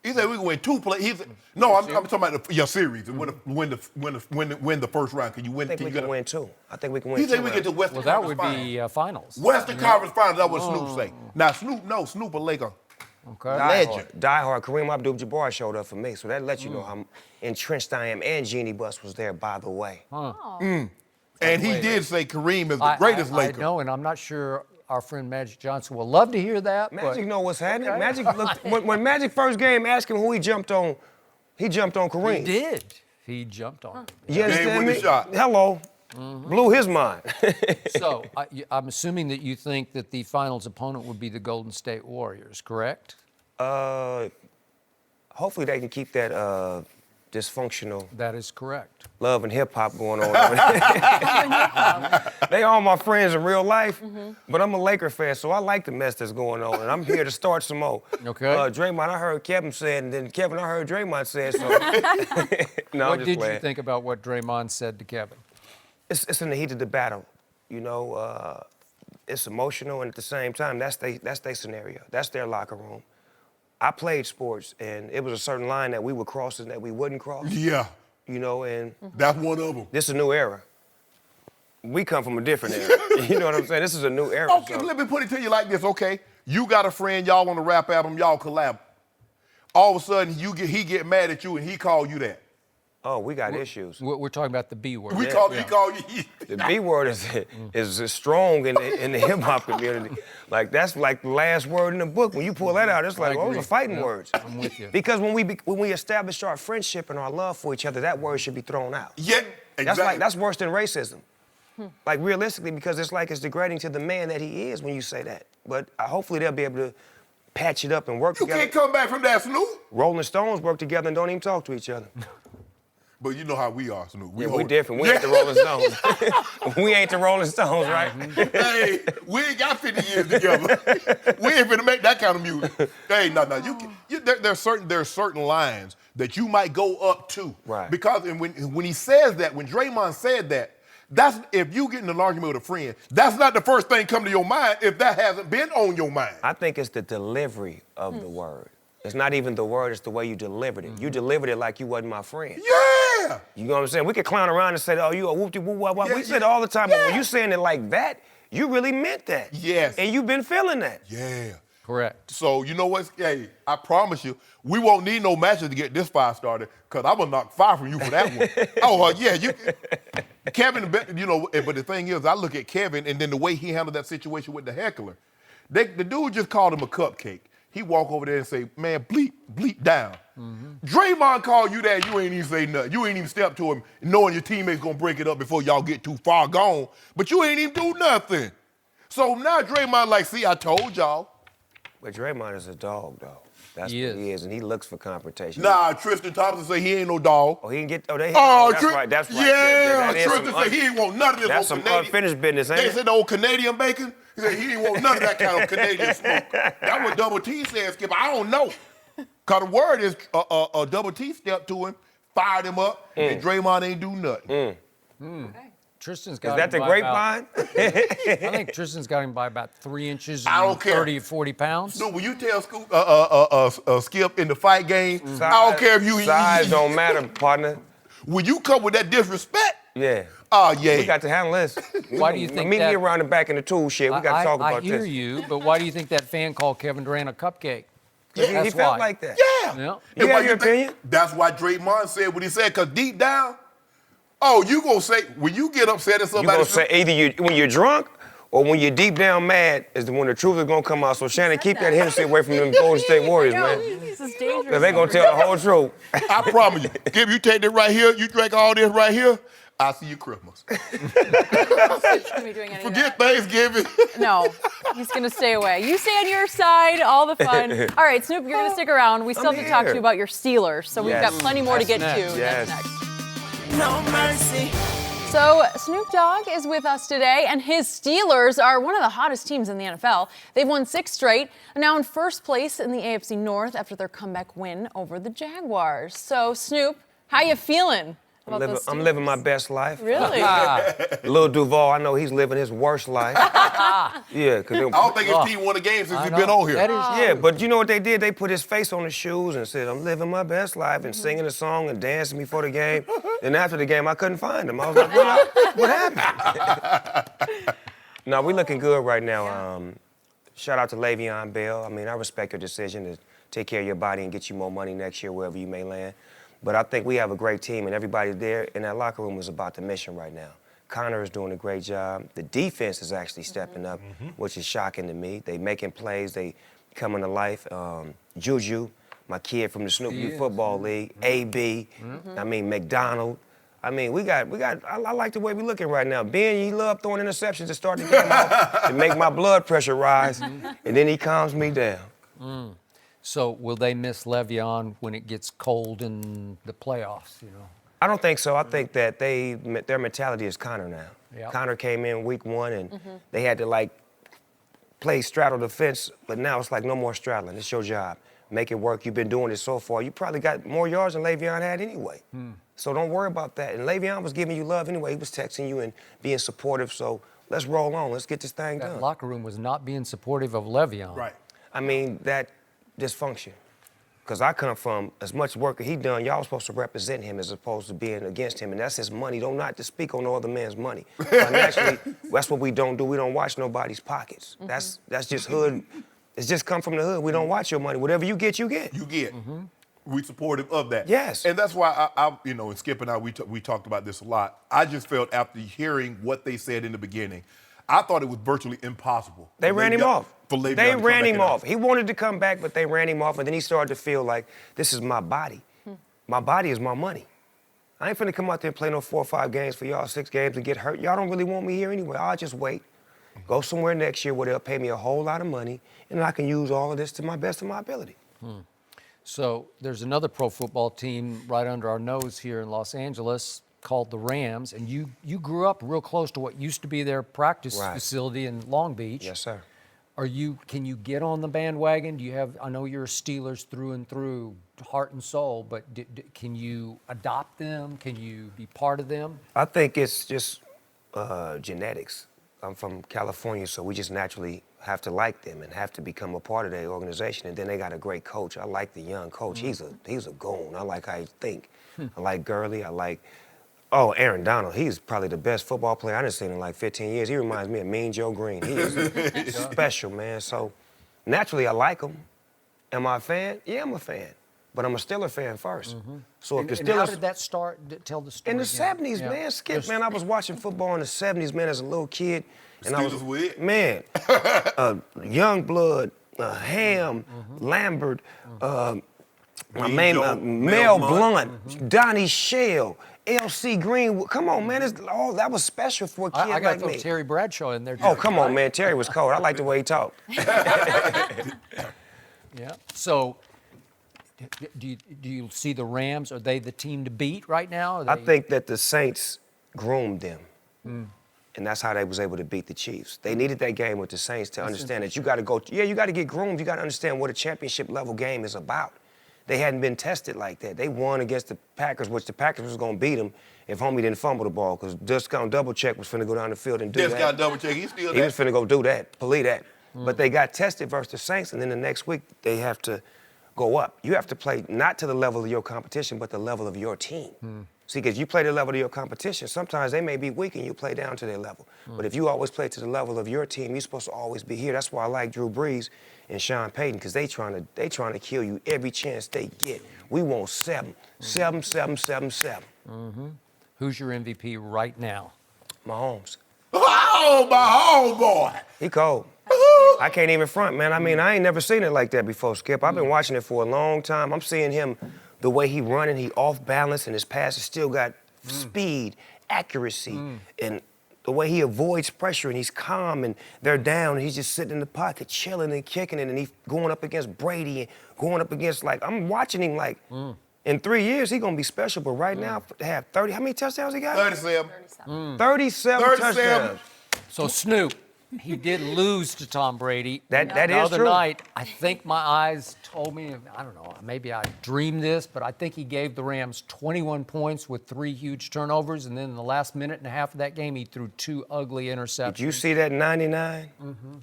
He said we can win 2 plays. No, I'm talking about your series. Win the first round. Can you win? I think we can win 2. I think we can win He 2. said we get to Western Well, that Conference would Finals. be finals. Western Conference Finals. That's what Snoop say. Now Snoop a Laker. Okay. Legend. Die Hard. Kareem Abdul-Jabbar showed up for me, so that lets you know how entrenched I am. And Jeannie Buss was there, by the way. And he did say Kareem is the greatest Laker. I know, and I'm not sure our friend Magic Johnson will love to hear that. Magic but, know what's happening. Okay. Magic looked, when Magic first game asked him who he jumped on Kareem. He did. He jumped on him. You understand with me? the shot. Hello. Blew his mind. So I'm assuming that you think that the finals opponent would be the Golden State Warriors, correct? Hopefully they can keep that dysfunctional That is correct. love and hip hop going on. They all my friends in real life, but I'm a Laker fan, so I like the mess that's going on, and I'm here to start some more. Okay. Draymond, I heard Kevin said, and then Kevin, I heard Draymond said, so. No, What I'm just did playing. you think about what Draymond said to Kevin? It's in the heat of the battle, you know. It's emotional, and at the same time, that's their scenario. That's their locker room. I played sports, and it was a certain line that we would cross and that we wouldn't cross. Yeah. You know, and That's one of them. this is a new era. We come from a different era. You know what I'm saying? This is a new era. Okay, let me put it to you like this, okay? You got a friend, y'all on a rap album, y'all collab. All of a sudden, he get mad at you and he call you that. Oh, we got issues. We're talking about the B word. He call you. The B word is strong in the hip hop community. Like that's like the last word in the book. When you pull that out, it's like those are fighting words. I'm with you. Because when we establish our friendship and our love for each other, that word should be thrown out. Yeah, exactly. That's worse than racism. Like realistically, because it's degrading to the man that he is when you say that. But hopefully they'll be able to patch it up and work You together. can't come back from that, Snoop. Rolling Stones work together and don't even talk to each other. But you know how we are, Snoop. We different. We ain't the Rolling Stones. We ain't the Rolling Stones, right? Hey, we ain't got 50 years together. We ain't finna make that kind of music. Hey, no. There's certain lines that you might go up to. Right. Because when he says that, when Draymond said that, that's if you get in an argument with a friend, that's not the first thing come to your mind if that hasn't been on your mind. I think it's the delivery of the word. It's not even the word, it's the way you delivered it. You delivered it like you wasn't my friend. Yeah! You know what I'm saying? We could clown around and say, oh, you a whoop-de-whoop-wop. Yeah, we say it all the time, but when you saying it like that, you really meant that. Yes. And you've been feeling that. Yeah. Correct. So you know what? Hey, I promise you, we won't need no matches to get this fire started, because I'm going to knock 5 from you for that one. Kevin, you know, but the thing is, I look at Kevin and then the way he handled that situation with the heckler. The dude just called him a cupcake. He walk over there and say, man, bleep down. Draymond called you that, you ain't even say nothing. You ain't even step to him knowing your teammates gonna break it up before y'all get too far gone, but you ain't even do nothing. So now Draymond like, see, I told y'all. But Draymond is a dog, though. That's He what he is, and he looks for confrontation. Nah, Tristan Thompson say he ain't no dog. Oh, he can get, That's right. Yeah, That is Tristan say he ain't want none of this. That's some unfinished business, ain't They it? said the old Canadian bacon. He said he ain't want none of that kind of Canadian smoke. That what Double T said, Skip. I don't know. Because the word is Double T stepped to him, fired him up, and Draymond ain't do nothing. Tristan's got Is that him the by grapevine? I think Tristan's got him by about 3 inches I don't and care. 30 or 40 pounds. No, when you tell Skip in the fight game, I don't care if you... Size don't matter, partner. When you come with that disrespect, Yeah. oh, yeah. We got to handle this. Why do you think Meet that? me around the back in the tool shed. We got to talk about I hear this. you, but why do you think that fan called Kevin Durant a cupcake? He That's felt why. like that. Yeah. Yeah. You And why have your think- opinion? That's why Draymond said what he said, because deep down, you gonna say, when you get upset at You somebody... gonna say either when you're drunk or when you're deep down mad is when the truth is gonna come out. So Shannon, keep that Hennessy away from them Golden State Warriors, man. This is dangerous. Cause they gonna tell the whole truth. I promise you, if you take this right here, you drink all this right here, I'll see you Christmas. Shouldn't be doing any of Forget that. Thanksgiving. No, he's going to stay away. You stay on your side, all the fun. All right, Snoop, you're going to stick around. We still have to talk to here. you about your Steelers, so we've got Yes. plenty more to get That's to. next. Yes. That's next. No mercy. So Snoop Dogg is with us today, and his Steelers are one of the hottest teams in the NFL. They've won 6 straight, and now in first place in the AFC North after their comeback win over the Jaguars. So Snoop, how you feeling about those I'm Steelers? living my best life. Really? Lil Duval, I know he's living his worst life. Yeah, cause I don't think his team won a game since I he's know. been on here. That is yeah, but you know what they did? They put his face on the shoes and said, I'm living my best life, and singing a song and dancing before the game. Then after the game, I couldn't find him. I was like, what happened? No, we looking good right now. Shout out to Le'Veon Bell. I mean, I respect your decision to take care of your body and get you more money next year, wherever you may land. But I think we have a great team, and everybody there in that locker room is about the mission right now. Connor is doing a great job. The defense is actually stepping up, which is shocking to me. They making plays. They coming to life. Juju, my kid from the Snoop Youth Football League. AB. I mean, McDonald. I mean, we got. I like the way we looking right now. Ben, he love throwing interceptions to start the game off to make my blood pressure rise, and then he calms me down. So will they miss Le'Veon when it gets cold in the playoffs, you know? I don't think so. I think that their mentality is Connor now. Yep. Connor came in week 1 and they had to like play straddle the fence, but now it's like no more straddling. It's your job. Make it work. You've been doing it so far. You probably got more yards than Le'Veon had anyway. So don't worry about that. And Le'Veon was giving you love anyway. He was texting you and being supportive. So let's roll on. Let's get this thing That done. locker room was not being supportive of Le'Veon. Right. I mean, that dysfunction. Because I come from as much work as he done, y'all supposed to represent him as opposed to being against him. And that's his money. Don't not to speak on no other man's money. Financially, that's what we don't do. We don't watch nobody's pockets. That's just hood. It's just come from the hood. We don't watch your money. Whatever you get, you get. You get. We supportive of that. Yes. And that's why I you know, and Skip and I, we talked about this a lot. I just felt after hearing what they said in the beginning, I thought it was virtually impossible. They ran him off. For Le'Veon They to come ran back him and- off. He wanted to come back, but they ran him off, and then he started to feel like, this is my body. My body is my money. I ain't finna come out there and play no 4 or 5 games for y'all, 6 games and get hurt. Y'all don't really want me here anyway. I'll just wait. Go somewhere next year where they'll pay me a whole lot of money, and I can use all of this to my best of my ability. So there's another pro football team right under our nose here in Los Angeles called the Rams, and you grew up real close to what used to be their practice facility in Long Beach. Yes, sir. Can you get on the bandwagon? Do you have? I know you're Steelers through and through, heart and soul, but can you adopt them? Can you be part of them? I think it's just genetics. I'm from California, so we just naturally have to like them and have to become a part of their organization. And then they got a great coach. I like the young coach. He's a goon. I like how he think. I like Gurley. I like Aaron Donald. He's probably the best football player I've seen in like 15 years. He reminds me of Mean Joe Green. He's special, man. So naturally, I like him. Am I a fan? Yeah, I'm a fan. But I'm a Steeler fan first. So if the And how Steelers... did that start? Tell the story. In the again. 70s, man, Skip, man, I was watching football in the 70s, man, as a little kid. And I was, Steelers with? man, Youngblood, Ham, Lambert, my man, Mel Blunt, Donnie Shell, L.C. Green. Come on, man, that was special for a kid I got like to throw me. Terry Bradshaw in there. Oh, come on, man, Terry was cold. I like the way he talked. Yeah. So, do you see the Rams? Are they the team to beat right now? I think that the Saints groomed them. And that's how they was able to beat the Chiefs. They needed that game with the Saints to understand that you got to go, you got to get groomed. You got to understand what a championship level game is about. They hadn't been tested like that. They won against the Packers, which the Packers was going to beat them if Homie didn't fumble the ball, because Discount Double Check was finna go down the field and do that. Discount Double Check, he's still He there. was finna go do that, believe that. But they got tested versus the Saints, and then the next week they have to go up. You have to play not to the level of your competition, but the level of your team. See, because you play the level of your competition, sometimes they may be weak and you play down to their level. But if you always play to the level of your team, you're supposed to always be here. That's why I like Drew Brees and Sean Payton, because they trying to kill you every chance they get. We want 7. 7, 7, 7, 7. Who's your MVP right now? Mahomes. Oh, my homeboy. He cold. I can't even front, man. I mean, I ain't never seen it like that before, Skip. I've been watching it for a long time. I'm seeing him, the way he running, he off balance, and his passes still got speed, accuracy, and the way he avoids pressure, and he's calm, and they're down, and he's just sitting in the pocket, chilling and kicking it, and he's going up against Brady and going up against, like, I'm watching him like, in 3 years, he's going to be special, but right now, to have 30, how many touchdowns he got? 37. 37 touchdowns. So Snoop, he did lose to Tom Brady. That the is other true. night, I think my eyes told me, I don't know, maybe I dreamed this, but I think he gave the Rams 21 points with 3 huge turnovers, and then in the last minute and a half of that game, he threw 2 ugly interceptions. Did you see that 99?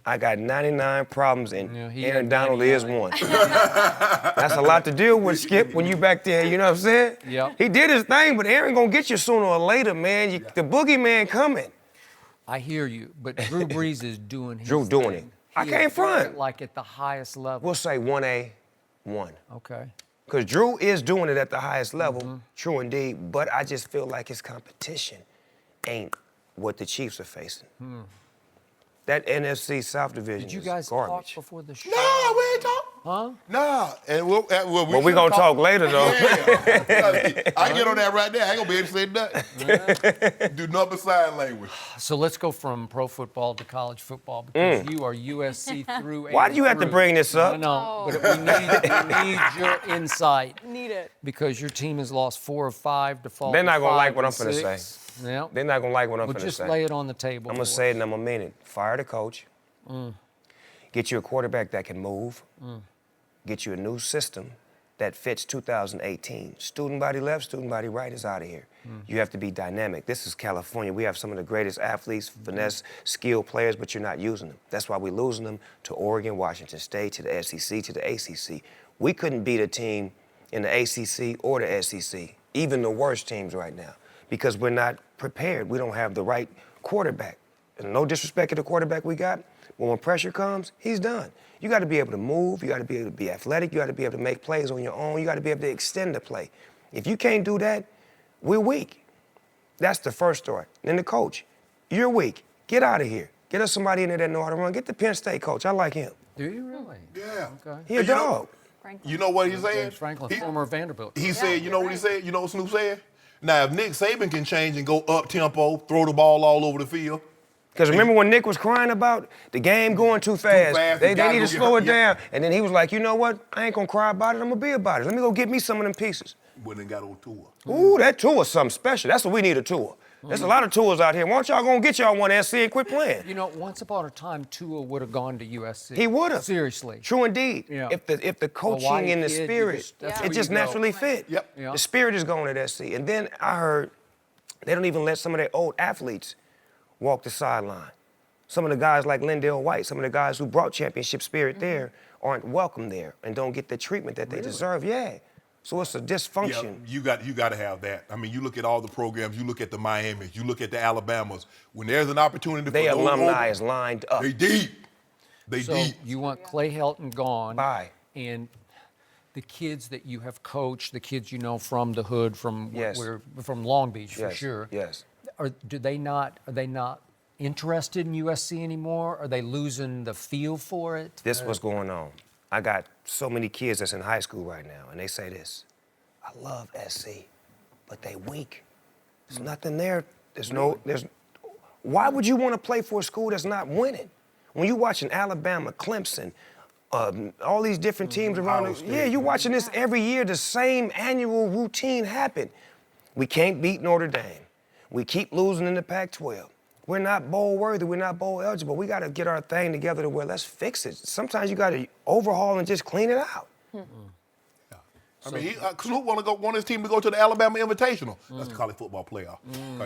I got 99 problems, and he Aaron had Donald is 99. one. That's a lot to deal with, Skip, when you back there, you know what I'm saying? Yep. He did his thing, but Aaron gonna get you sooner or later, man. The boogeyman coming. I hear you, but Drew Brees is doing his Drew doing thing. it. I He can't is doing front. it like at the highest level. We'll say 1A, 1. Okay. Because Drew is doing it at the highest level, true indeed, but I just feel like his competition ain't what the Chiefs are facing. That NFC South division Did you is guys garbage. talk before the show? No, we ain't talk. Huh? Nah. And we're But we're going to talk later, though. Yeah. I get on that right there. I ain't going to be able to say nothing. Do nothing but sign language. So let's go from pro football to college football, because you are USC through. Why do you have to bring this up? I know, but we need your insight. Need it. Because your team has lost 4 of 5 to fall. They're not to gonna like 5 what I'm and finna 6. say. Yeah. They're not going to like what I'm Well, finna just say. lay it on the table. I'm going to say it and I'm going to mean it. Fire the coach. Get you a quarterback that can move. Get you a new system that fits 2018. Student body left, student body right is out of here. You have to be dynamic. This is California. We have some of the greatest athletes, finesse, skilled players, but you're not using them. That's why we're losing them to Oregon, Washington State, to the SEC, to the ACC. We couldn't beat a team in the ACC or the SEC, even the worst teams right now, because we're not prepared. We don't have the right quarterback. And no disrespect to the quarterback we got, but when pressure comes, he's done. You got to be able to move. You got to be able to be athletic. You got to be able to make plays on your own. You got to be able to extend the play. If you can't do that, we're weak. That's the first story. Then the coach, you're weak. Get out of here. Get us somebody in there that know how to run. Get the Penn State coach. I like him. Do you really? Yeah. Okay. He a dog. You know what he's saying? James Franklin, former Vanderbilt. He said, you know what he said? You know what Snoop said? Now, if Nick Saban can change and go up-tempo, throw the ball all over the field, Because remember when Nick was crying about the game going too fast? They need to slow it down. And then he was like, you know what? I ain't going to cry about it. I'm going to be about it. Let me go get me some of them pieces. When they got on tour. Ooh, that tour's something special. That's what we need, a tour. There's a lot of tours out here. Why don't y'all go and get y'all one SC and quit playing? You know, once upon a time, Tua would have gone to USC. He would have. Seriously. True indeed. Yeah. If the coaching and the spirit, it just naturally fit. Yep. The spirit is going at SC. And then I heard they don't even let some of their old athletes walk the sideline. Some of the guys like Lindell White, some of the guys who brought championship spirit there aren't welcome there and don't get the treatment that they deserve. Yeah. So it's a dysfunction. Yeah, you got to have that. I mean, you look at all the programs, you look at the Miamis, you look at the Alabamas. When there's an opportunity They alumni is lined up. They deep. They So deep. you want Clay Helton gone. Bye. And the kids that you have coached, the kids you know from the hood, from from Long Beach for sure. Yes. Are they not interested in USC anymore? Are they losing the feel for it? This what's going on. I got so many kids that's in high school right now, and they say this: I love SC, but they weak. There's nothing there. Why would you want to play for a school that's not winning? When you're watching Alabama, Clemson, all these different teams around, you're watching this every year, the same annual routine happen. We can't beat Notre Dame. We keep losing in the Pac-12. We're not bowl worthy, we're not bowl eligible. We got to get our thing together to where let's fix it. Sometimes you got to overhaul and just clean it out. I mean, Snoop want his team to go to the Alabama Invitational. That's the college football playoff.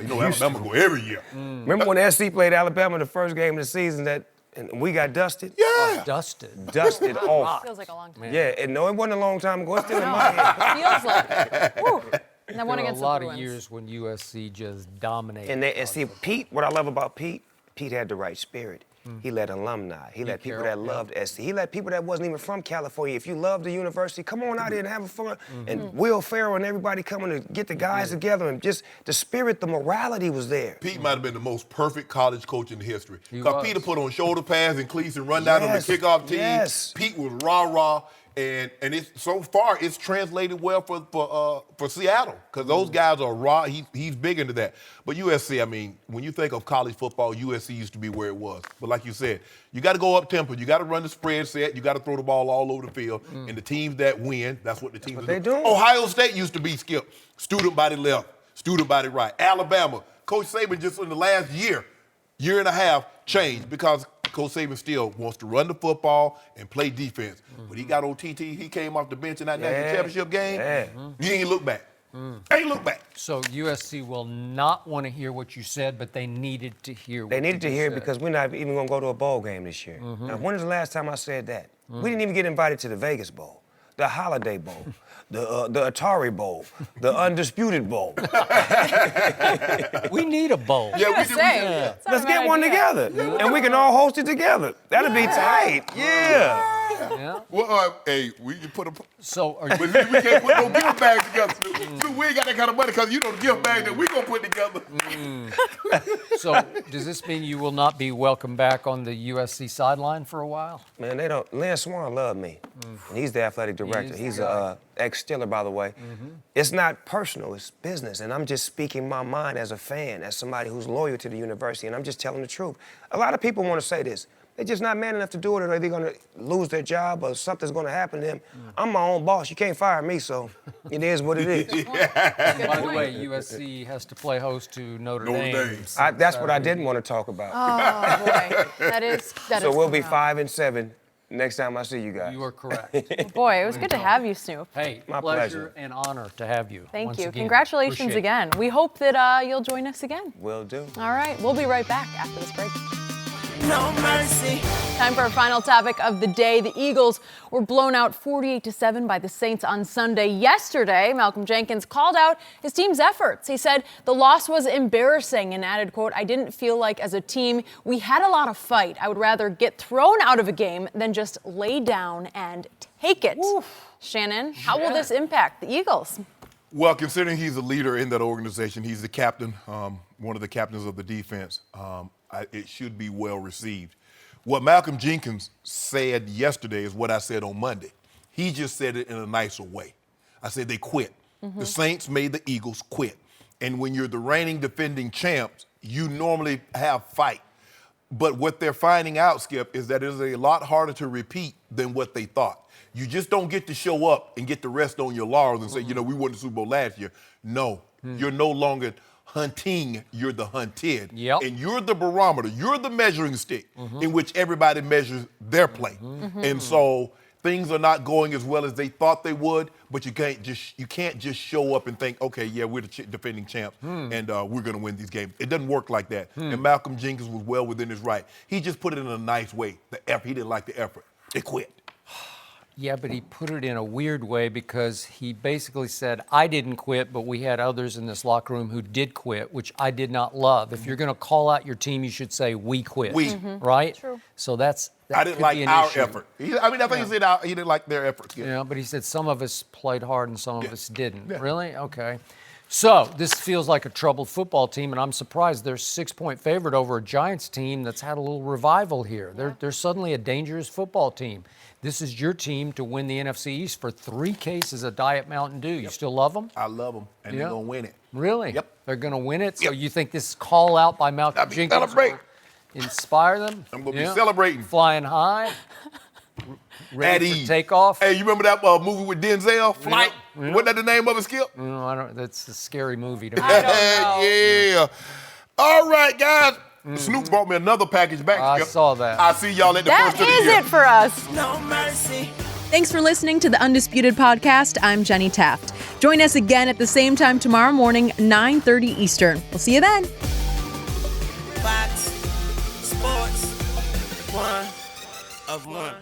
You know, Alabama go every year. Remember when SC played Alabama the first game of the season and we got dusted? Yeah. Dusted off. Feels like a long time. Yeah, and no, it wasn't a long time ago. It's still in my head. Feels like it. Woo. And that one There were a against the lot Bruins. of years when USC just dominated. And see, Pete, what I love about Pete had the right spirit. He let alumni. He let people that loved SC. He let people that wasn't even from California. If you love the university, come on out here and have fun. And Will Ferrell and everybody coming to get the guys together and just the spirit, the morality was there. Pete might have been the most perfect college coach in history. He Because was. Peter put on shoulder pads and cleats and run down on the kickoff team. Yes. Pete was rah-rah. And it's so far it's translated well for Seattle because those guys are raw. He's big into that. But USC, I mean, when you think of college football, USC used to be where it was. But like you said, you got to go up tempo. You got to run the spread set. You got to throw the ball all over the field. And the teams that win, that's what the teams they do. Ohio State used to be Skip, student body left, student body right. Alabama, Coach Saban just in the last year and a half changed because Coach Saban still wants to run the football and play defense. But he got on TT. He came off the bench in that national championship game. He ain't look back. Ain't look back. So USC will not want to hear what you said, but they needed to hear what They needed to hear it said. because we're not even going to go to a bowl game this year. Now, when was the last time I said that? We didn't even get invited to the Vegas Bowl, the Holiday Bowl, the Atari Bowl, the Undisputed Bowl. We need a bowl. I was gonna say, it's not Let's a get bad one idea. together, and we can all host it together. That'll be tight. Yeah. Yeah. Well, hey, we can put a. So are But you, we can't put no gift bags together. Snoop, we ain't got that kind of money because you know the gift bag that we gonna put together. so does this mean you will not be welcome back on the USC sideline for a while? Man, they don't. Lance Swan loved me, and he's the athletic director. He's a ex-Steeler, by the way. It's not personal; it's business, and I'm just speaking my mind as a fan, as somebody who's loyal to the university, and I'm just telling the truth. A lot of people want to say this. They're just not man enough to do it, or they're going to lose their job, or something's going to happen to them. I'm my own boss. You can't fire me, so it is what it is. By the way, USC has to play host to Notre Dame. That's what I didn't want to talk about. Oh, boy. That is So we'll be tough. 5-7 next time I see you guys. You are correct. Boy, it was good to have you, Snoop. Hey, My pleasure pleasure. and honor to have you. Thank once you. again. Congratulations Appreciate it. again. We hope that you'll join us again. Will do. All right, we'll be right back after this break. No mercy. Time for our final topic of the day. The Eagles were blown out 48-7 by the Saints on Sunday. Yesterday, Malcolm Jenkins called out his team's efforts. He said the loss was embarrassing and added, quote, "I didn't feel like as a team we had a lot of fight. I would rather get thrown out of a game than just lay down and take it." Shannon, how will this impact the Eagles? Well, considering he's a leader in that organization, he's the captain, one of the captains of the defense. It should be well received. What Malcolm Jenkins said yesterday is what I said on Monday. He just said it in a nicer way. I said they quit. The Saints made the Eagles quit. And when you're the reigning defending champs, you normally have fight. But what they're finding out, Skip, is that it is a lot harder to repeat than what they thought. You just don't get to show up and get to rest on your laurels and say, we won the Super Bowl last year. No, you're no longer hunting, you're the hunted. Yep. And you're the barometer, you're the measuring stick in which everybody measures their play. And so things are not going as well as they thought they would, but you can't just show up and think, okay, yeah, we're the defending champs and we're going to win these games. It doesn't work like that. And Malcolm Jenkins was well within his right. He just put it in a nice way. He didn't like the effort. They quit. Yeah, but he put it in a weird way because he basically said, I didn't quit, but we had others in this locker room who did quit, which I did not love. If you're going to call out your team, you should say, we quit. We. Right? True. So that I didn't could like be an our issue. effort. He said he didn't like their effort. Yeah, but he said some of us played hard and some of us didn't. Yeah. Really? Okay. So this feels like a troubled football team, and I'm surprised they're 6-point favorite over a Giants team that's had a little revival here. They're suddenly a dangerous football team. This is your team to win the NFC East for 3 cases of Diet Mountain Dew. You still love them? I love them, and they're going to win it. Really? Yep. They're going to win it? So Yep. you think this call out by Malcolm I'll be Jenkins celebrating. will inspire them? I'm going to be celebrating. Flying high? Ready At for ease. takeoff? Hey, you remember that movie with Denzel, Flight? Wasn't that the name of it, Skip? No, I don't. That's a scary movie to me. Yeah. All right, guys. Snoop brought me another package back. I Skip. saw that. I'll see y'all at the That first of the is year. it for us. No mercy. Thanks for listening to the Undisputed Podcast. I'm Jenny Taft. Join us again at the same time tomorrow morning, 9:30 Eastern. We'll see you then. Fox Sports 1 of 1.